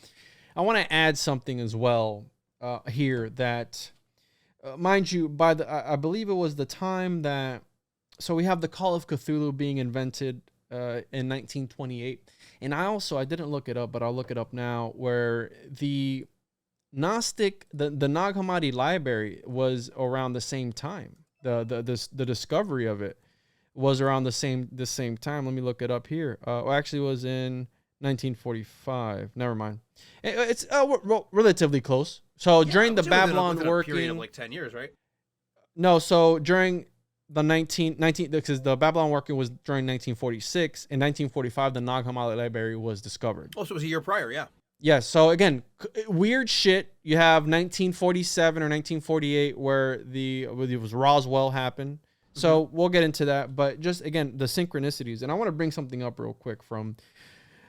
I want to add something as well here that, mind you, I believe it was the time that, so we have the Call of Cthulhu being invented in 1928. And I didn't look it up, but I'll look it up now, where the Gnostic, the Nag Hammadi library was around the same time. The discovery of it was around the same time. Let me look it up here. Actually, it was in 1945. Never mind. It's relatively close. So during the Babalon Working, a period of Working, like 10 years, right? no. So during the 19 because the Babalon Working was during 1946. In 1945, the Nag Hammadi Library was discovered. Oh, so it was a year prior, yeah. Yes. So again, weird shit. You have 1947 or 1948 where it was Roswell happened. So we'll get into that. But just again, the synchronicities. And I want to bring something up real quick from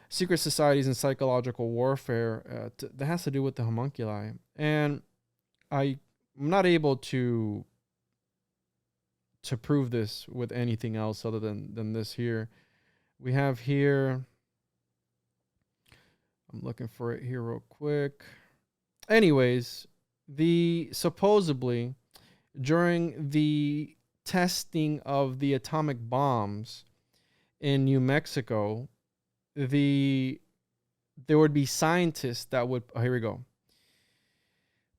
Secret Societies and Psychological Warfare that has to do with the homunculi. And I'm not able to prove this with anything else other than this here. We have here, I'm looking for it here real quick. Anyways, supposedly during the testing of the atomic bombs in New Mexico, there would be scientists that would, here we go.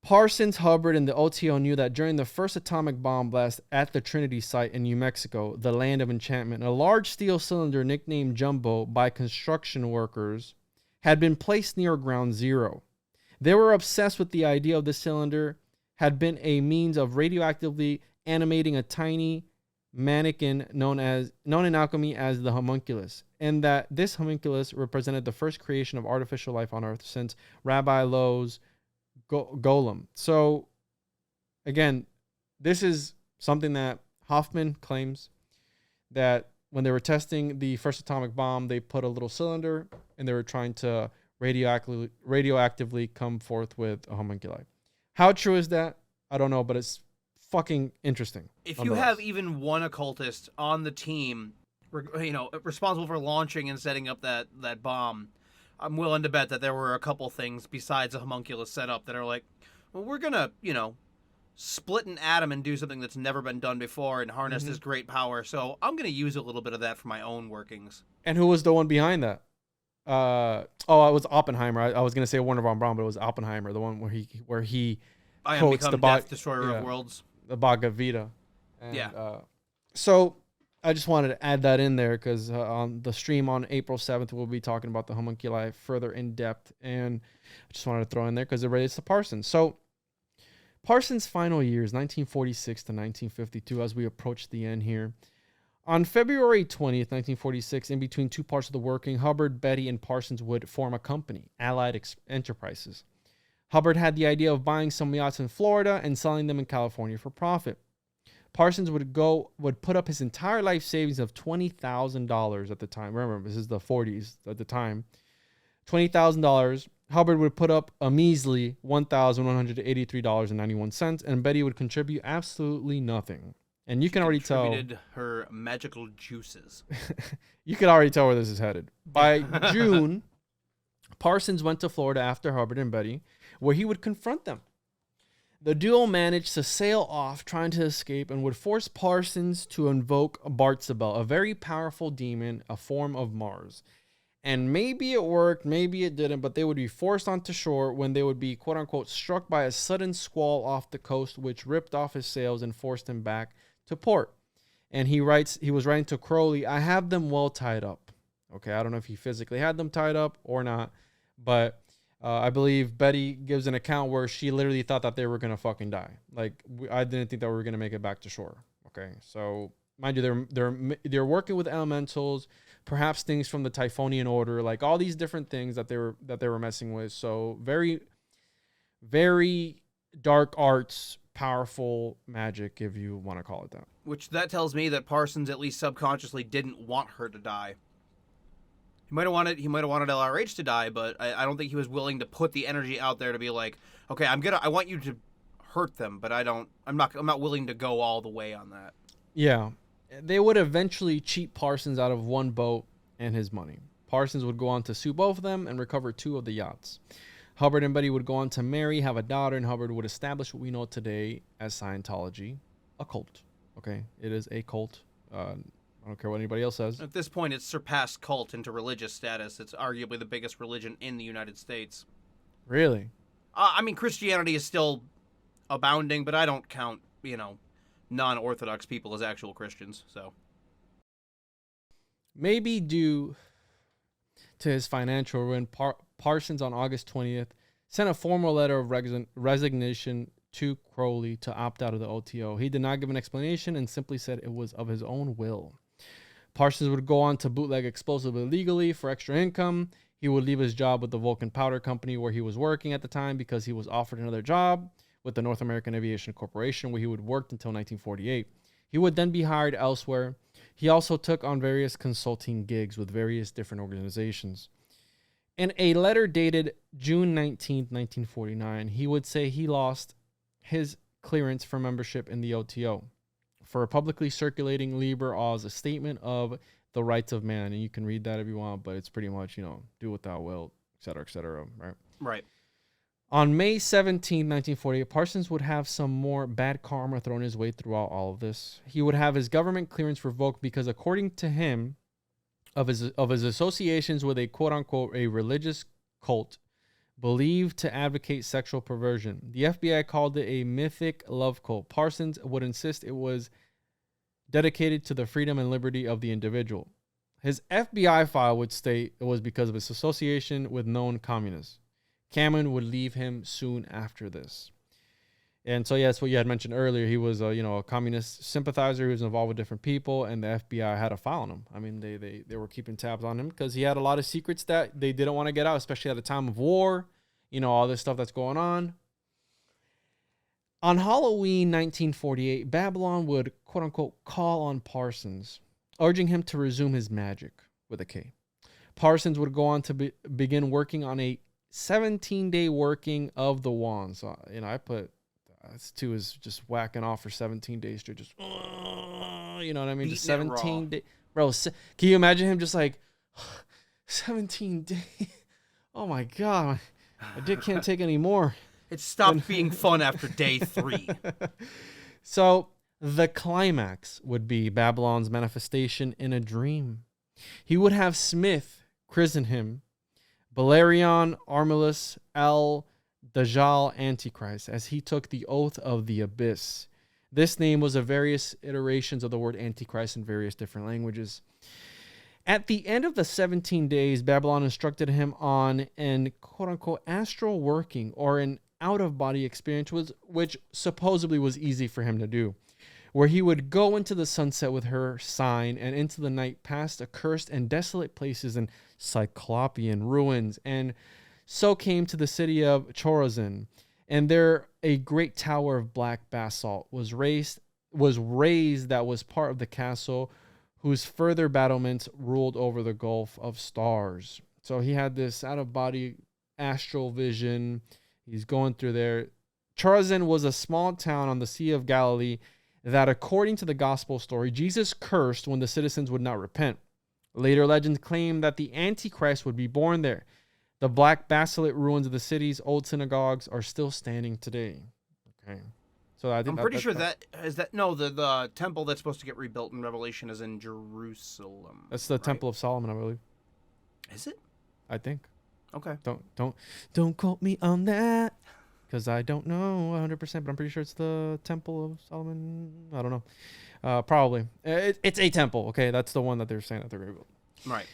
Parsons, Hubbard, and the O.T.O knew that during the first atomic bomb blast at the Trinity site in New Mexico, the land of enchantment, a large steel cylinder nicknamed Jumbo by construction workers had been placed near ground zero. They were obsessed with the idea of the cylinder had been a means of radioactively animating a tiny mannequin known in alchemy as the homunculus, and that this homunculus represented the first creation of artificial life on Earth since Rabbi Lowe's golem. So again, this is something that Hoffman claims, that when they were testing the first atomic bomb, they put a little cylinder and they were trying to radioactively come forth with a homunculi. How true is that? I don't know, but it's fucking interesting. If you have even one occultist on the team, responsible for launching and setting up that bomb, I'm willing to bet that there were a couple things besides a homunculus set up that are like, well, we're gonna, split an atom and do something that's never been done before and harness this great power. So I'm gonna use a little bit of that for my own workings. And who was the one behind that? It was Oppenheimer. I was gonna say Wernher von Braun, but it was Oppenheimer, the one where he I am quotes become death, destroyer of worlds. The Bhagavad Gita. And, yeah. So I just wanted to add that in there because on the stream on April 7th, we'll be talking about the homunculi further in depth. And I just wanted to throw in there because it relates to Parsons. So Parsons' final years, 1946 to 1952, as we approach the end here. On February 20th, 1946, in between two parts of the working, Hubbard, Betty, and Parsons would form a company, Allied Enterprises. Hubbard had the idea of buying some yachts in Florida and selling them in California for profit. Parsons would put up his entire life savings of $20,000 at the time. Remember, this is the 40s at the time. $20,000. Hubbard would put up a measly $1,183.91, and Betty would contribute absolutely nothing. And you can already tell. Contributed her magical juices. You can already tell where this is headed. By June, Parsons went to Florida after Hubbard and Betty, where he would confront them. The duo managed to sail off, trying to escape, and would force Parsons to invoke Bartzabel, a very powerful demon, a form of Mars. And maybe it worked, maybe it didn't, but they would be forced onto shore when they would be, quote-unquote, struck by a sudden squall off the coast, which ripped off his sails and forced him back to port. And he was writing to Crowley, I have them well tied up. Okay, I don't know if he physically had them tied up or not, but I believe Betty gives an account where she literally thought that they were going to fucking die. Like, I didn't think that we were going to make it back to shore. Okay, so mind you, they're working with elementals, perhaps things from the Typhonian order, like all these different things that they were messing with. So very, very dark arts, powerful magic, if you want to call it that. Which that tells me that Parsons at least subconsciously didn't want her to die. He might have wanted LRH to die, but I don't think he was willing to put the energy out there to be like, okay, I want you to hurt them, but I'm not willing to go all the way on that. Yeah. They would eventually cheat Parsons out of one boat and his money. Parsons would go on to sue both of them and recover 2 of the yachts. Hubbard and Betty would go on to marry, have a daughter, and Hubbard would establish what we know today as Scientology, a cult. Okay, it is a cult. I don't care what anybody else says. At this point, it's surpassed cult into religious status. It's arguably the biggest religion in the United States. Really? I mean, Christianity is still abounding, but I don't count, non-Orthodox people as actual Christians, so. Maybe to his financial ruin, Parsons on August 20th sent a formal letter of resignation to Crowley to opt out of the O.T.O. He did not give an explanation and simply said it was of his own will. Parsons would go on to bootleg explosives illegally for extra income. He would leave his job with the Vulcan Powder Company where he was working at the time because he was offered another job with the North American Aviation Corporation where he would work until 1948. He would then be hired elsewhere. He also took on various consulting gigs with various different organizations. In a letter dated June 19, 1949, he would say he lost his clearance for membership in the O.T.O. for publicly circulating Liber Oz, a statement of the rights of man. And you can read that if you want, but it's pretty much, do what thou wilt, et cetera, right? Right. On May 17, 1948, Parsons would have some more bad karma thrown his way throughout all of this. He would have his government clearance revoked because, according to him, of his associations with a quote-unquote a religious cult believed to advocate sexual perversion. The FBI called it a mythic love cult. Parsons would insist it was dedicated to the freedom and liberty of the individual. His FBI file would state it was because of his association with known communists. Cameron would leave him soon after this. And so, yes, what you had mentioned earlier, he was, a communist sympathizer. He was involved with different people, and the FBI had a file on him. I mean, they were keeping tabs on him because he had a lot of secrets that they didn't want to get out, especially at a time of war, all this stuff that's going on. On Halloween 1948, Babalon would, quote-unquote, call on Parsons, urging him to resume his magic, with a K. Parsons would go on to begin working on a 17-day working of the wand. So, I put... That's two is just whacking off for 17 days straight. Just, you know what I mean? Just 17 days. Bro, can you imagine him just like, 17 days? Oh my God. My dick can't take any more. It stopped being fun after day 3. So the climax would be Babalon's manifestation in a dream. He would have Smith christen him Belerion Armilus L. Dajjal Antichrist, as he took the oath of the abyss. This name was of various iterations of the word Antichrist in various different languages. At the end of the 17 days, Babalon instructed him on an quote-unquote astral working or an out-of-body experience, which supposedly was easy for him to do, where he would go into the sunset with her sign and into the night past accursed and desolate places and cyclopean ruins, and so came to the city of Chorazin, and there a great tower of black basalt was raised that was part of the castle, whose further battlements ruled over the Gulf of Stars. So he had this out-of-body astral vision. He's going through there. Chorazin was a small town on the Sea of Galilee that, according to the gospel story, Jesus cursed when the citizens would not repent. Later legends claim that the Antichrist would be born there. The black basalt ruins of the city's old synagogues are still standing today. Okay, so I think I'm pretty sure the temple that's supposed to get rebuilt in Revelation is in Jerusalem. That's the Temple of Solomon, I believe. Is it? I think. Okay. Don't quote me on that because I don't know 100%, but I'm pretty sure it's the Temple of Solomon. I don't know. Probably. It's a temple. Okay, that's the one that they're saying that they're rebuilt. Right.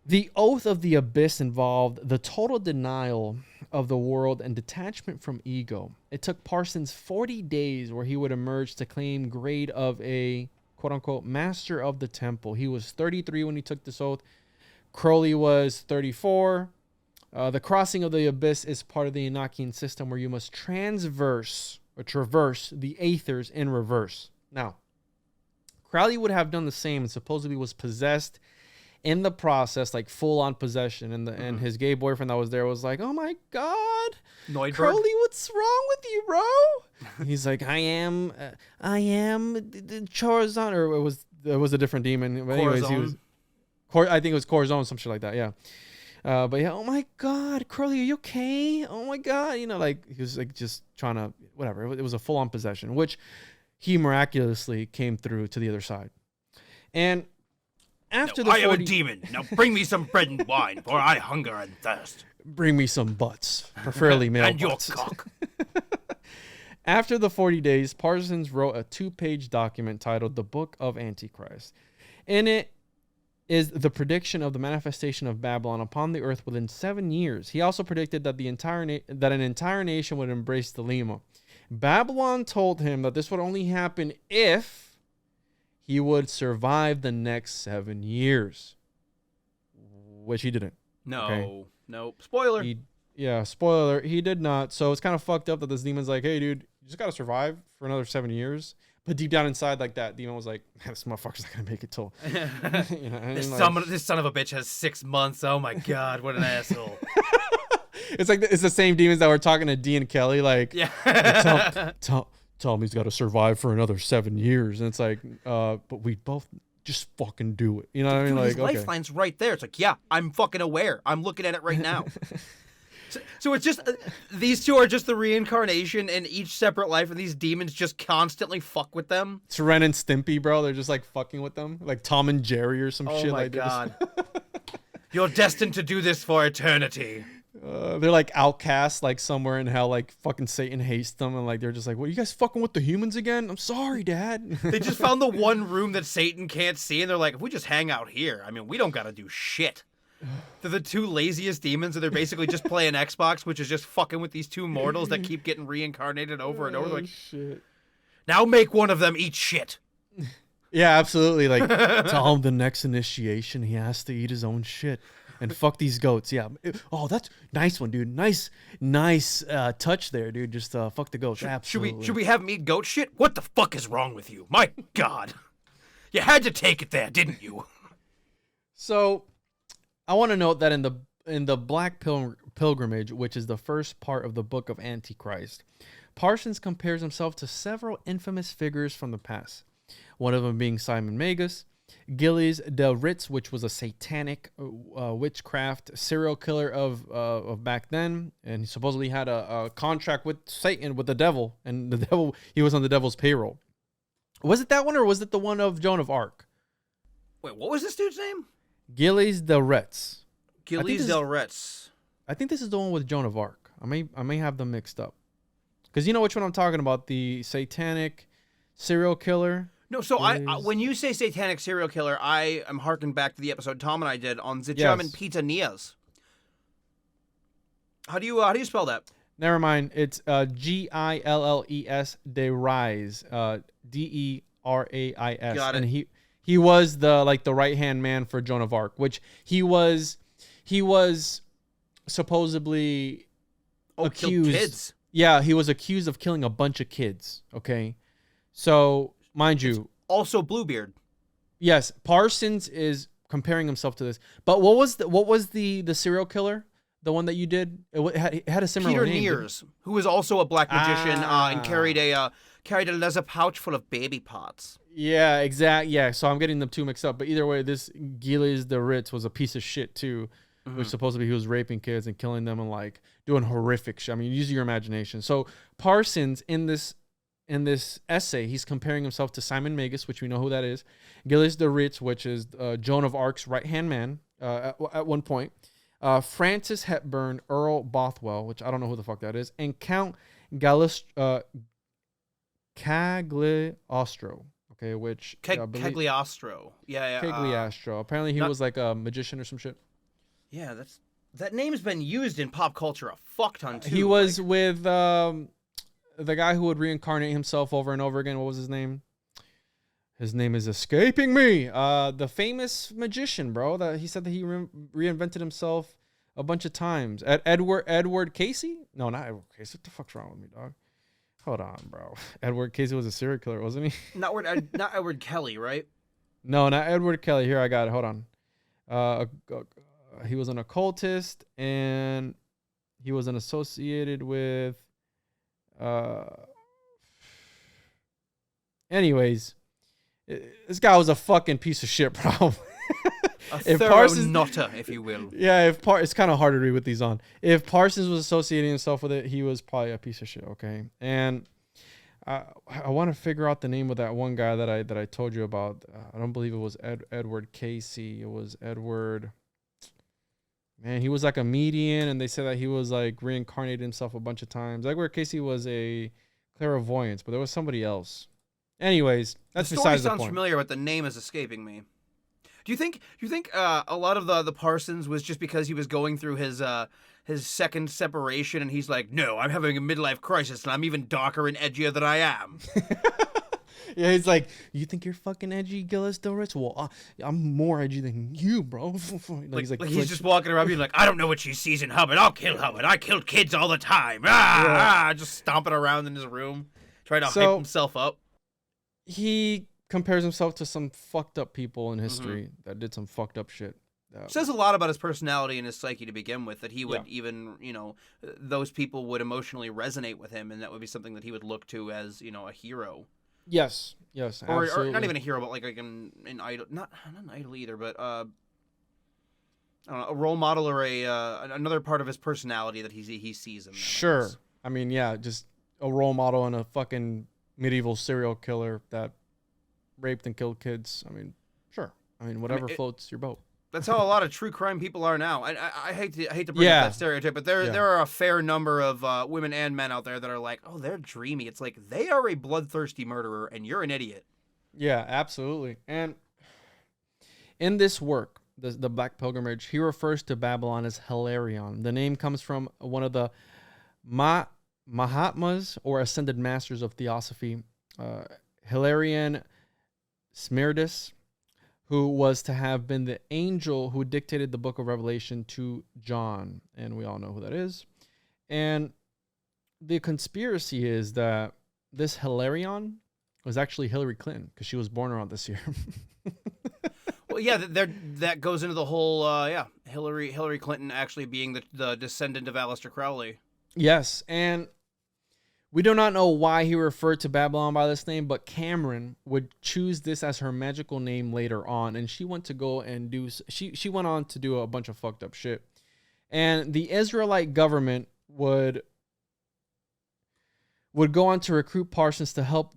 The oath of the abyss involved the total denial of the world and detachment from ego. It took Parsons 40 days where he would emerge to claim grade of a quote-unquote master of the temple. He was 33 when he took this oath. Crowley was 34. The crossing of the abyss is part of the Enochian system where you must traverse the aethers in reverse. Now, Crowley would have done the same and supposedly was possessed in the process, like full-on possession, and his gay boyfriend that was there was like, "Oh my God, Neudberg? Crowley, what's wrong with you, bro?" He's like, "I am Chorazon," or it was a different demon. But anyways, he was, I think it was Corazon, some shit like that. Yeah, but yeah, oh my God, Crowley, are you okay? Oh my God, he was like just trying to whatever. It was a full-on possession, which he miraculously came through to the other side, and. After I am a demon. Now bring me some bread and wine, for I hunger and thirst. Bring me some butts, preferably male and butts. your cock. After the 40 days, Parsons wrote a 2-page document titled The Book of Antichrist. In it, is the prediction of the manifestation of Babylon upon the earth within 7 years. He also predicted that an entire nation would embrace Thelema. Babylon told him that this would only happen if he would survive the next 7 years, which he didn't. No. Spoiler. Spoiler. He did not. So it's kind of fucked up that this demon's like, hey, dude, you just got to survive for another 7 years. But deep down inside, like, that demon was like, this motherfucker's not going to make it till... This son of a bitch has 6 months. Oh, my God. What an asshole. It's like, it's the same demons that were talking to D and Kelly. Like, tell him he's got to survive for another 7 years. And it's like, but we both just fucking do it. You know what I mean? Like, his lifeline's right there. It's like, yeah, I'm fucking aware. I'm looking at it right now. So it's just, these two are just the reincarnation in each separate life, and these demons just constantly fuck with them. It's Ren and Stimpy, bro. They're just like fucking with them. Like Tom and Jerry or some shit like this. Oh my God. You're destined to do this for eternity. They're like outcasts, like somewhere in hell, like fucking Satan hates them, and like they're just like, what, you guys fucking with the humans again? I'm sorry, Dad. They just found the one room that Satan can't see, and they're like, if we just hang out here, I mean, we don't gotta do shit. They're the two laziest demons, and they're basically just playing Xbox, which is just fucking with these two mortals that keep getting reincarnated over and over. Like, shit. Now make one of them eat shit. Yeah, absolutely. Like, tell him the next initiation, he has to eat his own shit. And fuck these goats. Yeah. Oh, that's nice one, dude. Nice touch there, dude. Just fuck the goats. Absolutely. Should we have him eat goat shit? What the fuck is wrong with you? My God. You had to take it there, didn't you? So, I want to note that in the Black Pilgrimage, which is the first part of the Book of Antichrist, Parsons compares himself to several infamous figures from the past. One of them being Simon Magus, Gilles de Ritz, which was a satanic witchcraft serial killer of back then, and he supposedly had a contract with Satan, with the devil, and the devil, he was on the devil's payroll. Was it that one, or was it the one of Joan of Arc? Wait, what was this dude's name? Gilles de Retz. Gilles de Retz. I think this is the one with Joan of Arc. I may have them mixed up. Because you know which one I'm talking about, the satanic serial killer. No, so I when you say satanic serial killer, I am harking back to the episode Tom and I did on the German Pitanias. How do you spell that? Never mind. It's Gilles de Rais, Derais. Got it. And he was the right hand man for Joan of Arc, which he was supposedly accused. Killed kids. Yeah, he was accused of killing a bunch of kids. Okay, so mind you, also Bluebeard. Yes, Parsons is comparing himself to this. But what was the serial killer? The one that you did? It had a similar name. Peter Neers, who was also a black magician and carried a leather pouch full of baby pots. Yeah, exactly. Yeah, so I'm getting them two mixed up. But either way, this Gilles de Ritz was a piece of shit too, which supposedly he was raping kids and killing them and like doing horrific shit. I mean, use your imagination. So Parsons in this essay, he's comparing himself to Simon Magus, which we know who that is, Gilles de Ritz, which is Joan of Arc's right-hand man at one point, Francis Hepburn, Earl Bothwell, which I don't know who the fuck that is, and Count Cagliostro, okay, which... Cagliostro. Yeah. Cagliostro. Apparently he was like a magician or some shit. Yeah, that name's been used in pop culture a fuck ton, too. He was with... the guy who would reincarnate himself over and over again. What was his name? His name is escaping me. The famous magician, bro. That he said that he reinvented himself a bunch of times. Edward Casey? No, not Edward Casey. What the fuck's wrong with me, dog? Hold on, bro. Edward Casey was a serial killer, wasn't he? Not Edward Kelly, right? No, not Edward Kelly. Here, I got it. Hold on. He was an occultist, and he was associated with... anyways, this guy was a fucking piece of shit, bro. A thorough nutter, if you will. Yeah, it's kind of hard to read with these on. If Parsons was associating himself with it, he was probably a piece of shit. Okay, and I want to figure out the name of that one guy that I told you about. I don't believe it was Edward Casey. It was Edward. Man, he was like a medium, and they said that he was like reincarnated himself a bunch of times. Edward Casey was a clairvoyance, but there was somebody else. Anyways, that's besides the point. Sounds familiar, but the name is escaping me. Do you think a lot of the Parsons was just because he was going through his second separation, and he's like, no, I'm having a midlife crisis, and I'm even darker and edgier than I am. Yeah, he's like, you think you're fucking edgy, Gillis Doris? Well, I'm more edgy than you, bro. He's just walking around being like, I don't know what she sees in Hubbard. I'll kill Hubbard. I killed kids all the time. Just stomping around in his room, trying to hype himself up. He compares himself to some fucked up people in history that did some fucked up shit. Says a lot about his personality and his psyche to begin with, that he would even, those people would emotionally resonate with him, and that would be something that he would look to as, a hero. Yes, or not even a hero, but like an idol, not an idol either, but I don't know, a role model or another part of his personality that he sees him. Sure, I mean, yeah, just a role model and a fucking medieval serial killer that raped and killed kids. I mean, sure. I mean, whatever floats your boat. That's how a lot of true crime people are now. I hate to bring up that stereotype, but there are a fair number of women and men out there that are like, oh, they're dreamy. It's like, they are a bloodthirsty murderer, and you're an idiot. Yeah, absolutely. And in this work, the Black Pilgrimage, he refers to Babylon as Hilarion. The name comes from one of the Mahatmas, or ascended masters of theosophy, Hilarion Smirdis, who was to have been the angel who dictated the book of Revelation to John. And we all know who that is. And the conspiracy is that this Hilarion was actually Hillary Clinton, because she was born around this year. Well, yeah, that goes into the whole, Hillary Clinton actually being the descendant of Aleister Crowley. Yes, and we do not know why he referred to Babylon by this name, but Cameron would choose this as her magical name later on, and she went to go and do. She went on to do a bunch of fucked up shit, and the Israelite government would go on to recruit Parsons to help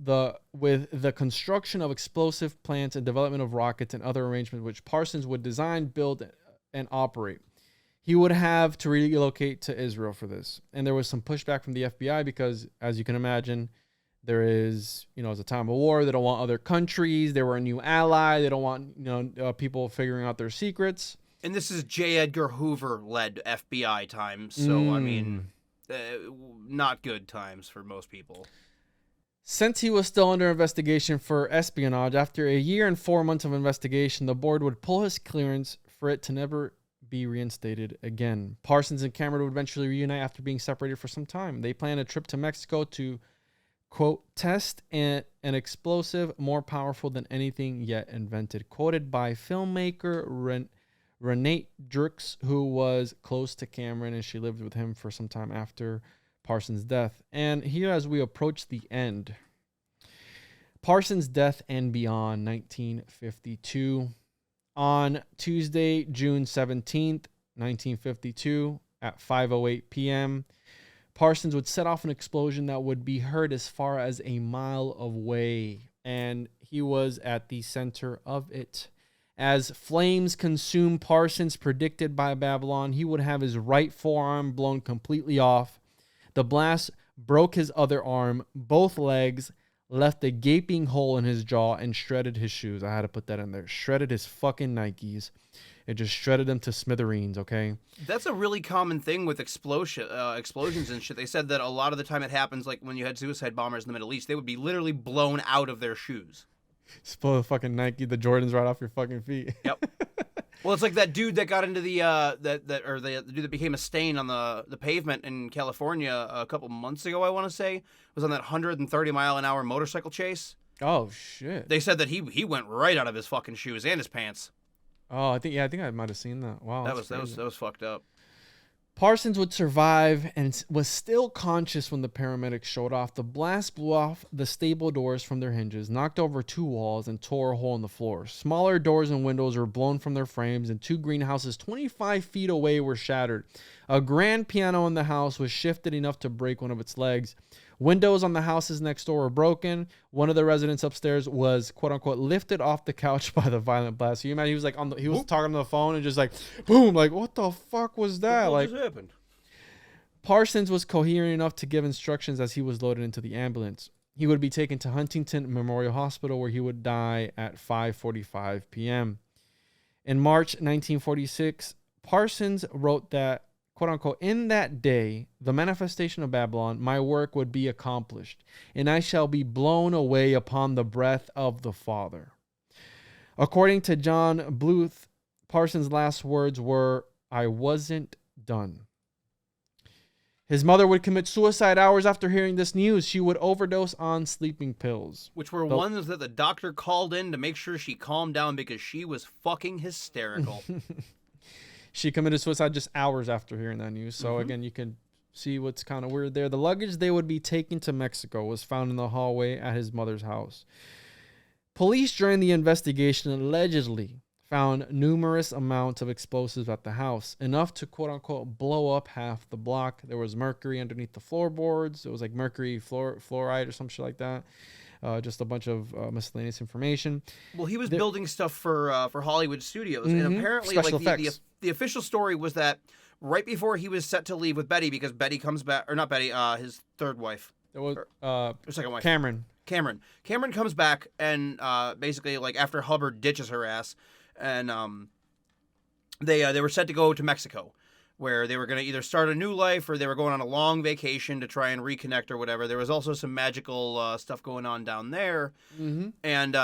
with the construction of explosive plants and development of rockets and other arrangements which Parsons would design, build, and operate. He would have to relocate to Israel for this. And there was some pushback from the FBI because, as you can imagine, there is, it's a time of war. They don't want other countries. They were a new ally. They don't want, people figuring out their secrets. And this is J. Edgar Hoover-led FBI times. So, I mean, not good times for most people. Since he was still under investigation for espionage, after a year and 4 months of investigation, the board would pull his clearance for it to never be reinstated again. Parsons and Cameron would eventually reunite after being separated for some time. They planned a trip to Mexico to, quote, test an explosive more powerful than anything yet invented. Quoted by filmmaker Renee Drix, who was close to Cameron, and she lived with him for some time after Parsons' death. And here, as we approach the end, Parsons' death and beyond, 1952. On Tuesday, June 17th, 1952, at 5:08 p.m., Parsons would set off an explosion that would be heard as far as a mile away, and he was at the center of it. As flames consumed Parsons, predicted by Babylon, he would have his right forearm blown completely off. The blast broke his other arm, both legs, left a gaping hole in his jaw, and shredded his shoes. I had to put that in there. Shredded his fucking Nikes. It just shredded them to smithereens, okay? That's a really common thing with explosions and shit. They said that a lot of the time it happens, like when you had suicide bombers in the Middle East, they would be literally blown out of their shoes. Just pull the fucking Nike, the Jordans right off your fucking feet. Yep. Well, it's like that dude that got into the dude that became a stain on the pavement in California a couple months ago, I want to say, was on that 130-mile-an-hour motorcycle chase. Oh shit! They said that he went right out of his fucking shoes and his pants. Oh, I think I might have seen that. Wow, that was fucked up. Parsons would survive and was still conscious when the paramedics showed off. The blast blew off the stable doors from their hinges, knocked over 2 walls, and tore a hole in the floor. Smaller doors and windows were blown from their frames, and 2 greenhouses 25 feet away were shattered. A grand piano in the house was shifted enough to break one of its legs. Windows on the houses next door were broken. One of the residents upstairs was, quote unquote, lifted off the couch by the violent blast. So you imagine he was like he was talking on the phone and just like boom, like what the fuck was that? What just happened? Parsons was coherent enough to give instructions as he was loaded into the ambulance. He would be taken to Huntington Memorial Hospital, where he would die at 5:45 p.m. In March 1946, Parsons wrote that, quote unquote, in that day, the manifestation of Babylon, my work would be accomplished, and I shall be blown away upon the breath of the Father. According to John Bluth, Parsons' last words were, I wasn't done. His mother would commit suicide hours after hearing this news. She would overdose on sleeping pills. Which were ones that the doctor called in to make sure she calmed down because she was fucking hysterical. She committed suicide just hours after hearing that news. So again, you can see what's kind of weird there. The luggage they would be taking to Mexico was found in the hallway at his mother's house. Police during the investigation allegedly found numerous amounts of explosives at the house, enough to quote unquote blow up half the block. There was mercury underneath the floorboards. It was like mercury fluoride or some shit like that. Just a bunch of miscellaneous information. Well, he was building stuff for Hollywood studios, and apparently, Special like effects. the official story was that right before he was set to leave with Betty, because Betty comes back, or not Betty, his third wife, There was or second wife, Cameron. Cameron comes back, and basically, like after Hubbard ditches her ass, and they were set to go to Mexico, where they were going to either start a new life or they were going on a long vacation to try and reconnect or whatever. There was also some magical stuff going on down there, and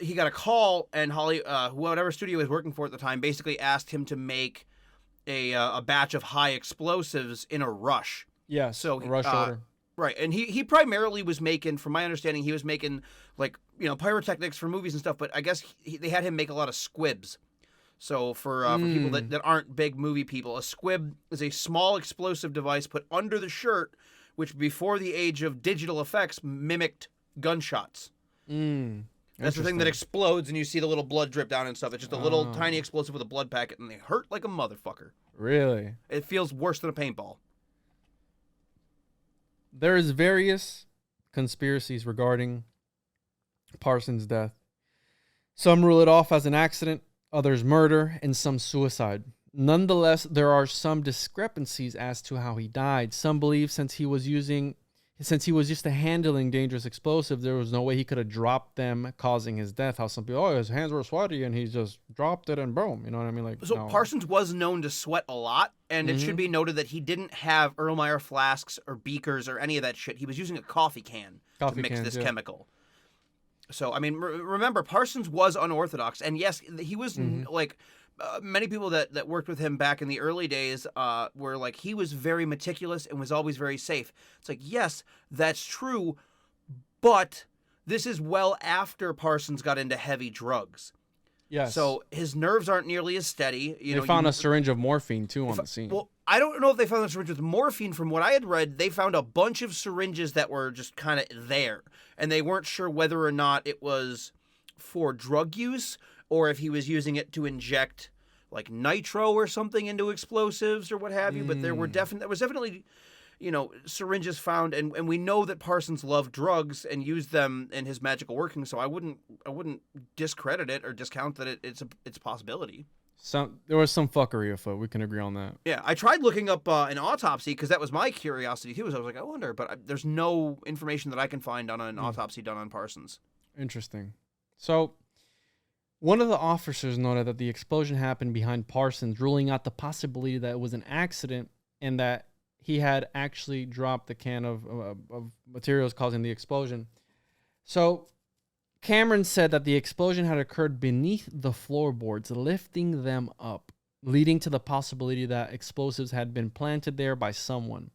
he got a call, and whatever studio he was working for at the time, basically asked him to make a batch of high explosives in a rush. Yeah, So rush order. Right, and he primarily was making, from my understanding, he was making like pyrotechnics for movies and stuff. But I guess they had him make a lot of squibs. So for people that aren't big movie people, a squib is a small explosive device put under the shirt, which before the age of digital effects mimicked gunshots. That's the thing that explodes and you see the little blood drip down and stuff. It's just a little tiny explosive with a blood packet, and they hurt like a motherfucker. Really? It feels worse than a paintball. There is various conspiracies regarding Parsons' death. Some rule it off as an accident, others murder, and some suicide. Nonetheless, there are some discrepancies as to how he died. Some believe since he was used to handling dangerous explosives, there was no way he could have dropped them, causing his death. How some people, his hands were sweaty and he just dropped it and boom. You know what I mean? Like, so no. Parsons was known to sweat a lot, and it should be noted that he didn't have Erlenmeyer flasks or beakers or any of that shit. He was using a coffee can to mix this chemical. So, I mean, remember, Parsons was unorthodox, and yes, he was like many people that worked with him back in the early days were like, he was very meticulous and was always very safe. It's like, yes, that's true, but this is well after Parsons got into heavy drugs. Yes. So his nerves aren't nearly as steady. They found a syringe of morphine, too, on the scene. Well, I don't know if they found a syringe with morphine. From what I had read, they found a bunch of syringes that were just kind of there, and they weren't sure whether or not it was for drug use or if he was using it to inject like nitro or something into explosives or what have you. But there was definitely, syringes found, and we know that Parsons loved drugs and used them in his magical working. So I wouldn't discredit it or discount that it's a possibility. There was some fuckery afoot. We can agree on that. Yeah, I tried looking up an autopsy because that was my curiosity too. So I was like, I wonder, but there's no information that I can find on an autopsy done on Parsons. Interesting. So, one of the officers noted that the explosion happened behind Parsons, ruling out the possibility that it was an accident and that he had actually dropped the can of materials causing the explosion. So, Cameron said that the explosion had occurred beneath the floorboards, lifting them up, leading to the possibility that explosives had been planted there by someone.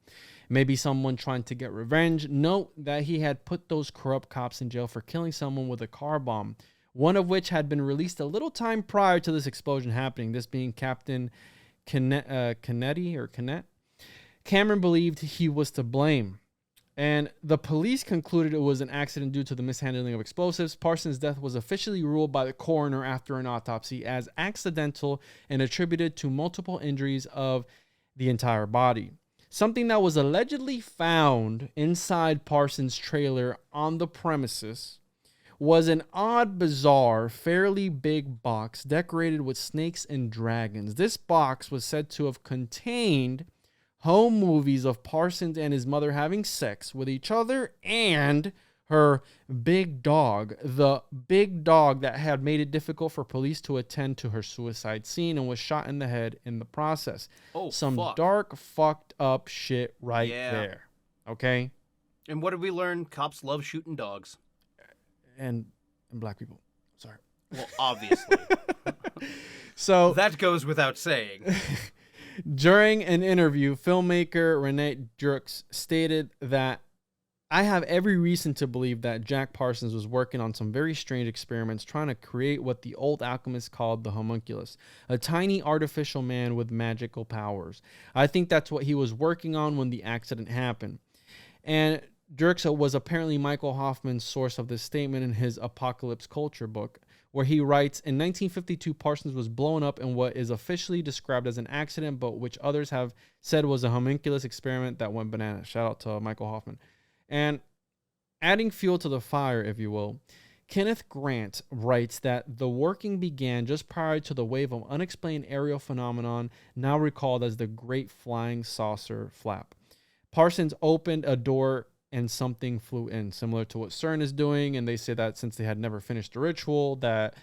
Maybe someone trying to get revenge. Note that he had put those corrupt cops in jail for killing someone with a car bomb, one of which had been released a little time prior to this explosion happening, this being Captain Canet. Cameron believed he was to blame, and the police concluded it was an accident due to the mishandling of explosives. Parsons' death was officially ruled by the coroner after an autopsy as accidental and attributed to multiple injuries of the entire body. Something that was allegedly found inside Parsons' trailer on the premises was an odd, bizarre, fairly big box decorated with snakes and dragons. This box was said to have contained home movies of Parsons and his mother having sex with each other and Her big dog, the big dog that had made it difficult for police to attend to her suicide scene and was shot in the head in the process. Oh, some fuck. dark, fucked up shit right there. Okay? And what did we learn? Cops love shooting dogs. And black people. Sorry. Well, obviously. So that goes without saying. During an interview, filmmaker Renee Drux stated that I have every reason to believe that Jack Parsons was working on some very strange experiments trying to create what the old alchemists called the homunculus, a tiny artificial man with magical powers. I think that's what he was working on when the accident happened. And Drux was apparently Michael Hoffman's source of this statement in his Apocalypse Culture book, where he writes, in 1952, Parsons was blown up in what is officially described as an accident, but which others have said was a homunculus experiment that went bananas. Shout out to Michael Hoffman. And adding fuel to the fire, if you will, Kenneth Grant writes that the working began just prior to the wave of unexplained aerial phenomenon now recalled as the Great Flying Saucer Flap. Parsons opened a door and something flew in, similar to what CERN is doing. And they say that since they had never finished the ritual, that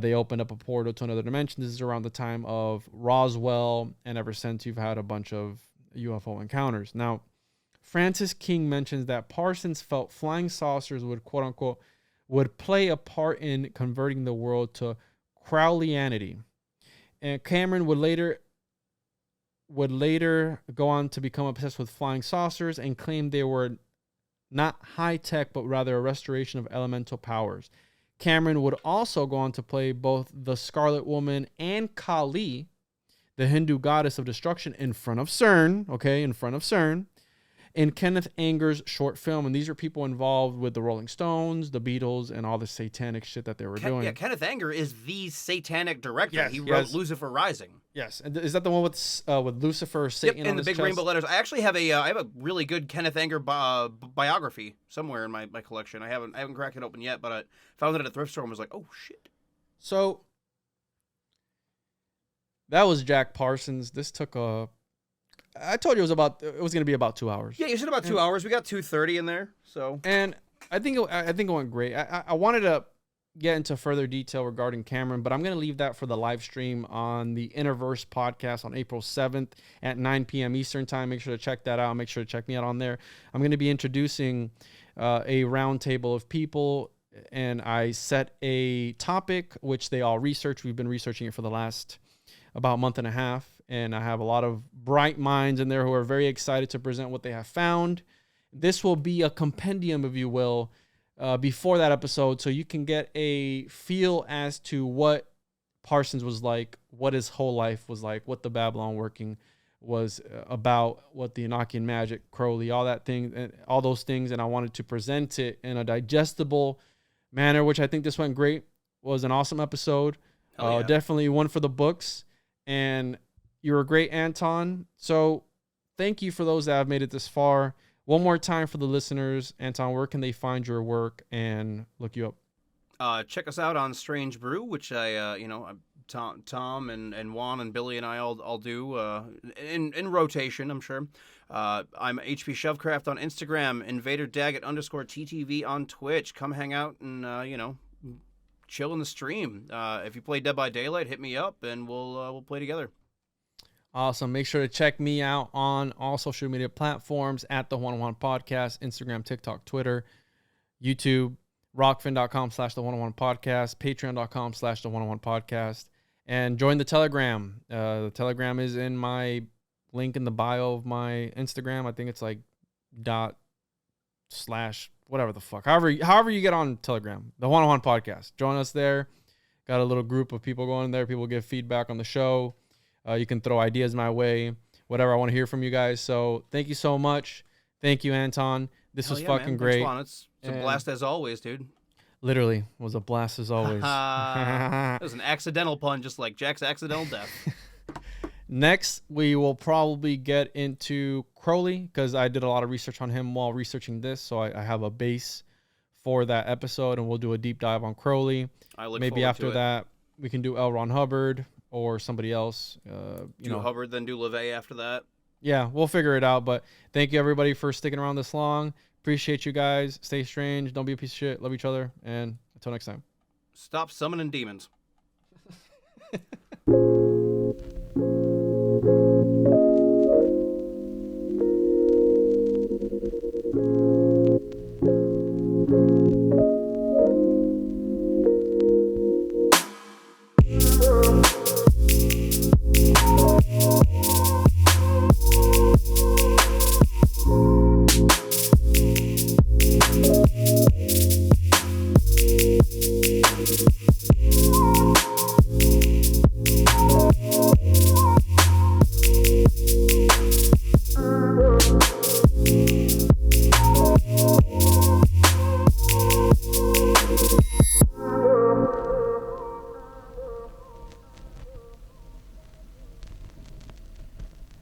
they opened up a portal to another dimension. This is around the time of Roswell, and ever since you've had a bunch of UFO encounters. Now, Francis King mentions that Parsons felt flying saucers would, quote unquote, would play a part in converting the world to Crowleyanity. And Cameron would later go on to become obsessed with flying saucers and claim they were not high-tech, but rather a restoration of elemental powers. Cameron would also go on to play both the Scarlet Woman and Kali, the Hindu goddess of destruction, in front of CERN, in Kenneth Anger's short film. And these are people involved with the Rolling Stones, the Beatles, and all the satanic shit that they were doing. Yeah, Kenneth Anger is the satanic director. Yes, he wrote Lucifer Rising. Yes, and is that the one with Lucifer, Satan, yep, on in the his big chest? rainbow letters? I actually have a really good Kenneth Anger biography somewhere in my collection. I haven't cracked it open yet, but I found it at a thrift store and was like, oh shit. So that was Jack Parsons. This took I told you it was going to be about 2 hours. Yeah, you said about 2 hours. We got 2:30 in there, so. And I think it went great. I wanted to get into further detail regarding Cameron, but I'm going to leave that for the live stream on the Innerverse podcast on April 7th at 9 p.m. Eastern time. Make sure to check that out. Make sure to check me out on there. I'm going to be introducing a round table of people, and I set a topic, which they all research. We've been researching it for the last about month and a half, and I have a lot of bright minds in there who are very excited to present what they have found. This will be a compendium, if you will, before that episode, so you can get a feel as to what Parsons was like, what his whole life was like, what the Babalon Working was about, what the Enochian magic, Crowley, all those things, and I wanted to present it in a digestible manner, which I think this went great. It was an awesome episode. Yeah. Definitely one for the books, and you were great, Anton. So thank you for those that have made it this far. One more time for the listeners, Anton, where can they find your work and look you up? Check us out on Strange Brew, which Tom and Juan and Billy and I all do in rotation, I'm sure. I'm HP Shovecraft on Instagram, Invader Daggett _TTV on Twitch. Come hang out and chill in the stream. If you play Dead by Daylight, hit me up and we'll play together. Awesome. Make sure to check me out on all social media platforms at the Juan Podcast, Instagram, TikTok, Twitter, YouTube, rockfin.com/the One Podcast, patreon.com/the One Podcast, and join the Telegram. The Telegram is in my link in the bio of my Instagram. I think it's like / whatever the fuck. However you get on Telegram, the One Podcast. Join us there. Got a little group of people going there. People give feedback on the show. You can throw ideas my way, whatever. I want to hear from you guys. So thank you so much. Thank you, Anton. This was fucking man. great. It's a blast as always, dude. Literally was a blast as always. It was an accidental pun, just like Jack's accidental death. Next, we will probably get into Crowley, because I did a lot of research on him while researching this. So I have a base for that episode, and we'll do a deep dive on Crowley. Maybe after that, we can do L. Ron Hubbard or somebody else. Do Hubbard, then do LeVay after that. Yeah, we'll figure it out. But thank you, everybody, for sticking around this long. Appreciate you guys. Stay strange. Don't be a piece of shit. Love each other. And until next time. Stop summoning demons.